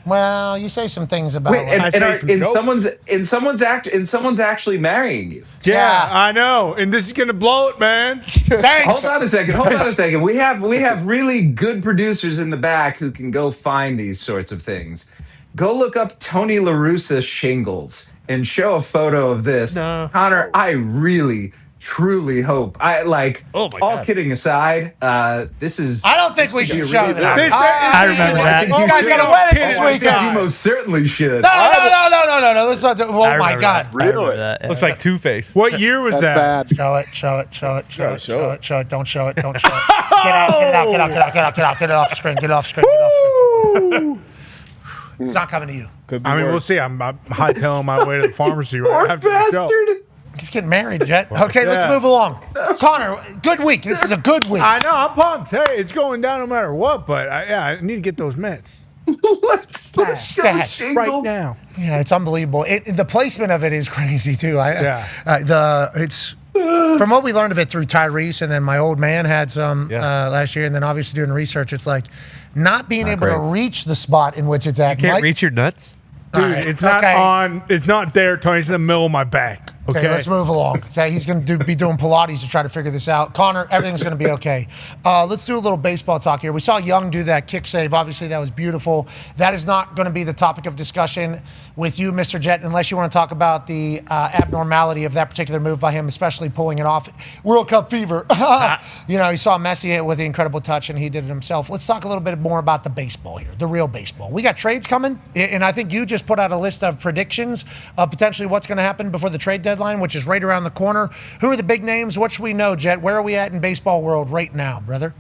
Well, you say some things about. Wait, someone's actually marrying you. Yeah, I know, and this is gonna blow it, man. Thanks. Hold on a second. We have really good producers in the back who can go find these sorts of things. Go look up Tony La Russa shingles and show a photo of this. No. Connor, I really, truly hope. All kidding aside, this is. I don't think we should show this. I remember that. This guy's got a wedding this weekend. You most certainly should. No. Let's not. Oh my God. Really? Looks like Two-Face. What year was that? Bad. Show it. Don't show it. Don't show it. Get out. Get it off the screen. Get it off the screen. It's not coming to you. We'll see. I'm hightailing my way to the pharmacy right after the show. He's getting married, Jet. Okay, let's move along. Connor, good week. This is a good week. I know. I'm pumped. Hey, it's going down no matter what, but I need to get those meds. Let's right now. Yeah, it's unbelievable. The placement of it is crazy, too. It's from what we learned of it through Tyrese, and then my old man had some last year, and then obviously doing research, it's like not being able to reach the spot in which it's at. You can't reach your nuts? Dude, it's not on. It's not there, Tony. It's in the middle of my back. Okay, let's move along. Okay, he's going to be doing Pilates to try to figure this out. Connor, everything's going to be okay. Let's do a little baseball talk here. We saw Young do that kick save. Obviously, that was beautiful. That is not going to be the topic of discussion with you, Mr. Jet, unless you want to talk about the abnormality of that particular move by him, especially pulling it off. World Cup fever. You saw Messi hit with the incredible touch, and he did it himself. Let's talk a little bit more about the baseball here, the real baseball. We got trades coming, and I think you just put out a list of predictions of potentially what's going to happen before the trade deadline, which is right around the corner. Who are the big names? What should we know, Jet? Where are we at in baseball world right now, brother?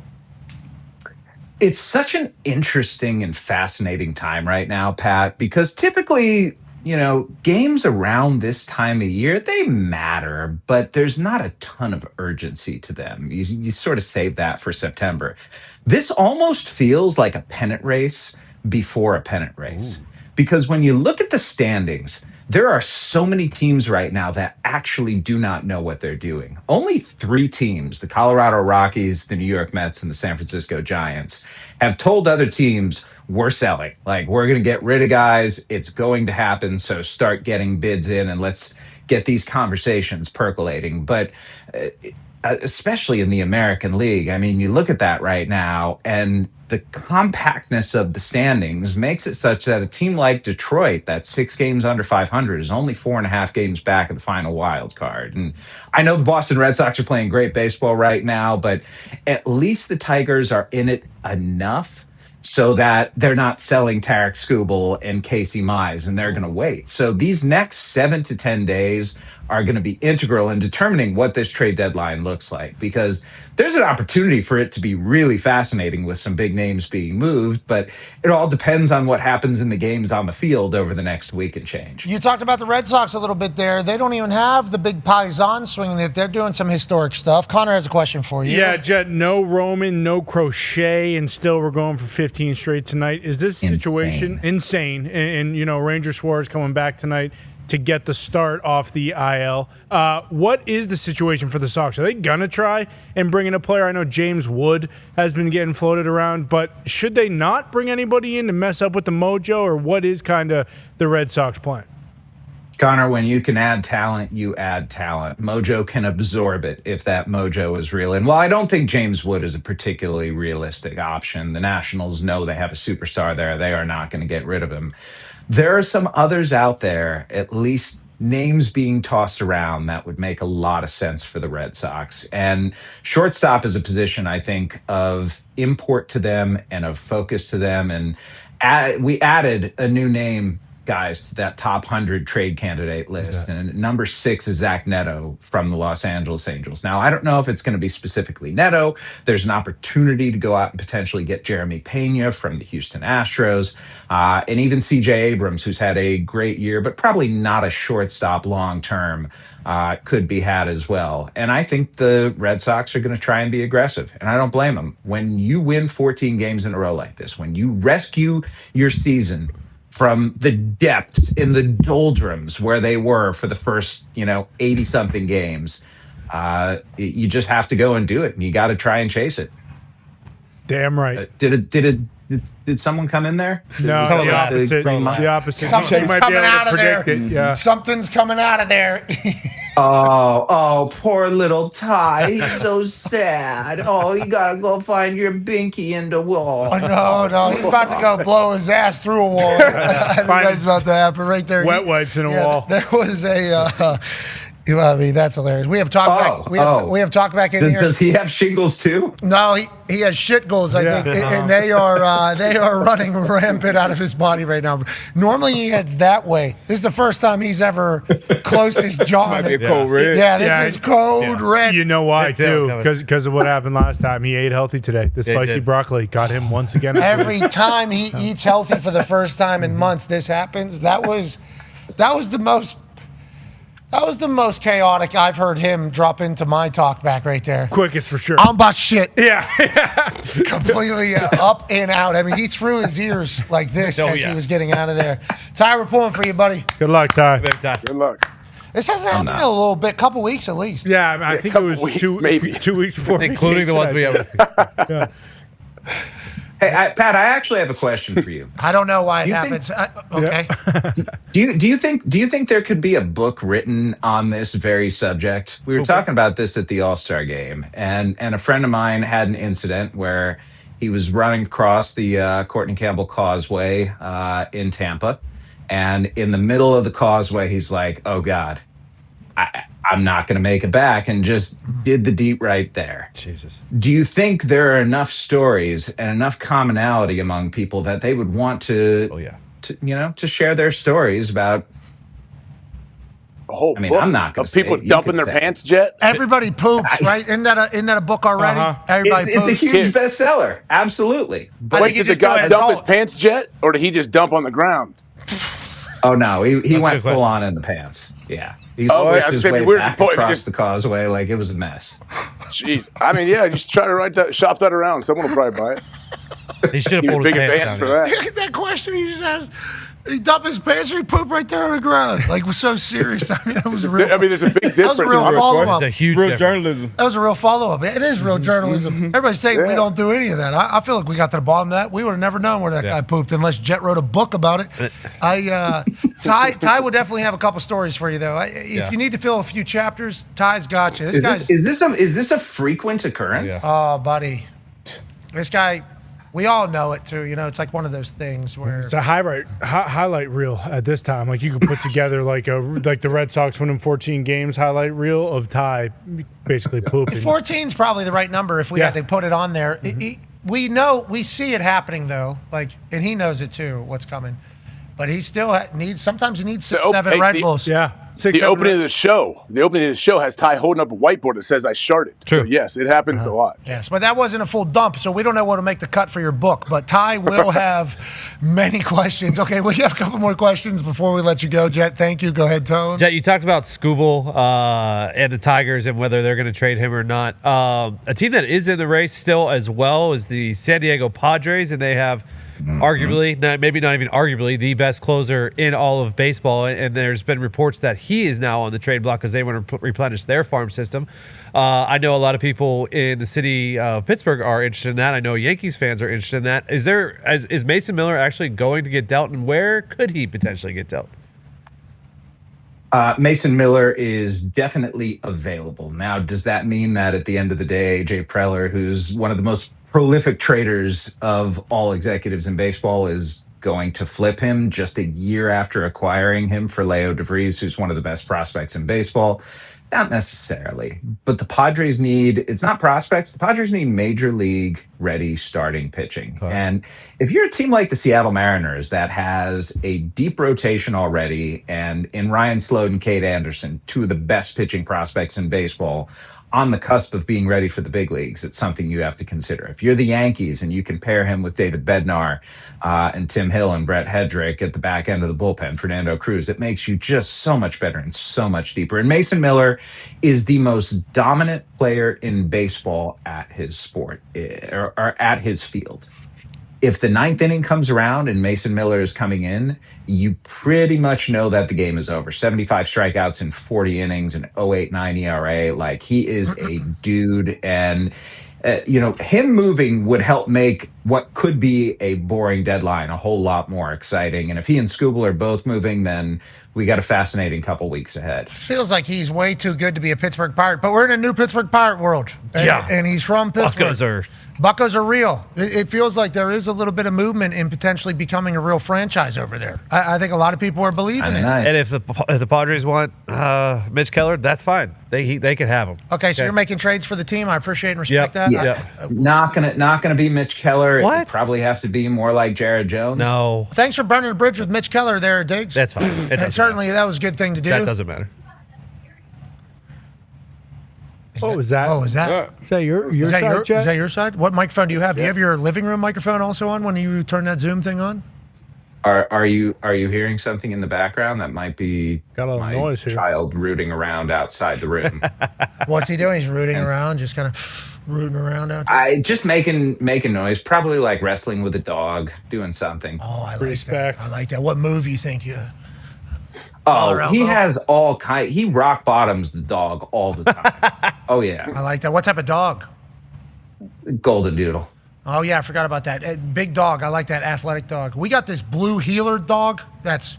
It's such an interesting and fascinating time right now, Pat, because typically, games around this time of year, they matter, but there's not a ton of urgency to them. You sort of save that for September. This almost feels like a pennant race before a pennant race. Ooh. Because when you look at the standings, there are so many teams right now that actually do not know what they're doing. Only 3 teams, the Colorado Rockies, the New York Mets, and the San Francisco Giants, have told other teams, we're selling. Like, we're going to get rid of guys. It's going to happen. So start getting bids in and let's get these conversations percolating. But especially in the American League, I mean, you look at that right now, and the compactness of the standings makes it such that a team like Detroit, that's 6 games under 500, is only 4.5 games back of the final wild card. And I know the Boston Red Sox are playing great baseball right now, but at least the Tigers are in it enough so that they're not selling Tarek Skubal and Casey Mize, and they're going to wait. So these next 7 to 10 days are going to be integral in determining what this trade deadline looks like, because there's an opportunity for it to be really fascinating with some big names being moved, but it all depends on what happens in the games on the field over the next week and change. You talked about the Red Sox a little bit there. They don't even have the big Paisan swinging it. They're doing some historic stuff. Connor has a question for you. Yeah, Jet, no Roman, no Crochet, and still we're going for 15 straight tonight. Is this situation insane? And Ranger Suarez coming back tonight to get the start off the IL. What is the situation for the Sox? Are they going to try and bring in a player? I know James Wood has been getting floated around, but should they not bring anybody in to mess up with the mojo, or what is kind of the Red Sox plan? Connor, when you can add talent, you add talent. Mojo can absorb it if that mojo is real. And while I don't think James Wood is a particularly realistic option, the Nationals know they have a superstar there. They are not going to get rid of him. There are some others out there, at least names being tossed around, that would make a lot of sense for the Red Sox. And shortstop is a position, I think, of import to them and of focus to them. And we added a new name, guys, to that top 100 trade candidate list. And number 6 is Zach Neto from the Los Angeles Angels. Now, I don't know if it's going to be specifically Neto. There's an opportunity to go out and potentially get Jeremy Pena from the Houston Astros, and even CJ Abrams, who's had a great year, but probably not a shortstop long-term, could be had as well. And I think the Red Sox are going to try and be aggressive, and I don't blame them. When you win 14 games in a row like this, when you rescue your season from the depths in the doldrums where they were for the first, 80-something games, you just have to go and do it, and you got to try and chase it. Damn right. Did someone come in there? No, the opposite. The opposite. Something's coming out of there. Yeah. Something's coming out of there. Oh, poor little Ty. He's so sad. Oh, you gotta go find your binky in the wall. Oh, no. He's about to go blow his ass through a wall. I think that's about to happen right there. Wet wipes in a wall. There was a... I mean, that's hilarious. We have talkback. We have talkback in here. Does he have shingles too? No, he has shit goals, I think, and they are running rampant out of his body right now. Normally he heads that way. This is the first time he's ever close his jaw. This might be a code red. Yeah, this is code red. You know why too? Because of what happened last time. He ate healthy today. The spicy broccoli got him once again. Every time he eats healthy for the first time in months, this happens. That was the most. That was the most chaotic I've heard him drop into my talk back right there. Quickest for sure. I'm about shit. Yeah. Completely up and out. I mean, he threw his ears like this as he was getting out of there. Ty, we're pulling for you, buddy. Good luck, Ty. Good luck. This hasn't happened in a little bit, couple weeks at least. Yeah, I think it was two weeks before. Including the ones we have. Hey, Pat, I actually have a question for you. I don't know why it happens. Okay. Do you think there could be a book written on this very subject? We were talking about this at the All-Star game, and a friend of mine had an incident where he was running across the Courtney Campbell Causeway in Tampa, and in the middle of the causeway, he's like, "Oh God, I'm not going to make it back," and just did the deep right there. Jesus. Do you think there are enough stories and enough commonality among people that they would want to, to share their stories about? A whole book I'm not going of people dumping their pants, Jet. Everybody poops, right? Isn't that a book already? Everybody It's a poops. huge bestseller. Absolutely. Wait, did the guy dump his pants, Jet, or did he just dump on the ground? Oh no, he went full on in the pants. Yeah. He's pushed his way back across the causeway like it was a mess. Jeez. I mean, yeah, just try to shop that around. Someone will probably buy it. He should have pulled his pants down. For that. Look at that question he just asked. He dumped his pants or he pooped right there on the ground. Like, was so serious. I mean, that was a real. I mean, there's a big difference. That was a real follow-up. It's a huge real difference. journalism. That was a real follow-up. It is real journalism. Everybody's saying we don't do any of that. I feel like we got to the bottom of that. We would have never known where that guy pooped unless Jet wrote a book about it. Ty would definitely have a couple stories for you, though. If you need to fill a few chapters, Ty's got you. Is this a frequent occurrence? Oh, buddy. This guy... We all know it too, it's like one of those things where it's a highlight reel at this time. Like you could put together like the Red Sox winning 14 games highlight reel of Ty basically pooping. 14's probably the right number if we had to put it on there. We see it happening though, and he knows it too. What's coming, but he still needs. Sometimes he needs 6, 7 Red Bulls. Yeah. The opening of the show has Ty holding up a whiteboard that says "I sharted." True. So yes, it happens a lot. Yes, but that wasn't a full dump, so we don't know what to make the cut for your book. But Ty will have many questions. Okay, we have a couple more questions before we let you go, Jet. Thank you. Go ahead, Tone. Jet, you talked about Scooble and the Tigers and whether they're going to trade him or not. A team that is in the race still as well is the San Diego Padres, and they have arguably, maybe not even arguably, the best closer in all of baseball. And there's been reports that he is now on the trade block because they want to replenish their farm system. I know a lot of people in the city of Pittsburgh are interested in that. I know Yankees fans are interested in that. Is Mason Miller actually going to get dealt, and where could he potentially get dealt? Mason Miller is definitely available. Now, does that mean that at the end of the day, AJ Preller, who's one of the most prolific traders of all executives in baseball, is going to flip him just a year after acquiring him for Leo DeVries, who's one of the best prospects in baseball? Not necessarily, but the Padres it's not prospects. The Padres need major league ready starting pitching. And if you're a team like the Seattle Mariners that has a deep rotation already, and in Ryan Sloat and Cade Anderson, two of the best pitching prospects in baseball, on the cusp of being ready for the big leagues, it's something you have to consider. If you're the Yankees and you can pair him with David Bednar and Tim Hill and Brett Hedrick at the back end of the bullpen, Fernando Cruz, it makes you just so much better and so much deeper. And Mason Miller is the most dominant player in baseball at his sport, or at his field. If the ninth inning comes around and Mason Miller is coming in, you pretty much know that the game is over. 75 strikeouts in 40 innings and 0.89 ERA. Like, he is a dude. And him moving would help make what could be a boring deadline a whole lot more exciting. And if he and Scooble are both moving, then we got a fascinating couple weeks ahead. Feels like he's way too good to be a Pittsburgh Pirate, but we're in a new Pittsburgh Pirate world. And he's from Pittsburgh. Buccos are real. It feels like there is a little bit of movement in potentially becoming a real franchise over there. I think a lot of people are believing it. And if the Padres want Mitch Keller, that's fine. They can have him. Okay, so you're making trades for the team. I appreciate and respect that. Yeah. Not gonna be Mitch Keller. It would probably have to be more like Jared Jones. No. Thanks for burning the bridge with Mitch Keller there, Diggs. That's fine. Certainly, that was a good thing to do. That doesn't matter. Is that? Is that your is that side, Chad? Is that your side? What microphone do you have? Do you have your living room microphone also on when you turn that Zoom thing on? Are you hearing something in the background that might be Got a little my noise here. child rooting around outside the room? What's he doing? He's rooting around, just kind of rooting around out there. I just making noise, probably like wrestling with a dog, doing something. Oh, I like that. I like that. What move you think you? Oh, he has all kind. He rock bottoms the dog all the time. Oh yeah, I like that. What type of dog? Golden Doodle. Oh yeah, I forgot about that. Big dog. I like that athletic dog. We got this blue heeler dog. That's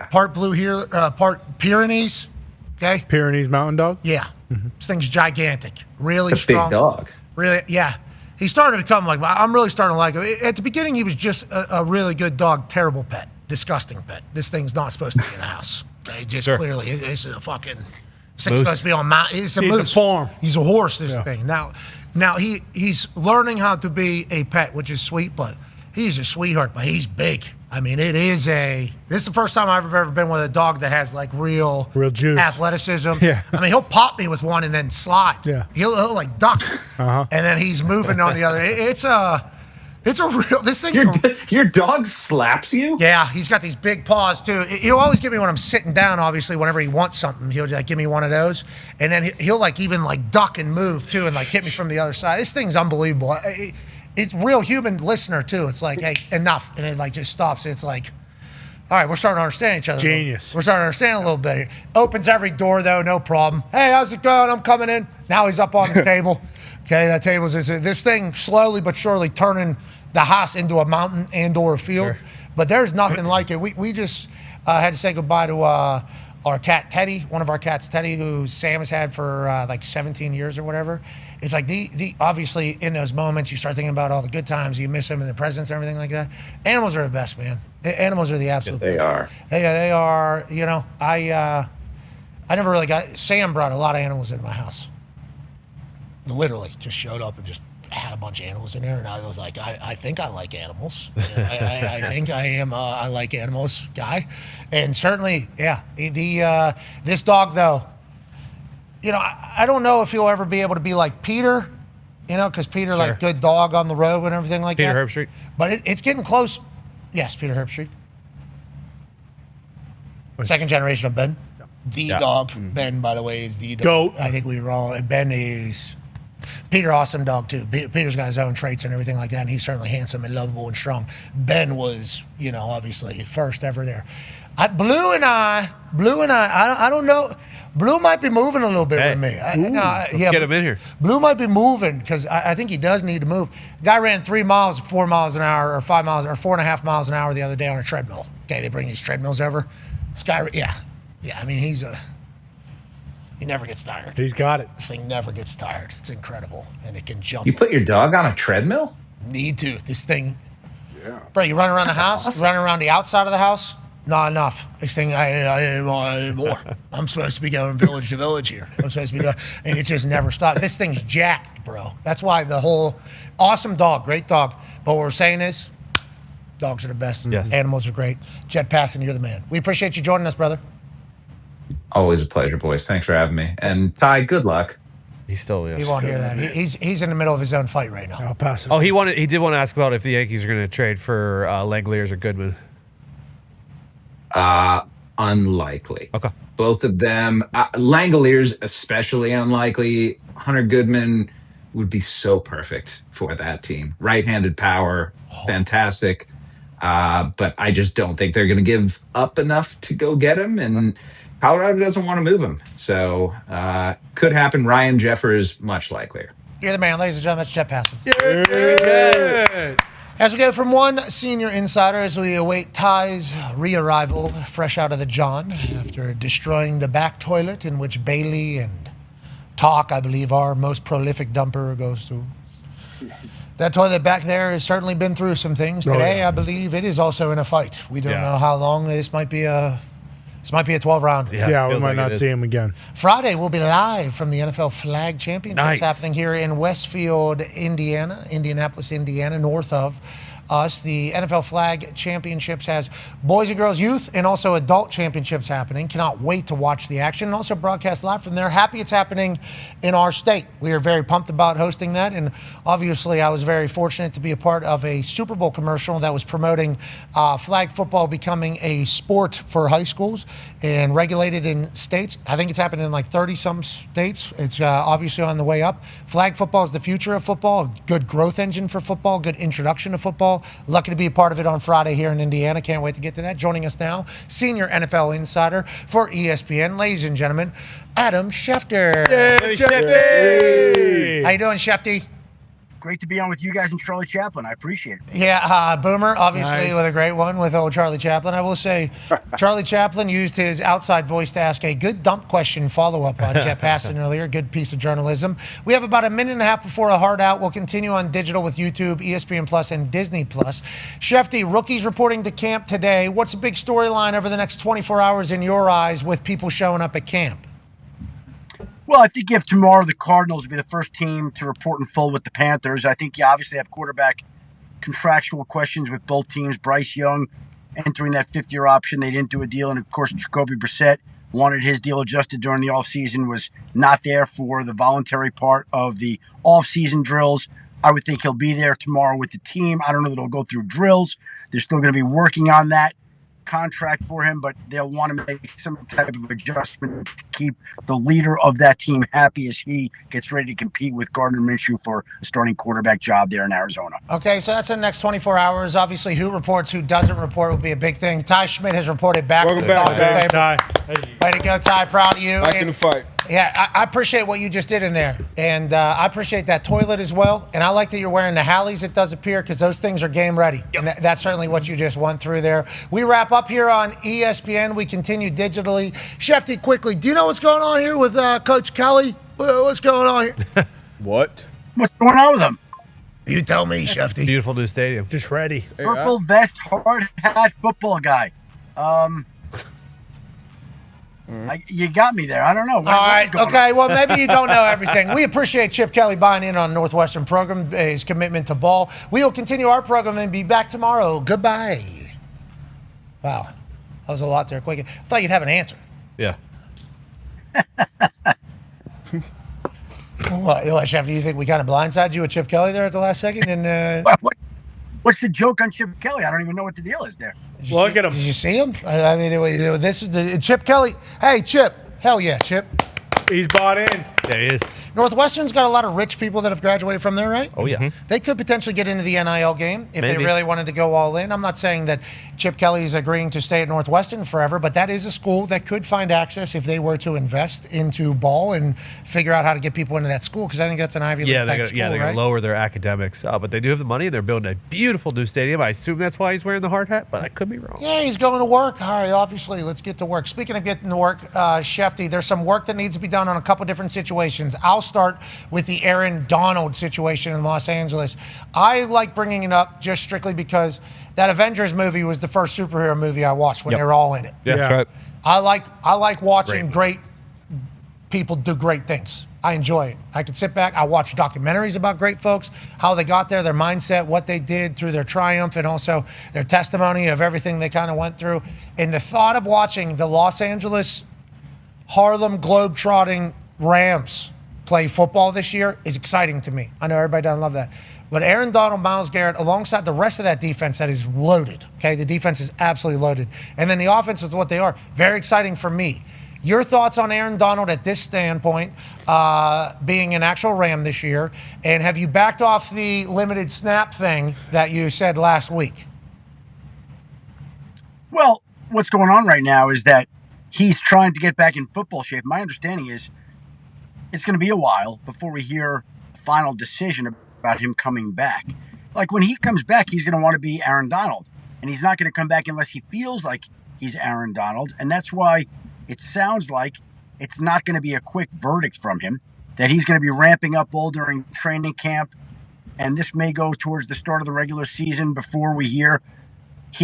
part blue heeler, part Pyrenees. Okay, Pyrenees Mountain Dog. Yeah, this thing's gigantic. Really It's a strong. big dog. Really, yeah. He's starting to become like. I'm really starting to like him. At the beginning, he was just a really good dog. Terrible pet. Disgusting pet. This thing's not supposed to be in the house. Okay, just clearly, it's a fucking. This thing's supposed to be on mountain. It's a He's moose. a farm. He's a horse. This thing now he's learning how to be a pet, which is sweet. But he's a sweetheart. But he's big. I mean, this is the first time I've ever been with a dog that has like real juice, athleticism. Yeah. I mean, he'll pop me with one and then slide. Yeah. He'll like duck, and then he's moving on the other. It's a real. This thing. Your dog slaps you? Yeah, he's got these big paws too. He'll always give me when I'm sitting down. Obviously, whenever he wants something, he'll like give me one of those, and then he'll like even like duck and move too, and like hit me from the other side. This thing's unbelievable. It's real human listener too. It's like, hey, enough, and it like just stops. It's like, all right, we're starting to understand each other. Genius. We're starting to understand a little bit here. Opens every door though, no problem. Hey, how's it going? I'm coming in. Now he's up on the table. Okay, that table's this thing slowly but surely turning the house into a mountain and/or a field. Sure. But there's nothing like it. We just had to say goodbye to our cat Teddy, one of our cats, Teddy, who Sam has had for like 17 years or whatever. It's like the obviously in those moments you start thinking about all the good times, you miss him and the presents and everything like that. Animals are the best, man. Animals are the absolute Yes, they best. are. They are. You know, I never really got it. Sam brought a lot of animals into my house. Literally, just showed up and just had a bunch of animals in there, and I was like, I think I like animals. I think I am I like animals guy, and certainly, yeah. This dog though, you know, I don't know if he'll ever be able to be like Peter, you know, because Peter like good dog on the road and everything like Peter that. Herbstreit. But it's getting close. Yes, Peter Herbstreit. Second generation of Ben. The dog. Ben, by the way, is the dog. Goat. I think we were all. Ben is. Peter, awesome dog too. Peter's got his own traits and everything like that, and he's certainly handsome and lovable and strong. Ben was, you know, obviously first ever there. Blue and I don't know. Blue might be moving a little bit with me. Let's get him in here. Blue might be moving because I think he does need to move. The guy ran 3 miles, 4 miles an hour, or 5 miles, or 4.5 miles an hour the other day on a treadmill. Okay, they bring these treadmills over. This guy, yeah. I mean, he never gets tired. He's got it. This thing never gets tired. It's incredible, and it can jump. You put your dog on a treadmill? Need to. This thing, bro. You run around the house, you run around the outside of the house. Not enough. This thing, I want more. I'm supposed to be going village to village here. I'm supposed to be doing, and it just never stops. This thing's jacked, bro. That's why the whole awesome dog, great dog. But what we're saying is, dogs are the best. Yes. Animals are great. Jet Passing, you're the man. We appreciate you joining us, brother. Always a pleasure, boys. Thanks for having me. And Ty, good luck. He still is. He won't hear that. He's in the middle of his own fight right now. I'll pass it. Oh, he did want to ask about if the Yankees are going to trade for Langeliers or Goodman. Unlikely. Okay. Both of them. Langoliers especially unlikely. Hunter Goodman would be so perfect for that team. Right-handed power, fantastic. But I just don't think they're going to give up enough to go get him, and Colorado doesn't want to move him. So could happen. Ryan Jeffers, much likelier. You're the man, ladies and gentlemen. That's Jet Passing. Yeah. As we go from one senior insider as we await Ty's re-arrival, fresh out of the John, after destroying the back toilet in which Bailey and Talk, I believe, our most prolific dumper goes to. That toilet back there has certainly been through some things. Today, I believe it is also in a fight. We don't know how long this might be a 12 round. Yeah, we might not see him again. Friday, we'll be live from the NFL Flag Championships happening here in Westfield, Indiana, Indianapolis, Indiana, north of us. The NFL Flag Championships has boys and girls youth and also adult championships happening. Cannot wait to watch the action and also broadcast live from there. Happy it's happening in our state. We are very pumped about hosting that, and obviously I was very fortunate to be a part of a Super Bowl commercial that was promoting flag football becoming a sport for high schools and regulated in states. I think it's happening in like 30-some states. It's obviously on the way up. Flag football is the future of football, a good growth engine for football, good introduction to football. Lucky to be a part of it on Friday here in Indiana. Can't wait to get to that. Joining us now, senior NFL insider for ESPN, ladies and gentlemen, Adam Schefter. Hey, Shefty. How you doing, Shefty? Great to be on with you guys and Charlie Chaplin. I appreciate it. Yeah, Boomer, obviously, Nice. with a great one with old Charlie Chaplin. I will say, Charlie Chaplin used his outside voice to ask a good dump question follow-up on Jet Passon earlier. Good piece of journalism. We have about a minute and a half before a hard out. We'll continue on digital with YouTube, ESPN Plus, and Disney Plus. Shefty, rookies reporting to camp today. What's a big storyline over the next 24 hours in your eyes with people showing up at camp? Well, I think if tomorrow the Cardinals will be the first team to report in full with the Panthers, I think you obviously have quarterback contractual questions with both teams. Bryce Young entering that fifth-year option. They didn't do a deal. And, of course, Jacoby Brissett wanted his deal adjusted during the offseason, was not there for the voluntary part of the offseason drills. I would think he'll be there tomorrow with the team. I don't know that he'll go through drills. They're still going to be working on that contract for him, but they'll want to make some type of adjustment to keep the leader of that team happy as he gets ready to compete with Gardner Minshew for a starting quarterback job there in Arizona. Okay, so that's in the next 24 hours. Obviously, who reports, who doesn't report will be a big thing. Ty Schmidt has reported back to the Dodger paper. Way to go, Ty. Proud of you. Back in the fight. Yeah, I appreciate what you just did in there. And I appreciate that toilet as well. And I like that you're wearing the Halleys, it does appear, because those things are game ready. And that's certainly what you just went through there. We wrap up here on ESPN. We continue digitally. Shefty, quickly, do you know what's going on here with Coach Kelly? What's going on here? What? What's going on with him? You tell me, Shefty. Beautiful new stadium. Just ready. Purple vest, hard hat, football guy. You got me there. I don't know. All right. Okay. Well, maybe you don't know everything. We appreciate Chip Kelly buying in on Northwestern program, his commitment to ball. We will continue our program and be back tomorrow. Goodbye. Wow. That was a lot there. Quick. I thought you'd have an answer. Yeah. What, Chef? Do you think we kind of blindsided you with Chip Kelly there at the last second? And What's the joke on Chip Kelly? I don't even know what the deal is there. Look at him. Did you see him? I mean, this is the Chip Kelly. Hey, Chip. Hell yeah, Chip. He's bought in. There he is. Northwestern's got a lot of rich people that have graduated from there, right? Oh, yeah. They could potentially get into the NIL game if they Maybe. really wanted to go all in. I'm not saying that Chip Kelly is agreeing to stay at Northwestern forever, but that is a school that could find access if they were to invest into ball and figure out how to get people into that school, because I think that's an Ivy League type school, they're right? going to lower their academics. But they do have the money. They're building a beautiful new stadium. I assume that's why he's wearing the hard hat, but I could be wrong. Yeah, he's going to work. All right, obviously, let's get to work. Speaking of getting to work, Shefty, there's some work that needs to be done on a couple different situations. I'll start with the Aaron Donald situation in Los Angeles. I like bringing it up just strictly because that Avengers movie was the first superhero movie I watched when they were all in it. Yeah, that's right. I like watching great people do great things. I enjoy it. I can sit back. I watch documentaries about great folks, how they got there, their mindset, what they did through their triumph, and also their testimony of everything they kind of went through. And the thought of watching the Los Angeles Harlem Globetrotting Rams play football this year is exciting to me. I know everybody doesn't love that. But Aaron Donald, Myles Garrett, alongside the rest of that defense that is loaded, okay? The defense is absolutely loaded. And then the offense is what they are. Very exciting for me. Your thoughts on Aaron Donald at this standpoint, being an actual Ram this year, and have you backed off the limited snap thing that you said last week? Well, what's going on right now is that he's trying to get back in football shape. My understanding is it's going to be a while before we hear final decision about him coming back. Like when he comes back, he's going to want to be Aaron Donald, and he's not going to come back unless he feels like he's Aaron Donald, and that's why it sounds like it's not going to be a quick verdict from him, that he's going to be ramping up all during training camp, and this may go towards the start of the regular season before we hear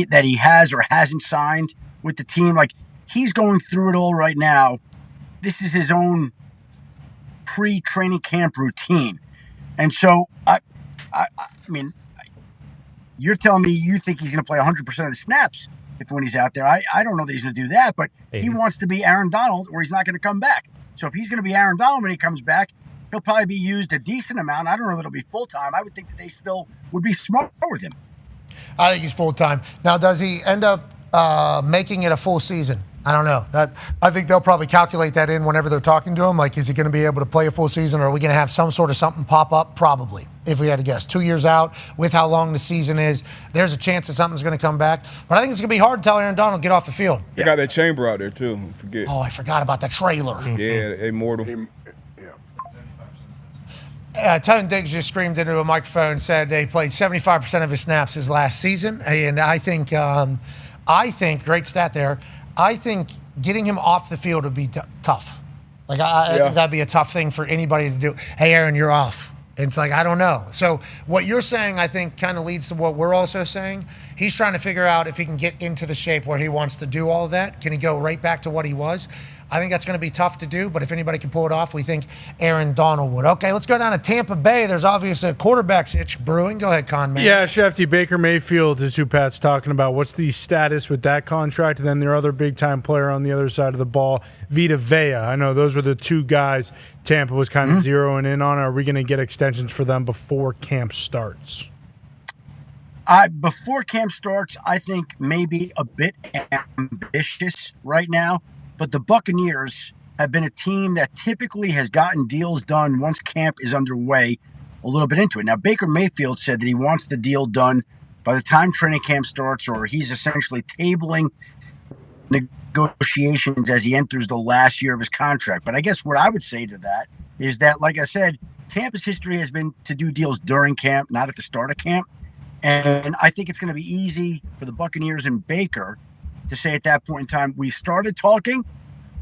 that he has or hasn't signed with the team. Like, he's going through it all right now. This is his own pre-training camp routine. And so, I mean, you're telling me you think he's going to play 100% of the snaps when he's out there. I don't know that he's going to do that, but he wants to be Aaron Donald or he's not going to come back. So if he's going to be Aaron Donald when he comes back, he'll probably be used a decent amount. I don't know that it'll be full-time. I would think that they still would be smart with him. I think he's full-time. Now, does he end up making it a full season? I don't know. I think they'll probably calculate that in whenever they're talking to him. Like, is he going to be able to play a full season, or are we going to have some sort of something pop up? Probably, if we had to guess. 2 years out, with how long the season is, there's a chance that something's going to come back. But I think it's going to be hard to tell Aaron Donald get off the field. They got that chamber out there, too. Forget. Oh, I forgot about the trailer. Yeah, Immortal. Tevin Diggs just screamed into a microphone and said they played 75% of his snaps his last season. And I think, great stat there, I think getting him off the field would be tough. Like, I think that'd be a tough thing for anybody to do. Hey, Aaron, you're off. And it's like, I don't know. So what you're saying, I think, kind of leads to what we're also saying. He's trying to figure out if he can get into the shape where he wants to do all of that. Can he go right back to what he was? I think that's going to be tough to do, but if anybody can pull it off, we think Aaron Donald would. Okay, let's go down to Tampa Bay. There's obviously a quarterback itch brewing. Go ahead, Con Man. Yeah, Shefty, Baker Mayfield is who Pat's talking about. What's the status with that contract? And then their other big-time player on the other side of the ball, Vita Vea. I know those were the two guys Tampa was kind of zeroing in on. Are we going to get extensions for them before camp starts? Before camp starts, I think maybe a bit ambitious right now. But the Buccaneers have been a team that typically has gotten deals done once camp is underway, a little bit into it. Now, Baker Mayfield said that he wants the deal done by the time training camp starts, or he's essentially tabling negotiations as he enters the last year of his contract. But I guess what I would say to that is that, like I said, Tampa's history has been to do deals during camp, not at the start of camp. And I think it's going to be easy for the Buccaneers and Baker to say at that point in time, we started talking,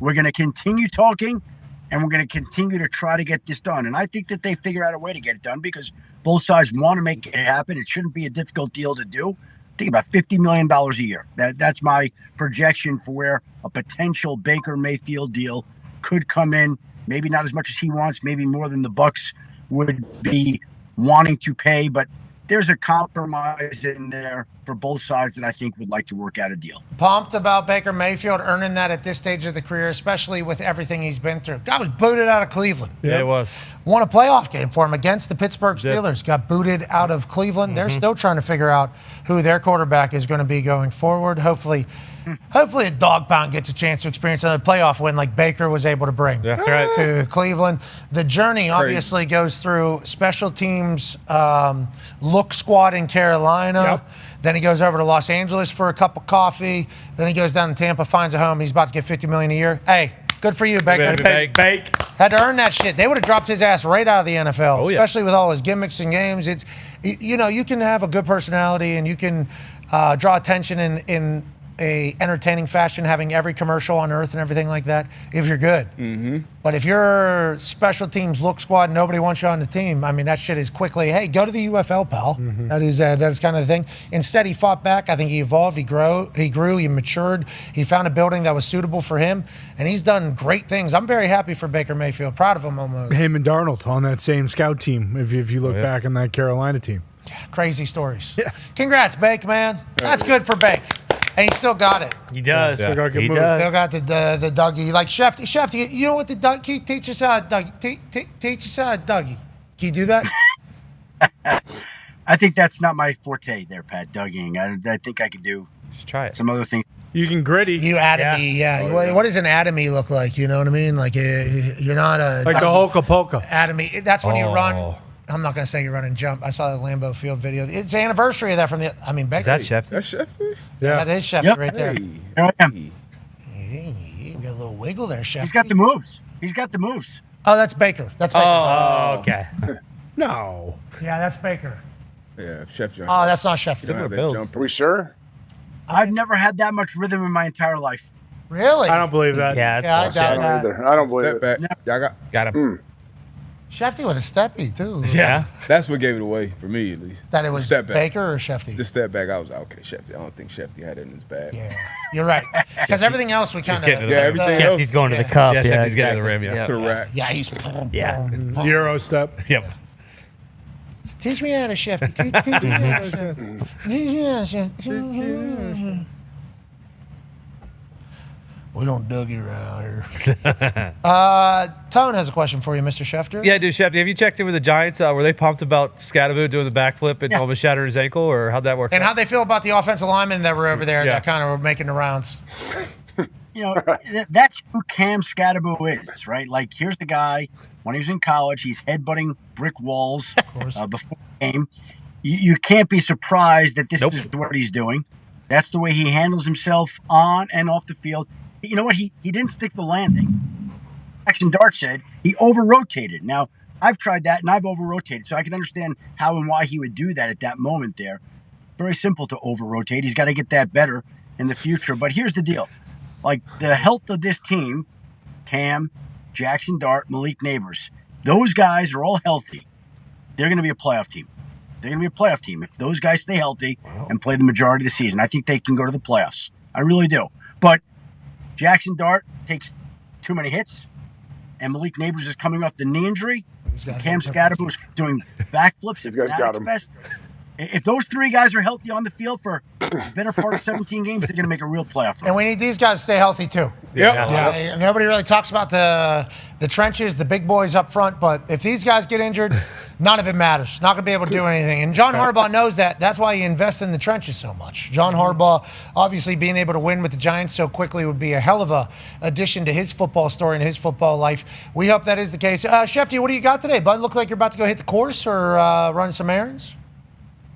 we're going to continue talking, and we're going to continue to try to get this done. And I think that they figure out a way to get it done because both sides want to make it happen. It shouldn't be a difficult deal to do. Think about $50 million a year. That's my projection for where a potential Baker Mayfield deal could come in. Maybe not as much as he wants, maybe more than the Bucs would be wanting to pay, but there's a compromise in there for both sides that I think would like to work out a deal. Pumped about Baker Mayfield earning that at this stage of the career, especially with everything he's been through. Guy was booted out of Cleveland. Yeah, it was. Won a playoff game for him against the Pittsburgh Steelers. Got booted out of Cleveland. They're still trying to figure out who their quarterback is going to be going forward. Hopefully a dog pound gets a chance to experience another playoff win like Baker was able to bring to Cleveland. The journey obviously goes through special teams, look squad in Carolina. Then he goes over to Los Angeles for a cup of coffee. Then he goes down to Tampa, finds a home. He's about to get $50 million a year. Hey, good for you, Baker. Bake. Had to earn that shit. They would have dropped his ass right out of the NFL, especially with all his gimmicks and games. It's, you know, you can have a good personality and you can draw attention in a entertaining fashion, having every commercial on earth and everything like that, if you're good. But if you're special teams look squad and nobody wants you on the team, I mean, that shit is quickly, hey, go to the UFL, pal. That is kind of the thing. Instead, he fought back. I think he evolved. He grew. He matured. He found a building that was suitable for him, and he's done great things. I'm very happy for Baker Mayfield. Proud of him almost. Him and Darnold on that same scout team, if you look back in that Carolina team. Yeah, crazy stories. Congrats, Bake, man. That's good for Bake. And he still got it. He does. Still got good He moves. Still got the Dougie. Like Shefty, you know what the Dougie? Teach us how, Dougie. Teach us how, Dougie. Can you do that? I think that's not my forte there, Pat, Dougieing. I think I could do Just try it. some other things. You can gritty. You atomy, What does an atomy look like? You know what I mean? Like you're not a... Like the Hoka Polka. Atomy. That's when you run... I'm not going to say you run and jump. I saw the Lambeau Field video. It's the anniversary of that from the... I mean, Baker. Is that Shefty? That's Shefty? Yeah, that is Shefty right there. Here I am. You got a little wiggle there, Shefty. He's got the moves. Oh, that's Baker. That's Baker. Oh, okay. No. Yeah, that's Baker. Yeah, Chef John. Oh, that's not Chef. Similar bills. Are we sure? I've never had that much rhythm in my entire life. Really? I don't believe that. Yeah, I doubt that. I don't believe Step it. back. Y'all got him. Shefty with a steppy, too. Yeah. That's what gave it away for me, at least. That it was step back. Baker or Shefty? The step back, I was okay. Shefty. I don't think Shefty had it in his bag. Yeah, you're right. Because everything else we kind of. Yeah, everything else. Shefty's going to the cup. Yeah, Yeah, Shefty's getting the rim. Yeah. Yeah. To the rack. Yeah, he's. Yeah. Euro step. Yep. Teach me how to Shefty. Teach me how to Shefty. Teach me how to Shefty. We don't Dougie around here. Tone has a question for you, Mr. Schefter. Yeah, dude, Shefty, have you checked in with the Giants? Were they pumped about Scatterbo doing the backflip and almost shattering his ankle, or how'd that work? And how'd they feel about the offensive linemen that were over there Yeah. that kind of were making the rounds? You know, that's who Cam Scatterbo is, right? Like, here's the guy, when he was in college, he's headbutting brick walls before the game. You can't be surprised that this is what he's doing. That's the way he handles himself on and off the field. You know what? He didn't stick the landing. Jackson Dart said he over-rotated. Now, I've tried that, and I've over-rotated, so I can understand how and why he would do that at that moment there. Very simple to over-rotate. He's got to get that better in the future. But here's the deal. Like, the health of this team, Cam, Jackson Dart, Malik Neighbors, those guys are all healthy. They're going to be a playoff team. They're going to be a playoff team. If those guys stay healthy and play the majority of the season, I think they can go to the playoffs. I really do. But Jackson Dart takes too many hits, and Malik Neighbors is coming off the knee injury. Cam Scatterbo is doing backflips. These guys got him. If those three guys are healthy on the field for the better part of 17 games, they're going to make a real playoff run. And we need these guys to stay healthy, too. Yeah. Nobody really talks about the trenches, the big boys up front, but if these guys get injured, none of it matters. Not going to be able to do anything. And John Harbaugh knows that. That's why he invests in the trenches so much. John Harbaugh, obviously being able to win with the Giants so quickly would be a hell of a addition to his football story and his football life. We hope that is the case. Shefty, what do you got today, bud? Look like you're about to go hit the course or run some errands?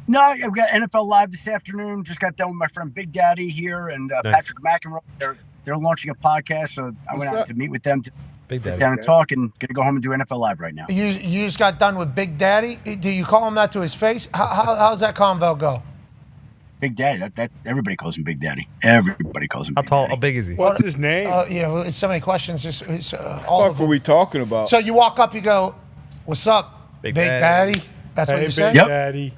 No, I've got NFL Live this afternoon. Just got done with my friend Big Daddy here and Patrick McEnroe. They're launching a podcast, so I went out to meet with them to Big sit Daddy. down and talk, and going to go home and do NFL Live right now. You just got done with Big Daddy. Do you call him that to his face? How's that convo go? Big Daddy. That everybody calls him Big Daddy. Everybody calls him Big Daddy. How big is he? What's his name? Yeah, well, it's so many questions. It's, all What of are we talking about? So you walk up, you go, "What's up, Big Daddy?" Daddy. That's what Hey, you say. Big Daddy.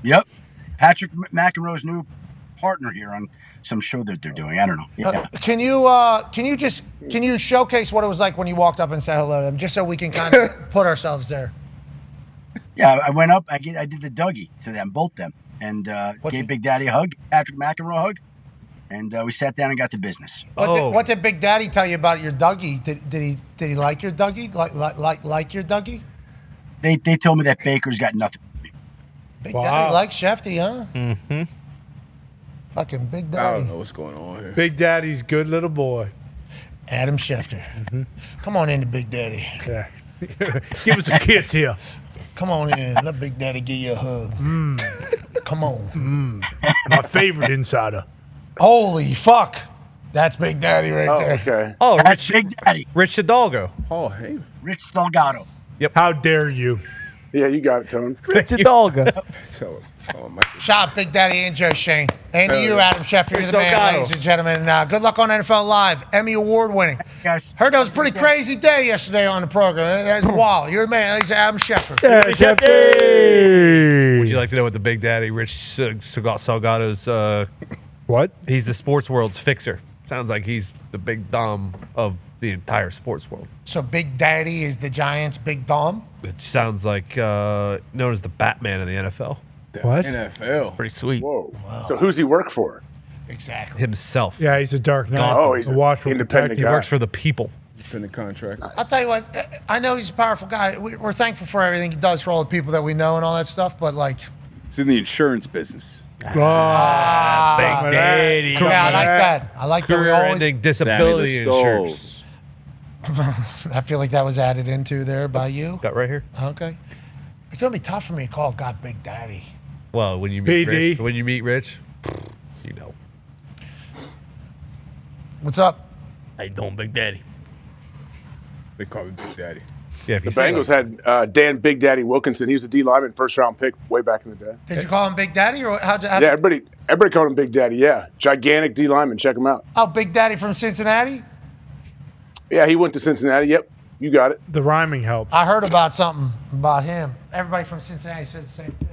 Yep. Patrick McEnroe's new partner here on some show that they're doing. I don't know. Yeah. Can you showcase what it was like when you walked up and said hello to them, just so we can kind of put ourselves there? Yeah, I went up. I did the Dougie to them, both them, and gave Big Daddy a hug, Patrick McEnroe a hug, and we sat down and got to business. What did Big Daddy tell you about your Dougie? Did he like your Dougie? Like your Dougie? They told me that Baker's got nothing. Big Daddy likes Shefty, huh? Mm-hmm. Fucking Big I Daddy. don't know what's going on here. Big Daddy's good little boy. Adam Schefter. Come on in to Big Daddy. Yeah. Give us a kiss here. Come on in. Let Big Daddy give you a hug. Come on. My favorite insider. Holy fuck. That's Big Daddy right there. Okay. Oh, That's Big Daddy. Rich Hidalgo. Oh, hey. Rich Delgado. Yep. How dare you? Yeah, you got it, Tone. Rich Hidalgo. Shout out Big Daddy and Joe Shane. And to you, Adam Schefter. You're the man, Delgado. ladies and gentlemen. Good luck on NFL Live. Emmy Award winning. Guys. Heard that was a pretty crazy day yesterday on the program. That's wild. You're the man. Ladies and Adam Schefter. Would you like to know what the Big Daddy, Rich Salgado's, what? He's the sports world's fixer. Sounds like he's the big dom of the entire sports world. So Big Daddy is the Giants' big dom? It sounds like known as the Batman in the NFL. What? NFL. Pretty sweet. Whoa. So who's he work for? Exactly. Himself. Yeah, he's a Dark Knight. Oh, he's a an watchful independent detective. He works for the people. Independent contractor. I'll tell you what. I know he's a powerful guy. We're thankful for everything he does for all the people that we know and all that stuff, but like... He's in the insurance business. Big Daddy. Yeah, I like that. I like that we always... Career-ending disability Sammy the Stove. insurance. I feel like that was added into there by you. Got right here. Okay. It's going to be tough for me to call God Big Daddy. Well, when you meet PD. Rich, you know. What's up? How you doing, Big Daddy? They call me Big Daddy. Yeah, if The you say Bengals like- had Dan Big Daddy Wilkinson. He was a D lineman, first-round pick way back in the day. Did you call him Big Daddy or how'd you? Yeah, everybody called him Big Daddy. Yeah, gigantic D lineman. Check him out. Oh, Big Daddy from Cincinnati. Yeah, he went to Cincinnati. Yep, you got it. The rhyming helps. I heard about something about him. Everybody from Cincinnati said the same thing.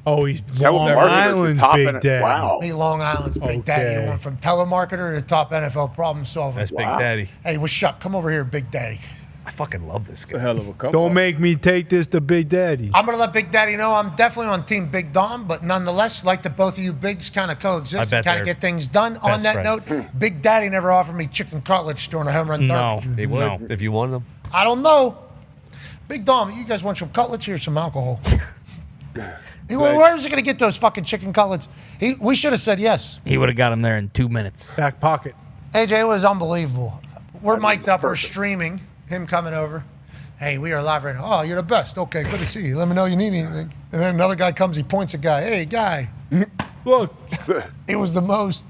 Oh, he's That was Long marketed as Island's the top Big in it. Daddy. Wow. He Long Island's Big Daddy. Okay. He went from telemarketer to top NFL problem solver. That's Big Daddy. Hey, what's up? Come over here, Big Daddy. I fucking love this guy. a hell of a couple. Don't make me take this to Big Daddy. I'm gonna let Big Daddy know I'm definitely on Team Big Dom, but nonetheless, like that both of you bigs kind of coexist I and bet kind of they're get things done. On best that friends. note, Big Daddy never offered me chicken cutlets during a home run derby. He would if you wanted them. I don't know. Big Dom, you guys want some cutlets? Here's some alcohol. Where is he going to get those fucking chicken cutlets? We should have said yes. He would have got him there in 2 minutes. Back pocket. AJ, it was unbelievable. We're mic'd up. We're streaming. Him coming over. Hey, we are live right now. Oh, you're the best. Okay, good to see you. Let me know you need anything. And then another guy comes. He points a guy. Hey, guy. Look. It was the most.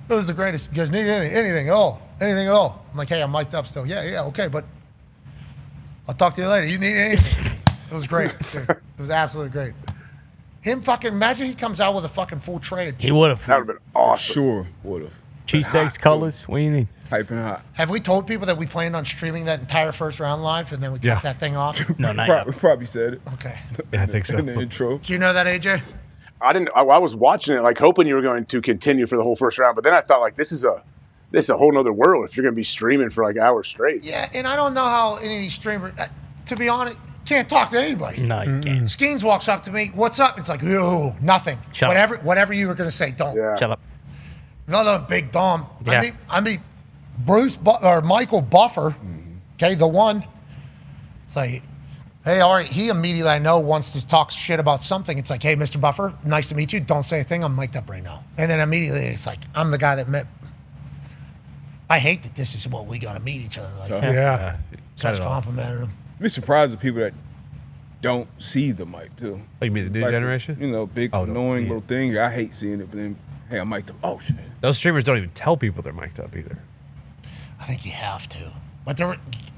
It was the greatest. You guys need anything at all? Anything at all? I'm like, hey, I'm mic'd up still. Yeah, okay, but I'll talk to you later. You need anything? It was great. Dude. It was absolutely great. Him fucking, imagine he comes out with a fucking full tray. He would have. That would have been awesome. Sure, would have. Cheesesteaks, colors. What do you need? Hyping hot. Have we told people that we planned on streaming that entire first round live and then we cut that thing off? No, not yet. We probably said it. Okay. Yeah, I think so. In the intro. Do you know that, AJ? I didn't. I was watching it, like hoping you were going to continue for the whole first round, but then I thought, like, this is a whole nother world if you're going to be streaming for like hours straight. Yeah, and I don't know how any of these streamers, to be honest, can't talk to anybody. No, you can't. Skeens walks up to me. What's up? It's like, ooh, nothing. Shut up. Whatever you were going to say, don't. Yeah. Shut up. No, Big Dom. Yeah. I mean, or Michael Buffer. Okay, the one. It's like, hey, all right. He immediately, I know, wants to talk shit about something. It's like, hey, Mr. Buffer, nice to meet you. Don't say a thing. I'm mic'd up right now. And then immediately, it's like, I'm the guy that met. I hate that this is what we got to meet each other. Like, Yeah. starts complimenting him. Be surprised at people that don't see the mic too. Oh, you mean the new Like, generation? You know, big Oh, don't see annoying it. little thing. I hate seeing it, but then hey, I'm mic'd up. Oh shit. Those streamers don't even tell people they're mic'd up either. I think you have to. But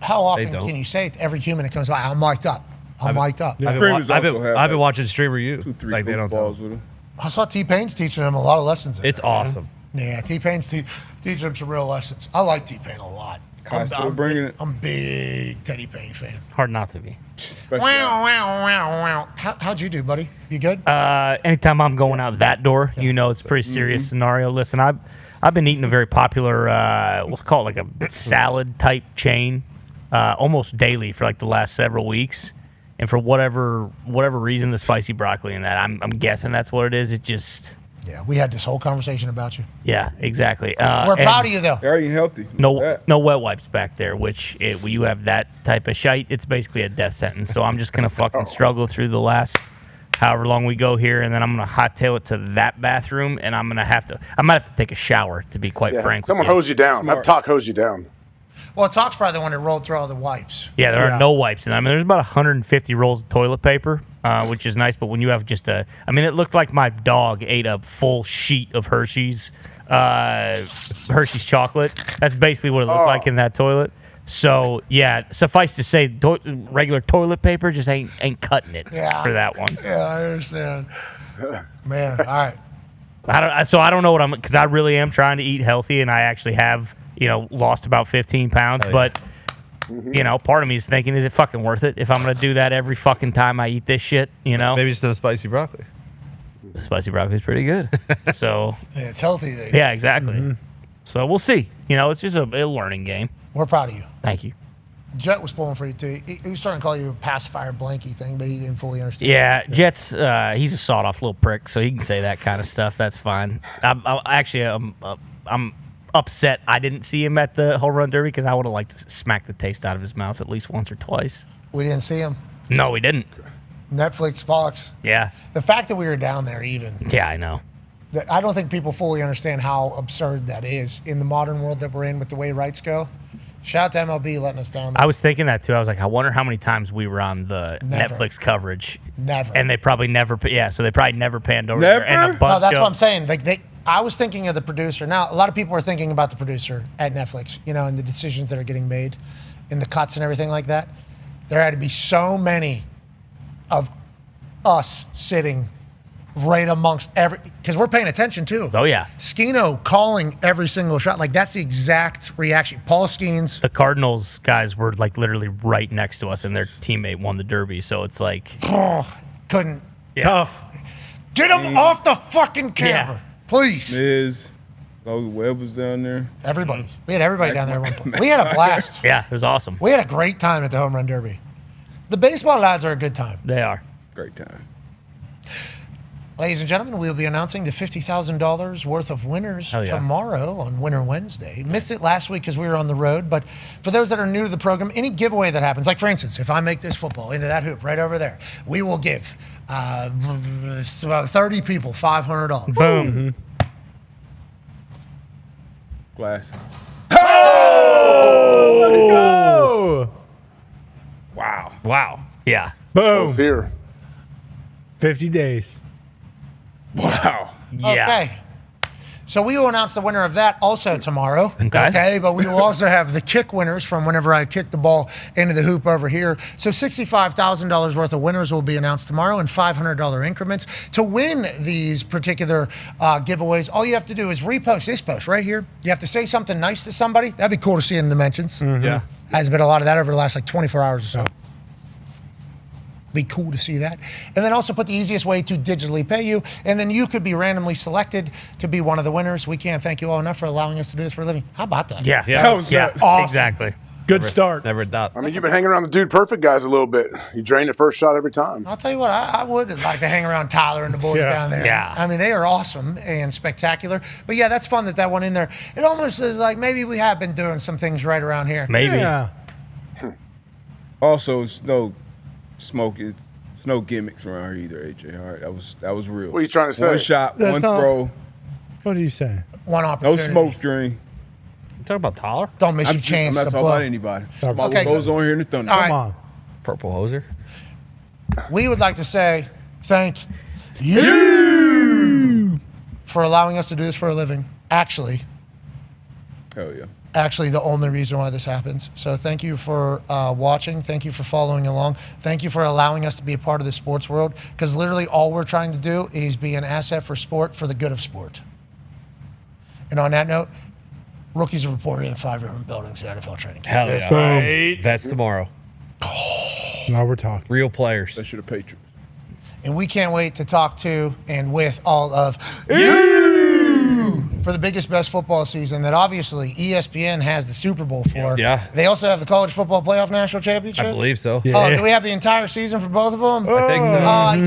how often don't. can you say it to every human that comes by? I'm mic'd up. I'm mic'd up. I've been watching Streamer U. 2-3 Like they don't tell. goofballs with him. I saw T-Pain's teaching him a lot of lessons. It's awesome. Yeah, T-Pain's teaching him some real lessons. I like T-Pain a lot. Kai still bringing it. I'm a big Teddy Payne fan. Hard not to be. Wow. How'd you do, buddy? You good? Anytime I'm going out that door, you know it's a pretty serious scenario. Listen, I've been eating a very popular, let's call it like a salad type chain, almost daily for like the last several weeks. And for whatever reason, the spicy broccoli in that, I'm guessing that's what it is. It just. Yeah, we had this whole conversation about you. Yeah, exactly. We're proud of you, though. They're eating healthy. No wet wipes back there, which when you have that type of shite, it's basically a death sentence. So I'm just going to fucking struggle through the last however long we go here, and then I'm going to hightail it to that bathroom, and I'm going to have to take a shower, to be quite frank. Someone with you. hose you down. Have Talk hose you down. Well, Talk's probably the one that rolled through all the wipes. Yeah, there are no wipes in that. I mean, there's about 150 rolls of toilet paper, which is nice. But when you have just it looked like my dog ate a full sheet of Hershey's chocolate. That's basically what it looked like in that toilet. So yeah, suffice to say, regular toilet paper just ain't cutting it for that one. Yeah, I understand. Man, all right. I don't know what because I really am trying to eat healthy, and I actually have lost about 15 pounds, but. Part of me is thinking, is it fucking worth it if I'm going to do that every fucking time I eat this shit, Maybe just no spicy broccoli. The spicy broccoli is pretty good. So Yeah, it's healthy. yeah, exactly. So we'll see. It's just a learning game. We're proud of you. Thank you. Jet was pulling for you, too. He was starting to call you a pacifier blanky thing, but he didn't fully understand. Yeah, Jet's, he's a sawed-off little prick, so he can say that kind of stuff. That's fine. I'm upset I didn't see him at the home run derby because I would have liked to smack the taste out of his mouth at least once or twice. We didn't see him. No, we didn't. Netflix, Fox. Yeah. The fact that we were down there even. Yeah, I know. I don't think people fully understand how absurd that is in the modern world that we're in with the way rights go. Shout out to MLB letting us down there. I was thinking that too. I was like, I wonder how many times we were on the Never. Netflix coverage. Never. And they probably never, so they probably never panned over there. And a bunch No, that's of, what I'm saying. I was thinking of the producer. Now, a lot of people are thinking about the producer at Netflix, and the decisions that are getting made. in the cuts and everything like that, there had to be so many of us sitting right amongst because we're paying attention too. Oh, yeah. Skino calling every single shot. Like, that's the exact reaction. Paul Skeens. The Cardinals guys were like literally right next to us, and their teammate won the Derby. So it's like, couldn't. Yeah. Tough. Get him off the fucking camera, please. Miz, Webb was down there. Everybody. We had everybody down there at one point. We had a blast. Yeah, it was awesome. We had a great time at the Home Run Derby. The baseball lads are a good time. They are. Great time. Ladies and gentlemen, we'll be announcing the $50,000 worth of winners tomorrow on Winner Wednesday. Missed it last week because we were on the road, but for those that are new to the program, any giveaway that happens, like for instance, if I make this football into that hoop right over there, we will give 30 people $500. Boom. Glass. Oh! Let's go! Wow. Wow. Yeah. Boom. Here. 50 days. Wow. Yeah. Okay. So we will announce the winner of that also tomorrow. Okay. But we will also have the kick winners from whenever I kick the ball into the hoop over here. So $65,000 worth of winners will be announced tomorrow in $500 increments. To win these particular giveaways, all you have to do is repost this post right here. You have to say something nice to somebody. That'd be cool to see in the mentions. Mm-hmm. Yeah. Has been a lot of that over the last like 24 hours or so. Be cool to see that. And then also put the easiest way to digitally pay you. And then you could be randomly selected to be one of the winners. We can't thank you all enough for allowing us to do this for a living. How about that? Yeah. That was nuts. Awesome. Exactly. Good start. Never doubt. I mean, you've been hanging around the Dude Perfect guys a little bit. You drain the first shot every time. I'll tell you what, I would like to hang around Tyler and the boys down there. Yeah. I mean, they are awesome and spectacular. But yeah, that's fun that went in there. It almost is like maybe we have been doing some things right around here. Maybe. Yeah. Also, it's no gimmicks around here either, AJ. All right, that was real. What are you trying to say? One shot, That's one not- throw, What are you saying? One no opportunity. smoke screen. You talking about Tyler? Don't miss I'm your chance not to talking blow. about anybody. Talking about Okay, what goes good. on here in the Thunder. All right. Come on. Purple hoser. We would like to say thank you for allowing us to do this for a living. Actually, Hell yeah. the only reason why this happens. So thank you for watching. Thank you for following along. Thank you for allowing us to be a part of the sports world, because literally all we're trying to do is be an asset for sport for the good of sport. And on that note, rookies are reported in 5 different buildings at NFL training camp. Hell yeah. Boom. Right. Vets tomorrow. Now we're talking. Real players. That should have Patriots. And we can't wait to talk to and with all of you for the biggest, best football season that obviously ESPN has the Super Bowl for. Yeah. They also have the College Football Playoff National Championship. I believe so. Yeah. Oh, do we have the entire season for both of them? I think so.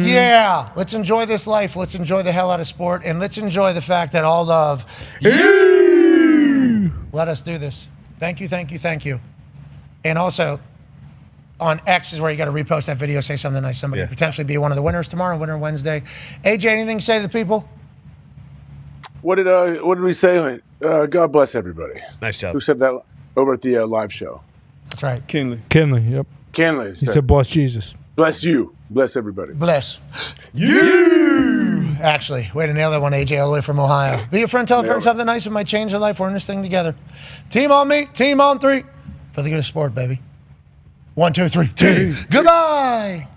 Yeah. Let's enjoy this life. Let's enjoy the hell out of sport. And let's enjoy the fact that all of you let us do this. Thank you, thank you, thank you. And also, on X is where you got to repost that video, say something nice. Somebody potentially be one of the winners tomorrow, Winner Wednesday. AJ, anything to say to the people? What did we say? God bless everybody. Nice job. Who said that over at the live show? That's right. Kinley. Kinley, yep. Canley. He said, bless Jesus. Bless you. Bless everybody. Bless you. Actually, way to nail that one, AJ, all the way from Ohio. Be a friend, tell a friend something nice. It might change their life. We're in this thing together. Team on me, team on 3. For the good of sport, baby. 1, 2, 3, team. Goodbye.